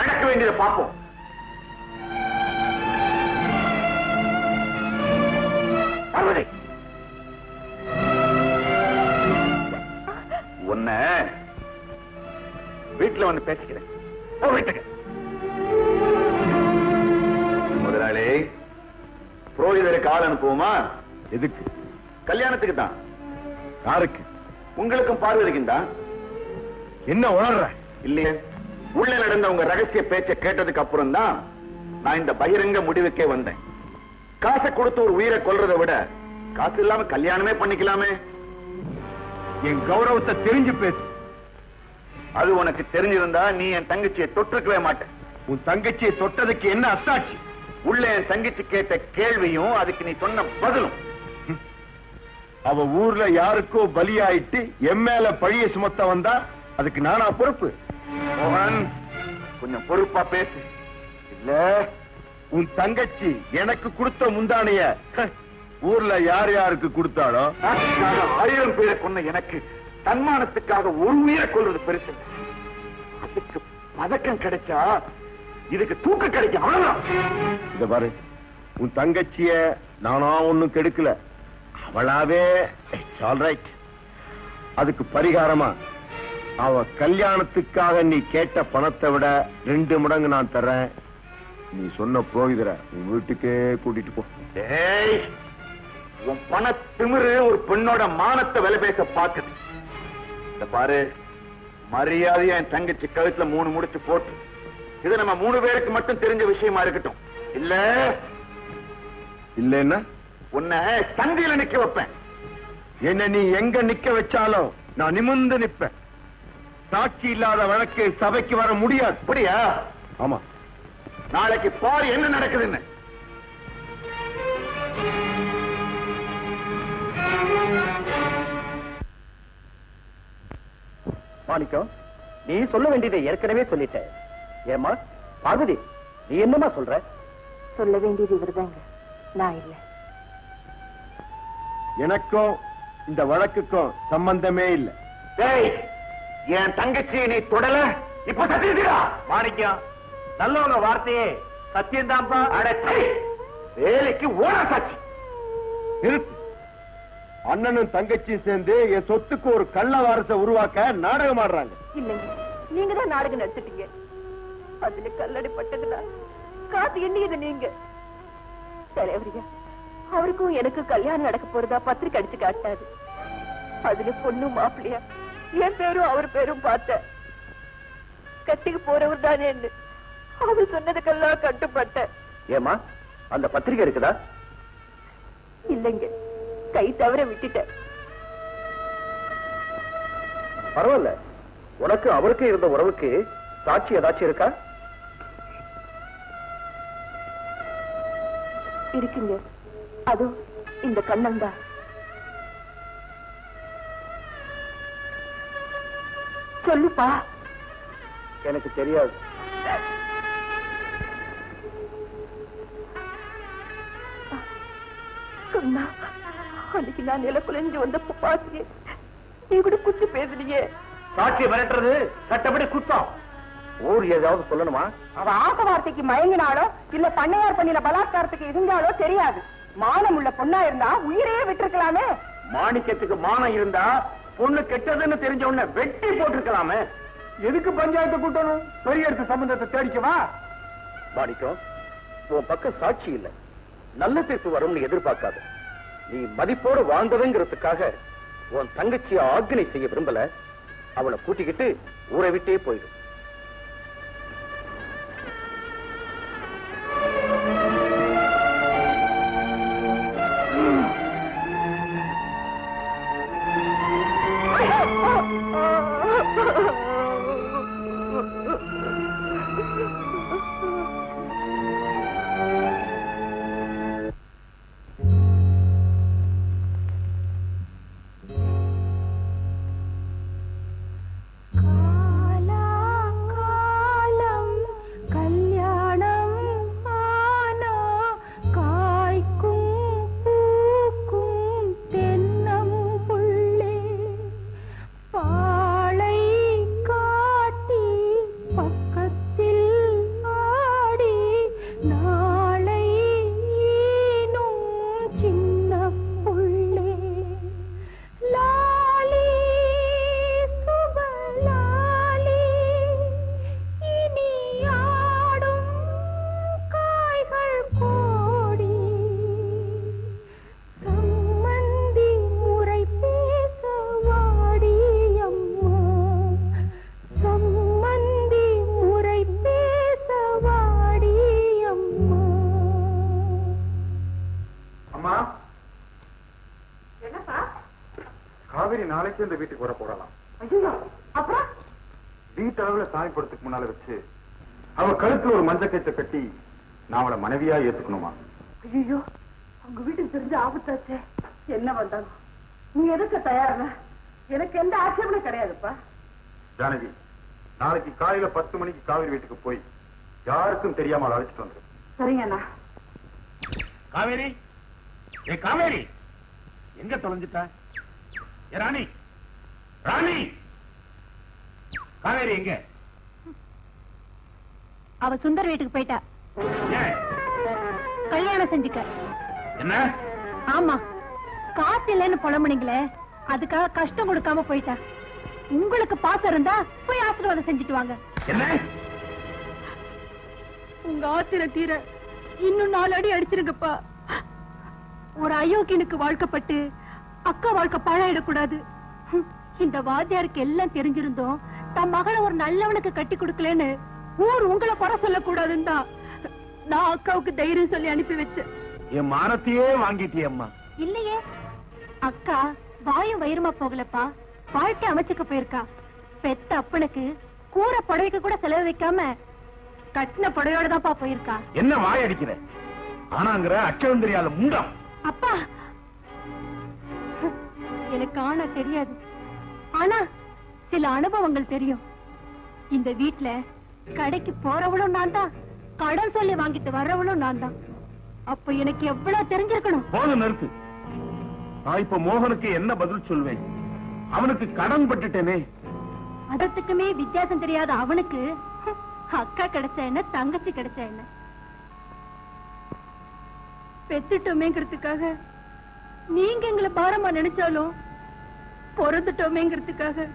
நடக்க வேண்டியதை பார்ப்போம். பார்வதி, உன்னை வீட்டுல வந்து பேசிக்கிறேன். வீட்டுக்கு முதலாளி, புரோகித கோயிலுக்கு ஆள் அனுப்புவோமா? எதுக்கு? கல்யாணத்துக்கு தான். யாருக்கு? உங்களுக்கும் பார்வதிக்கும் தான். என்ன உணர்ற? இல்லையே, உள்ள நடந்த உங்க ரகசிய பேச்சை கேட்டதுக்கு அப்புறம் தான் நான் இந்த பகிரங்க முடிவுக்கே வந்தேன். காசை கொடுத்து ஒரு உயிரை கொல்றதை விட காசு இல்லாம கல்யாணமே பண்ணிக்கலாமே. என் கௌரவத்தை தெரிஞ்சு பேசு. அது உனக்கு தெரிஞ்சிருந்தா நீ என் தங்கச்சியை தொட்டிருக்கவே மாட்டேன். உன் தங்கச்சியை தொட்டதுக்கு என்ன அத்தாட்சி? உள்ள என் தங்கச்சி கேட்ட கேள்வியும் அதுக்கு நீ சொன்ன பதிலும். அவ ஊர்ல யாருக்கோ பலியாயிட்டு என் மேல பழிய சுமத்த வந்தா அதுக்கு நானா பொறுப்பு? மோகன், கொஞ்சம் பொறுப்பா பேசு. இல்ல, உன் தங்கச்சி எனக்கு கொடுத்த முந்தானைய ஊர்ல யார் யாருக்கு கொடுத்தாளோ 1000 பேரை கொன்ன எனக்கு தன்மானத்துக்காக ஒரு உயிரை கொள்றது பெருசு. அதுக்கு பதக்கம் கிடைச்சா இதுக்கு தூக்க கிடைக்கும். அவ்வளவுதான். இத பாரு, உன் தங்கச்சிய நானா ஒண்ணும் கெடுக்கல. அவளாவே ஆல்ரைட். அதுக்கு பரிகாரமா அவ கல்யாணத்துக்காக நீ கேட்ட பணத்தை விட 2 மடங்கு நான் தர்றேன். நீ சொன்ன புரோகிதரை உன் வீட்டுக்கே கூட்டிட்டு போ. ஏய், உன் பண திமிரு ஒரு பெண்ணோட மானத்தை விலை பேச பாக்குது. இத பாரு, மரியாதையா என் தங்கச்சி கழுத்துல 3 முடிச்சு போட்டு இது நம்ம 3 பேருக்கு மட்டும் தெரிஞ்ச விஷயமா இருக்கட்டும். இல்ல இல்லன்னா உன்னை சந்தியில நிக்க வைப்பேன். என்ன நீ எங்க நிக்க வச்சாலும் நான் நிமிர்ந்து நிப்பேன். சாட்சி இல்லாத வழக்கு சபைக்கு வர முடியாது. அப்படியா? ஆமா. நாளைக்கு பாரு என்ன நடக்குதுன்னு. மாணிக்கம், நீ சொல்ல வேண்டியதை ஏற்கனவே சொல்லிட்ட. ஏமா பார்வதி, நீ என்னமா சொல்ற? சொல்ல வேண்டியது இவர்தாங்க, நான் இல்ல. எனக்கும் இந்த வழக்குக்கும் சம்பந்தமே இல்லை. டேய், என் தங்கச்சி நீ தொடல, இப்ப சத்தியதா? மாணிக்கம், நல்லவங்க வார்த்தையே சத்தியம்தான்ப்பா. அடச்சை, வேலைக்கு ஓட சாட்சி. நிறுத்து. அண்ணனும் தங்கச்சியும் சேர்ந்து என் சொத்துக்கு ஒரு கள்ள வாரத்தை உருவாக்க நாடகம் ஆடுறாங்க. இல்லைங்க, நீங்க தான் நாடகம் நடத்திட்டீங்க. அதுல கல்லடி பட்டதுல காசு எண்ணியது நீங்க. தலைவரியா, அவருக்கும் எனக்கு கல்யாணம் நடக்க போறதா பத்திரிக்கை அடிச்சு காட்டாரு. அதுல பொண்ணு மாப்பிள்ளையா என் பேரும் அவர் பேரும் பார்த்த கட்டிக்கு போறவர் தானே. அவர் சொன்னதுக்கெல்லாம் கட்டுப்பட்ட. ஏமா, அந்த பத்திரிகை இருக்குதா? இல்லைங்க, கை தவற விட்டுட்டேன். பரவாயில்ல, உனக்கு அவருக்கு இருந்த உறவுக்கு சாட்சி ஏதாச்சும் இருக்கா? இருக்குங்க, அதோ இந்த கண்ணம் தான். சொல்லுப்பா. எனக்கு தெரியாது. கண்ணா, அன்னைக்கு நான் நில குலைஞ்சு வந்தப்ப பாத்தியே, நீ கூட குத்தி பேசுறீங்க. சாட்சியை மிரட்டுறது சட்டப்படி குத்தம். ஊர் ஏதாவது சொல்லணுமா? அவ ஆசை வார்த்தைக்கு மயங்கினாலோ இல்ல பண்ணையார் பண்ணின பலாத்காரத்துக்கு இருந்தாலோ தெரியாது. மானம் உள்ள பொண்ணா இருந்தா உயிரையே விட்டுருக்கலாமே. மாணிக்கத்துக்கு மானம் இருந்தா பொண்ணு கெட்டதுன்னு தெரிஞ்ச உடனே வெட்டி போட்டிருக்கலாமே. எதுக்கு பஞ்சாயத்தை கூட்டணும்? பெரிய இடத்து சம்பந்தத்தை தேடிக்கவா? மாணிக்கம், உன் பக்கம் சாட்சி இல்ல, நல்ல தீர்ப்பு வரும்னு எதிர்பார்க்காத. நீ மதிப்போடு வாழ்ந்ததுங்கிறதுக்காக உன் தங்கச்சியை ஆக்னை செய்ய விரும்பல. அவளை கூட்டிக்கிட்டு ஊரை விட்டே போயிடும். காலா அம்மா, என்னப்பா? காவேரி நாளைக்கு இந்த வீட்டுக்கு வர போறலாம். ஐயோ, அப்புறம் வீட்டு அளவுல சாமி படத்துக்கு முன்னால வச்சு அவ கழுத்துல ஒரு மஞ்சள் கயிற்றை கட்டி நான் அவளை மனைவியா ஏத்துக்கணுமா? ஐயோ, உங்க வீட்டுக்கு தெரிஞ்ச ஆபத்தாச்சே. என்ன வந்தாலும் நீ எதுக்கு தயாரா? எனக்கு எந்த ஆட்சேபனும் கிடையாதுப்பா. ஜானகி, நாளைக்கு காலையில 10 மணிக்கு காவேரி வீட்டுக்கு போய் யாருக்கும் தெரியாம அவளை அழைச்சிட்டு வந்துரு. சரிங்கண்ணா. காவேரி, ஏ காவேரி, எங்க தொலைஞ்சிட்ட? ஏ ராணி, ராணி, காவேரி எங்க? அவ சுந்தர் வீட்டுக்கு போயிட்டா. ஏன்? கல்யாணம் செஞ்சுக்க. என்ன? ஆமா, காசு இல்லைன்னு புலம்புனீங்களே, அதுக்காக கஷ்டம் கொடுக்காம போயிட்டா. உங்களுக்கு பாசம் இருந்தா போய் ஆசீர்வாதம் செஞ்சுட்டு வாங்க. என்ன? உங்க ஆத்திரம் தீர இன்னும் 4 அடி அடிச்சிருங்கப்பா. ஒரு அயோக்கியனுக்கு வாழ்க்கப்பட்டு அக்கா வாழ்க்கை பாழாயிடக்கூடாது. இந்த வாத்தியாருக்கு எல்லாம் தெரிஞ்சிருந்தோம் தன் மகளை ஒரு நல்லவனுக்கு கட்டி கொடுக்கலன்னு ஊர் உங்களை குறை சொல்லக்கூடாதுன்னு தான் நான் அக்காவுக்கு தைரியம் சொல்லி அனுப்பி வச்சேன். என் மானத்தையே வாங்கிட்டியம்மா. இல்லையே, அக்கா வாயும் வயிறுமா போகலப்பா, வாழ்க்கை அமைச்சுக்க போயிருக்கா. பெத்த அப்பனுக்கு கூரை புடவைக்கு கூட செலவு வைக்காம கட்டின புடவையோட தான்ப்பா போயிருக்கா. என்ன வாய் அடிக்கிற? ஆனாங்கிற அச்சம் தெரியாத முண்டம். அப்பா, எனக்கு ஆனா தெரியாது, ஆனா சில அனுபவங்கள் தெரியும். இந்த வீட்டுல கடைக்கு போறவளும் நான் தான், கடன் சொல்லி வாங்கிட்டு வர்றவளும் நான் தான். அப்ப எனக்கு எவ்வளவு தெரிஞ்சிருக்கணும். போதும், நிறுத்து. நான் இப்ப மோகனுக்கு என்ன பதில் சொல்வேன்? அவனுக்கு கடன் பட்டுட்டேனே. அதற்குமே வித்தியாசம் தெரியாத அவனுக்கு அக்கா கிடைச்சா என்ன, தங்கச்சி கிடைச்சா என்ன? பெத்துட்டோமேங்கிறதுக்காக நீங்க எங்களை பாரமா நினைச்சாலும் பிறந்துட்டோமேங்கிறதுக்காக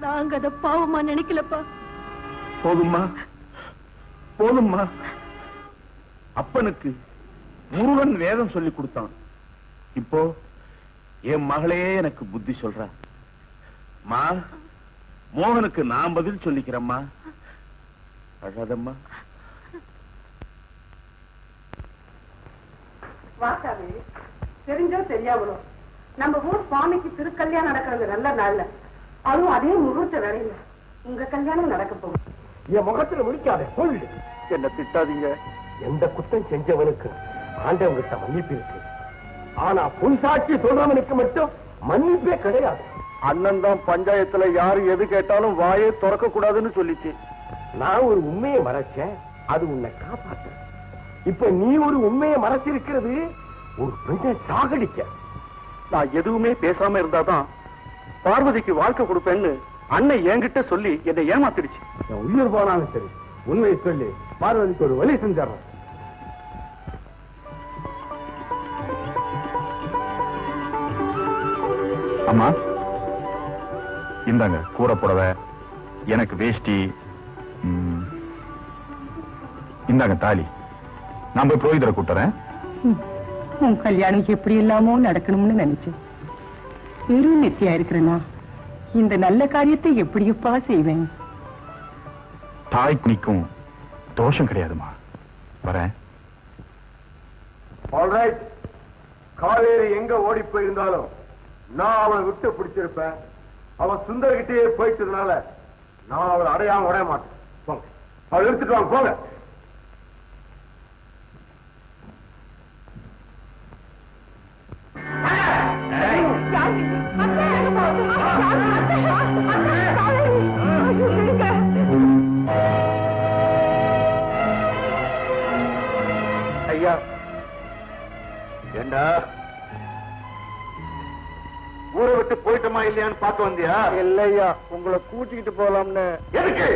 நாங்க அத பாவமா நினைக்கலப்பா. போதும்மா, போதும்மா. அப்பனுக்கு முருகன் வேதம் சொல்லி கொடுத்தான். இப்போ என் மகளே எனக்கு புத்தி சொல்றா. மா, மோகனுக்கு நான் பதில் சொல்லிக்கிறேம்மா. அழாதம்மா. வாக்காவே, தெரிஞ்சோ தெரியாமலோ நம்ம ஊர் சுவாமிக்கு திருக்கல்யாணம் நடக்கிறது நல்ல நாள்ல, அதுவும் அதே முகூர்த்த வேலையில உங்க கல்யாணம் நடக்க போகும். என் முகத்துல முடிக்காத சொல்லு. என்ன திட்டாதீங்க. எந்த குத்தம் செஞ்சவனுக்கு ஆண்டவங்கிட்ட மன்னிப்பு இருக்கு. ஆனா பொன் சாட்சி சொல்றவனுக்கு மட்டும் மன்னிப்பே கிடையாது. அண்ணன் தான் பஞ்சாயத்துல யாரு எது கேட்டாலும் வாயே திறக்க கூடாதுன்னு சொல்லிச்சு. நான் ஒரு உண்மையை மறைச்சேன், அது உன்னை காப்பாத்த. இப்ப நீ ஒரு உண்மையை மறைச்சிருக்கிறது ஒரு பெண்ணை சாகடிக்க. நான் எதுவுமே பேசாம இருந்தாதான் பார்வதிக்கு வாழ்க்கை கொடுப்பேன்னு அண்ணன் என்கிட்ட சொல்லி என்னை ஏமாத்திடுச்சு. என் உயிர் போனாலும் சரி, உண்மையை சொல்லி பார்வதிக்கு ஒரு வழி செஞ்சிடறேன். அம்மா, இந்தாங்க கூரை புடவை, எனக்கு வேஷ்டி, இந்தாங்க தாலி. நான் போய் புரோகிதரை கூட்டுறேன். உன் கல்யாணம் எப்படி இல்லாமோ நடக்கணும்னு நினைச்சேன். வெறும் நெத்தியா இருக்கிறேனா இந்த நல்ல காரியத்தை எப்படியப்பா செய்வேன்? தாய்க்கு நிக்கும் தோஷம் கிடையாதுமா. வரேன். ஆல்ரைட், காவேரி எங்க ஓடி போயிருந்தாலும் நான் அவளை விட்டு பிடிச்சிருப்பேன். அவன் சுந்தர்கிட்டே போயிட்டதுனால நான் அவளை அடையாம விட மாட்டேன். போங்க, அவளை எடுத்துட்டு வாங்க, போங்க. ஐயா, ஏண்டா ஊரை விட்டு போயிட்டோமா இல்லையான்னு பார்க்க வந்தியா? இல்லையா, உங்களை கூட்டிக்கிட்டு போலாம்னு. எதுக்கு?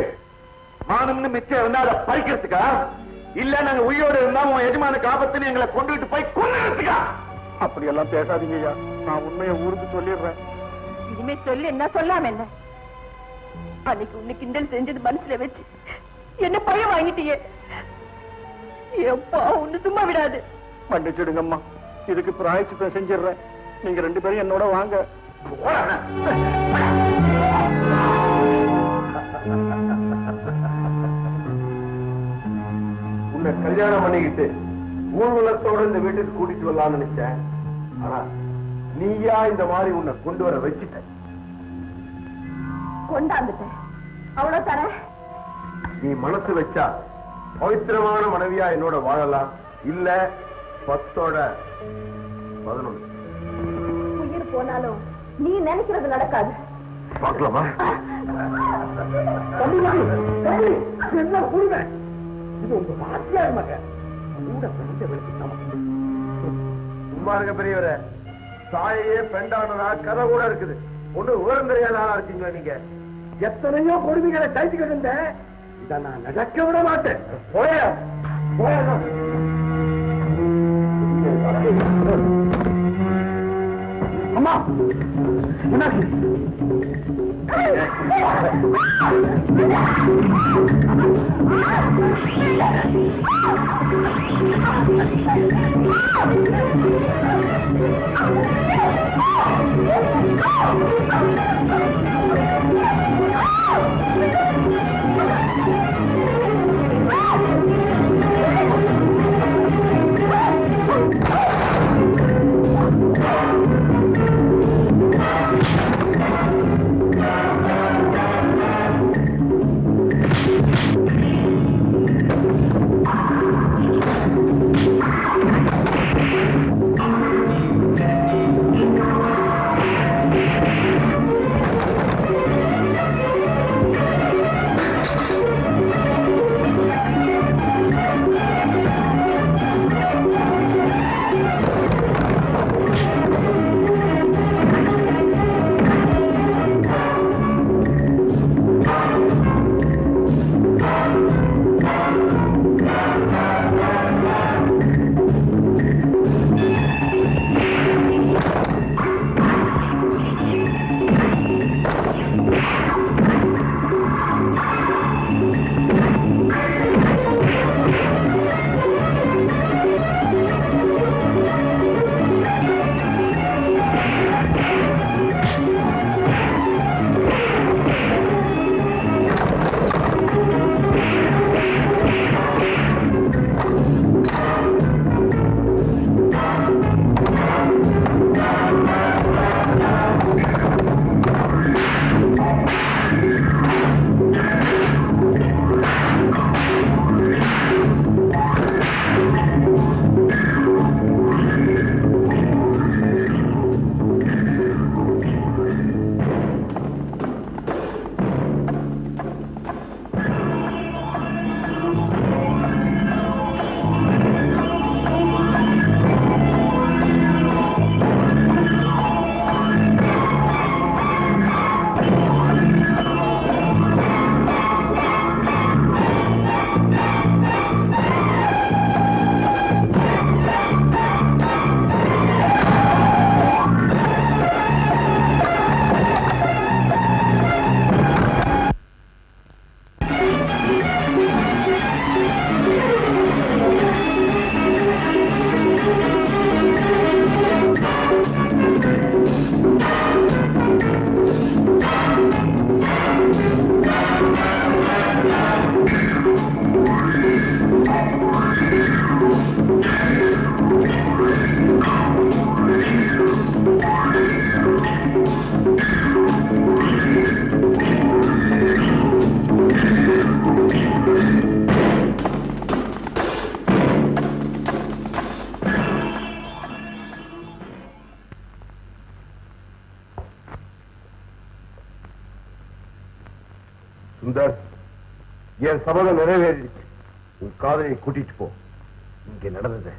மானம்னு மிச்சம் இருந்தா அதை பறிக்கிறதுக்கா? இல்ல நாங்க உயிரோடு இருந்தா உன் எஜமானுக்கு ஆபத்துன்னு எங்களை கொண்டுகிட்டு போய் கொண்டுறதுக்கா? அப்படி எல்லாம் பேசாதீங்க ஐயா. நான் உண்மையை ஊருக்கு சொல்லிடுறேன். இனிமே சொல்லி என்ன சொல்லாம என்ன? அன்னைக்கு உன்னை கிண்டல் செஞ்சது மனசுல வச்சு என்ன பயம் வாங்கிட்டியே. எப்பா உன்னை சும்மா விடாது. மன்னிச்சிடுங்கம்மா, இதுக்கு பிராயச்சித்தம் செஞ்சிடுறேன். நீங்க 2 பேரும் என்னோட வாங்க. உன்னை கல்யாணம் பண்ணிக்கிட்டு ஊர்வலத்தோட இந்த வீட்டுக்கு கூட்டிட்டு வரலாம்னு நினைச்சேன். ஆனா நீயா இந்த மாதிரி உன்னை கொண்டு வர வச்சுட்ட. கொண்டாந்துட்டேன், அவ்வளவு தர. நீ மனசு வச்சா பவித்திரமான மனைவியா என்னோட வாழலாம். இல்ல 10-11 உயிர் போனாலும் நீ நினைக்கிறது நடக்காது. பார்க்கலாமா? என்ன கூடுங்க, இது உங்க வாத்தியார் மக கூட பிறந்த வெளுத்து சும்மா இருக்க பெரியவரே. தாயே பெண்டானதா கதை கூட இருக்குது. ஒண்ணு விவரம் தெரியாத ஆளா இருக்கீங்களா நீங்க? எத்தனையோ கொடுமைகளை சைத்துக்கிட்டு இருந்தேன். இதை நான் நடக்க விட மாட்டேன். போய அம்மா என்ன சுந்தர், என் சபதம் நிறைவேறிடுச்சு. உன் காதலியை கூட்டிட்டு போ. இங்க நடந்தது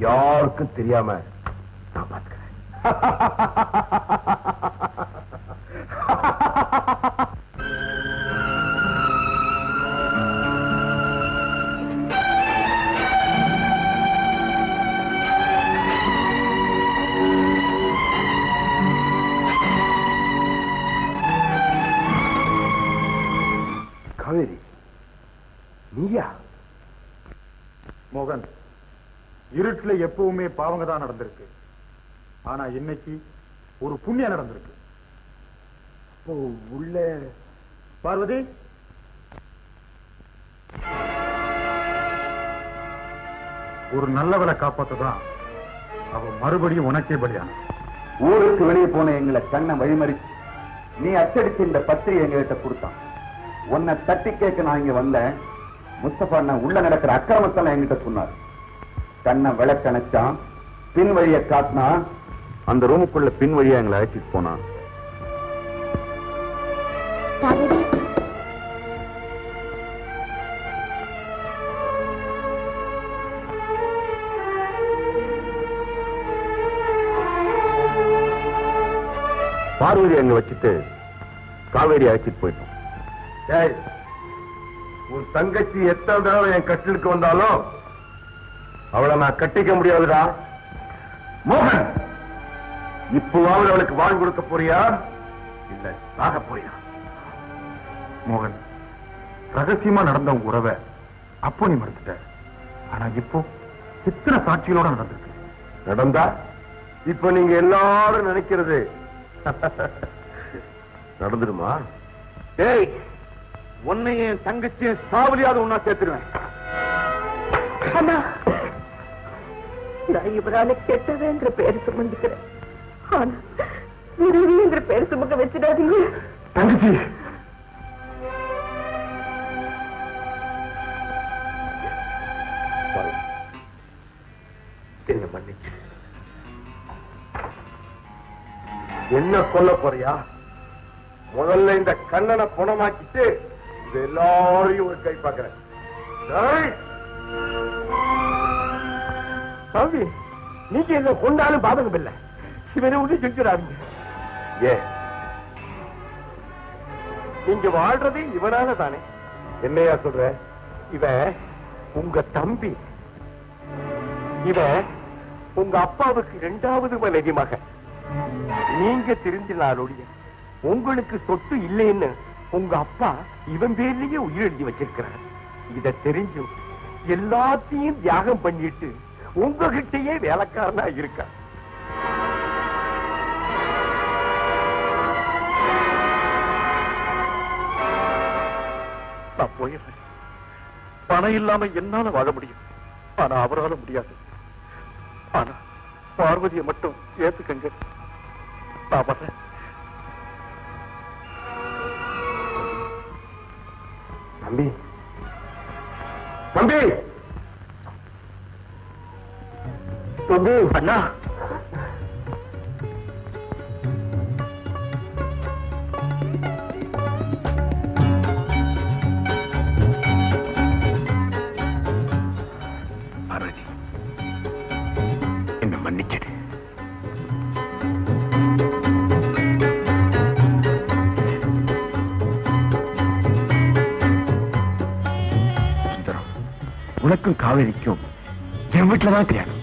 யாருக்கும் தெரியாம நான் பார்த்துக்கிறேன். காவேரி, நீயா? மோகன், இருட்டுல எப்பவுமே பாவங்க தான் நடந்திருக்கு. ஆனா இன்னைக்கு ஒரு புண்ணியம் நடந்திருக்கு. உள்ள பார்வதி, ஒரு நல்லவளை காப்பாத்ததான் அவ மறுபடியும் உனக்கே பலியான. ஊருக்கு வெளியே போன எங்களை கண்ணை வழிமறிச்சு நீ அச்சடிச்சு இந்த பத்திரிகை எங்ககிட்ட கொடுத்தான். உன்னை தட்டி கேட்க நான் இங்க வந்தேன். முஸ்தபா அண்ணன் உள்ள நடக்கிற அக்கிரமத்தெல்லாம் என்கிட்ட சொன்னார். கண்ணை விளக்கணைச்சான், பின் வழியை காட்டினா, அந்த ரூமுக்குள்ள பின் வழியா எங்களை அழைச்சிட்டு போனான். பார்வதி அங்க வச்சுட்டு காவேரி அழைச்சிட்டு போயிட்டோம். உன் தங்கச்சி எத்தனை தடவை என் கட்டிலுக்கு வந்தாலும் அவளை நான் கட்டிக்க முடியாதுடா. மோகன், இப்போவாவது அவளுக்கு வாழ் கொடுக்க போறியா இல்ல சாக போறியா? மோகன், ரகசியமா நடந்த உங்க உறவை அப்போ நீ மறுத்துட்ட. ஆனா இப்போ இத்தனை சாட்சிகளோட நடந்திருக்கு. நடந்தா இப்ப நீங்க எல்லாரும் நினைக்கிறது நடந்துடுமா? ஏய், உன்னையும் தங்கச்சியும் சாவலியாவது ஒன்னா சேர்த்துருவேன். அண்ணா, நான் இவரால கெட்டதுங்கிற பேர் சுமந்துக்கிறேன். ஆனா விருவிங்கிற பேர் சுமக்க வச்சிடாதீங்க. தங்கச்சி, என்ன மன்னிச்சு. என்ன கொல்ல போறியா? முதல்ல இந்த கண்ணனை குணமாக்கிட்டு இது எல்லாரையும் ஒரு கை பார்க்கிறேன். சாமி, நீங்க என்ன கொண்டாலும் பாதகம் இல்லை. இவனை ஒண்ணு செஞ்சிடாதீங்க. ஏன் நீங்க வாழ்றது இவனால தானே. என்னையா சொல்ற? இவன் உங்க தம்பி. இவன் உங்க அப்பாவுக்கு 2வது மனைவி மகன். நீங்க தெரிஞ்சினாலோடைய உங்களுக்கு சொத்து இல்லைன்னு உங்க அப்பா இவன் பேர்லயே உயிர் எழுதி வச்சிருக்கிறார். இத தெரிஞ்சும் எல்லாத்தையும் தியாகம் பண்ணிட்டு உங்ககிட்டயே வேலைக்காரனா இருக்க. நான் போயிடுறேன். பணம் இல்லாம என்னால வாழ முடியும், ஆனா அவரால முடியாது. ஆனா பார்வதியை மட்டும் ஏத்துக்கங்க. நான் வர்றேன். தம்பி, தம்பி, தம்பி, அண்ணா, பார்வதி, என்ன மன்னிச்சிடு. உனக்கும் காவேரிக்கும் என் வீட்டுலதான் கல்யாணம்.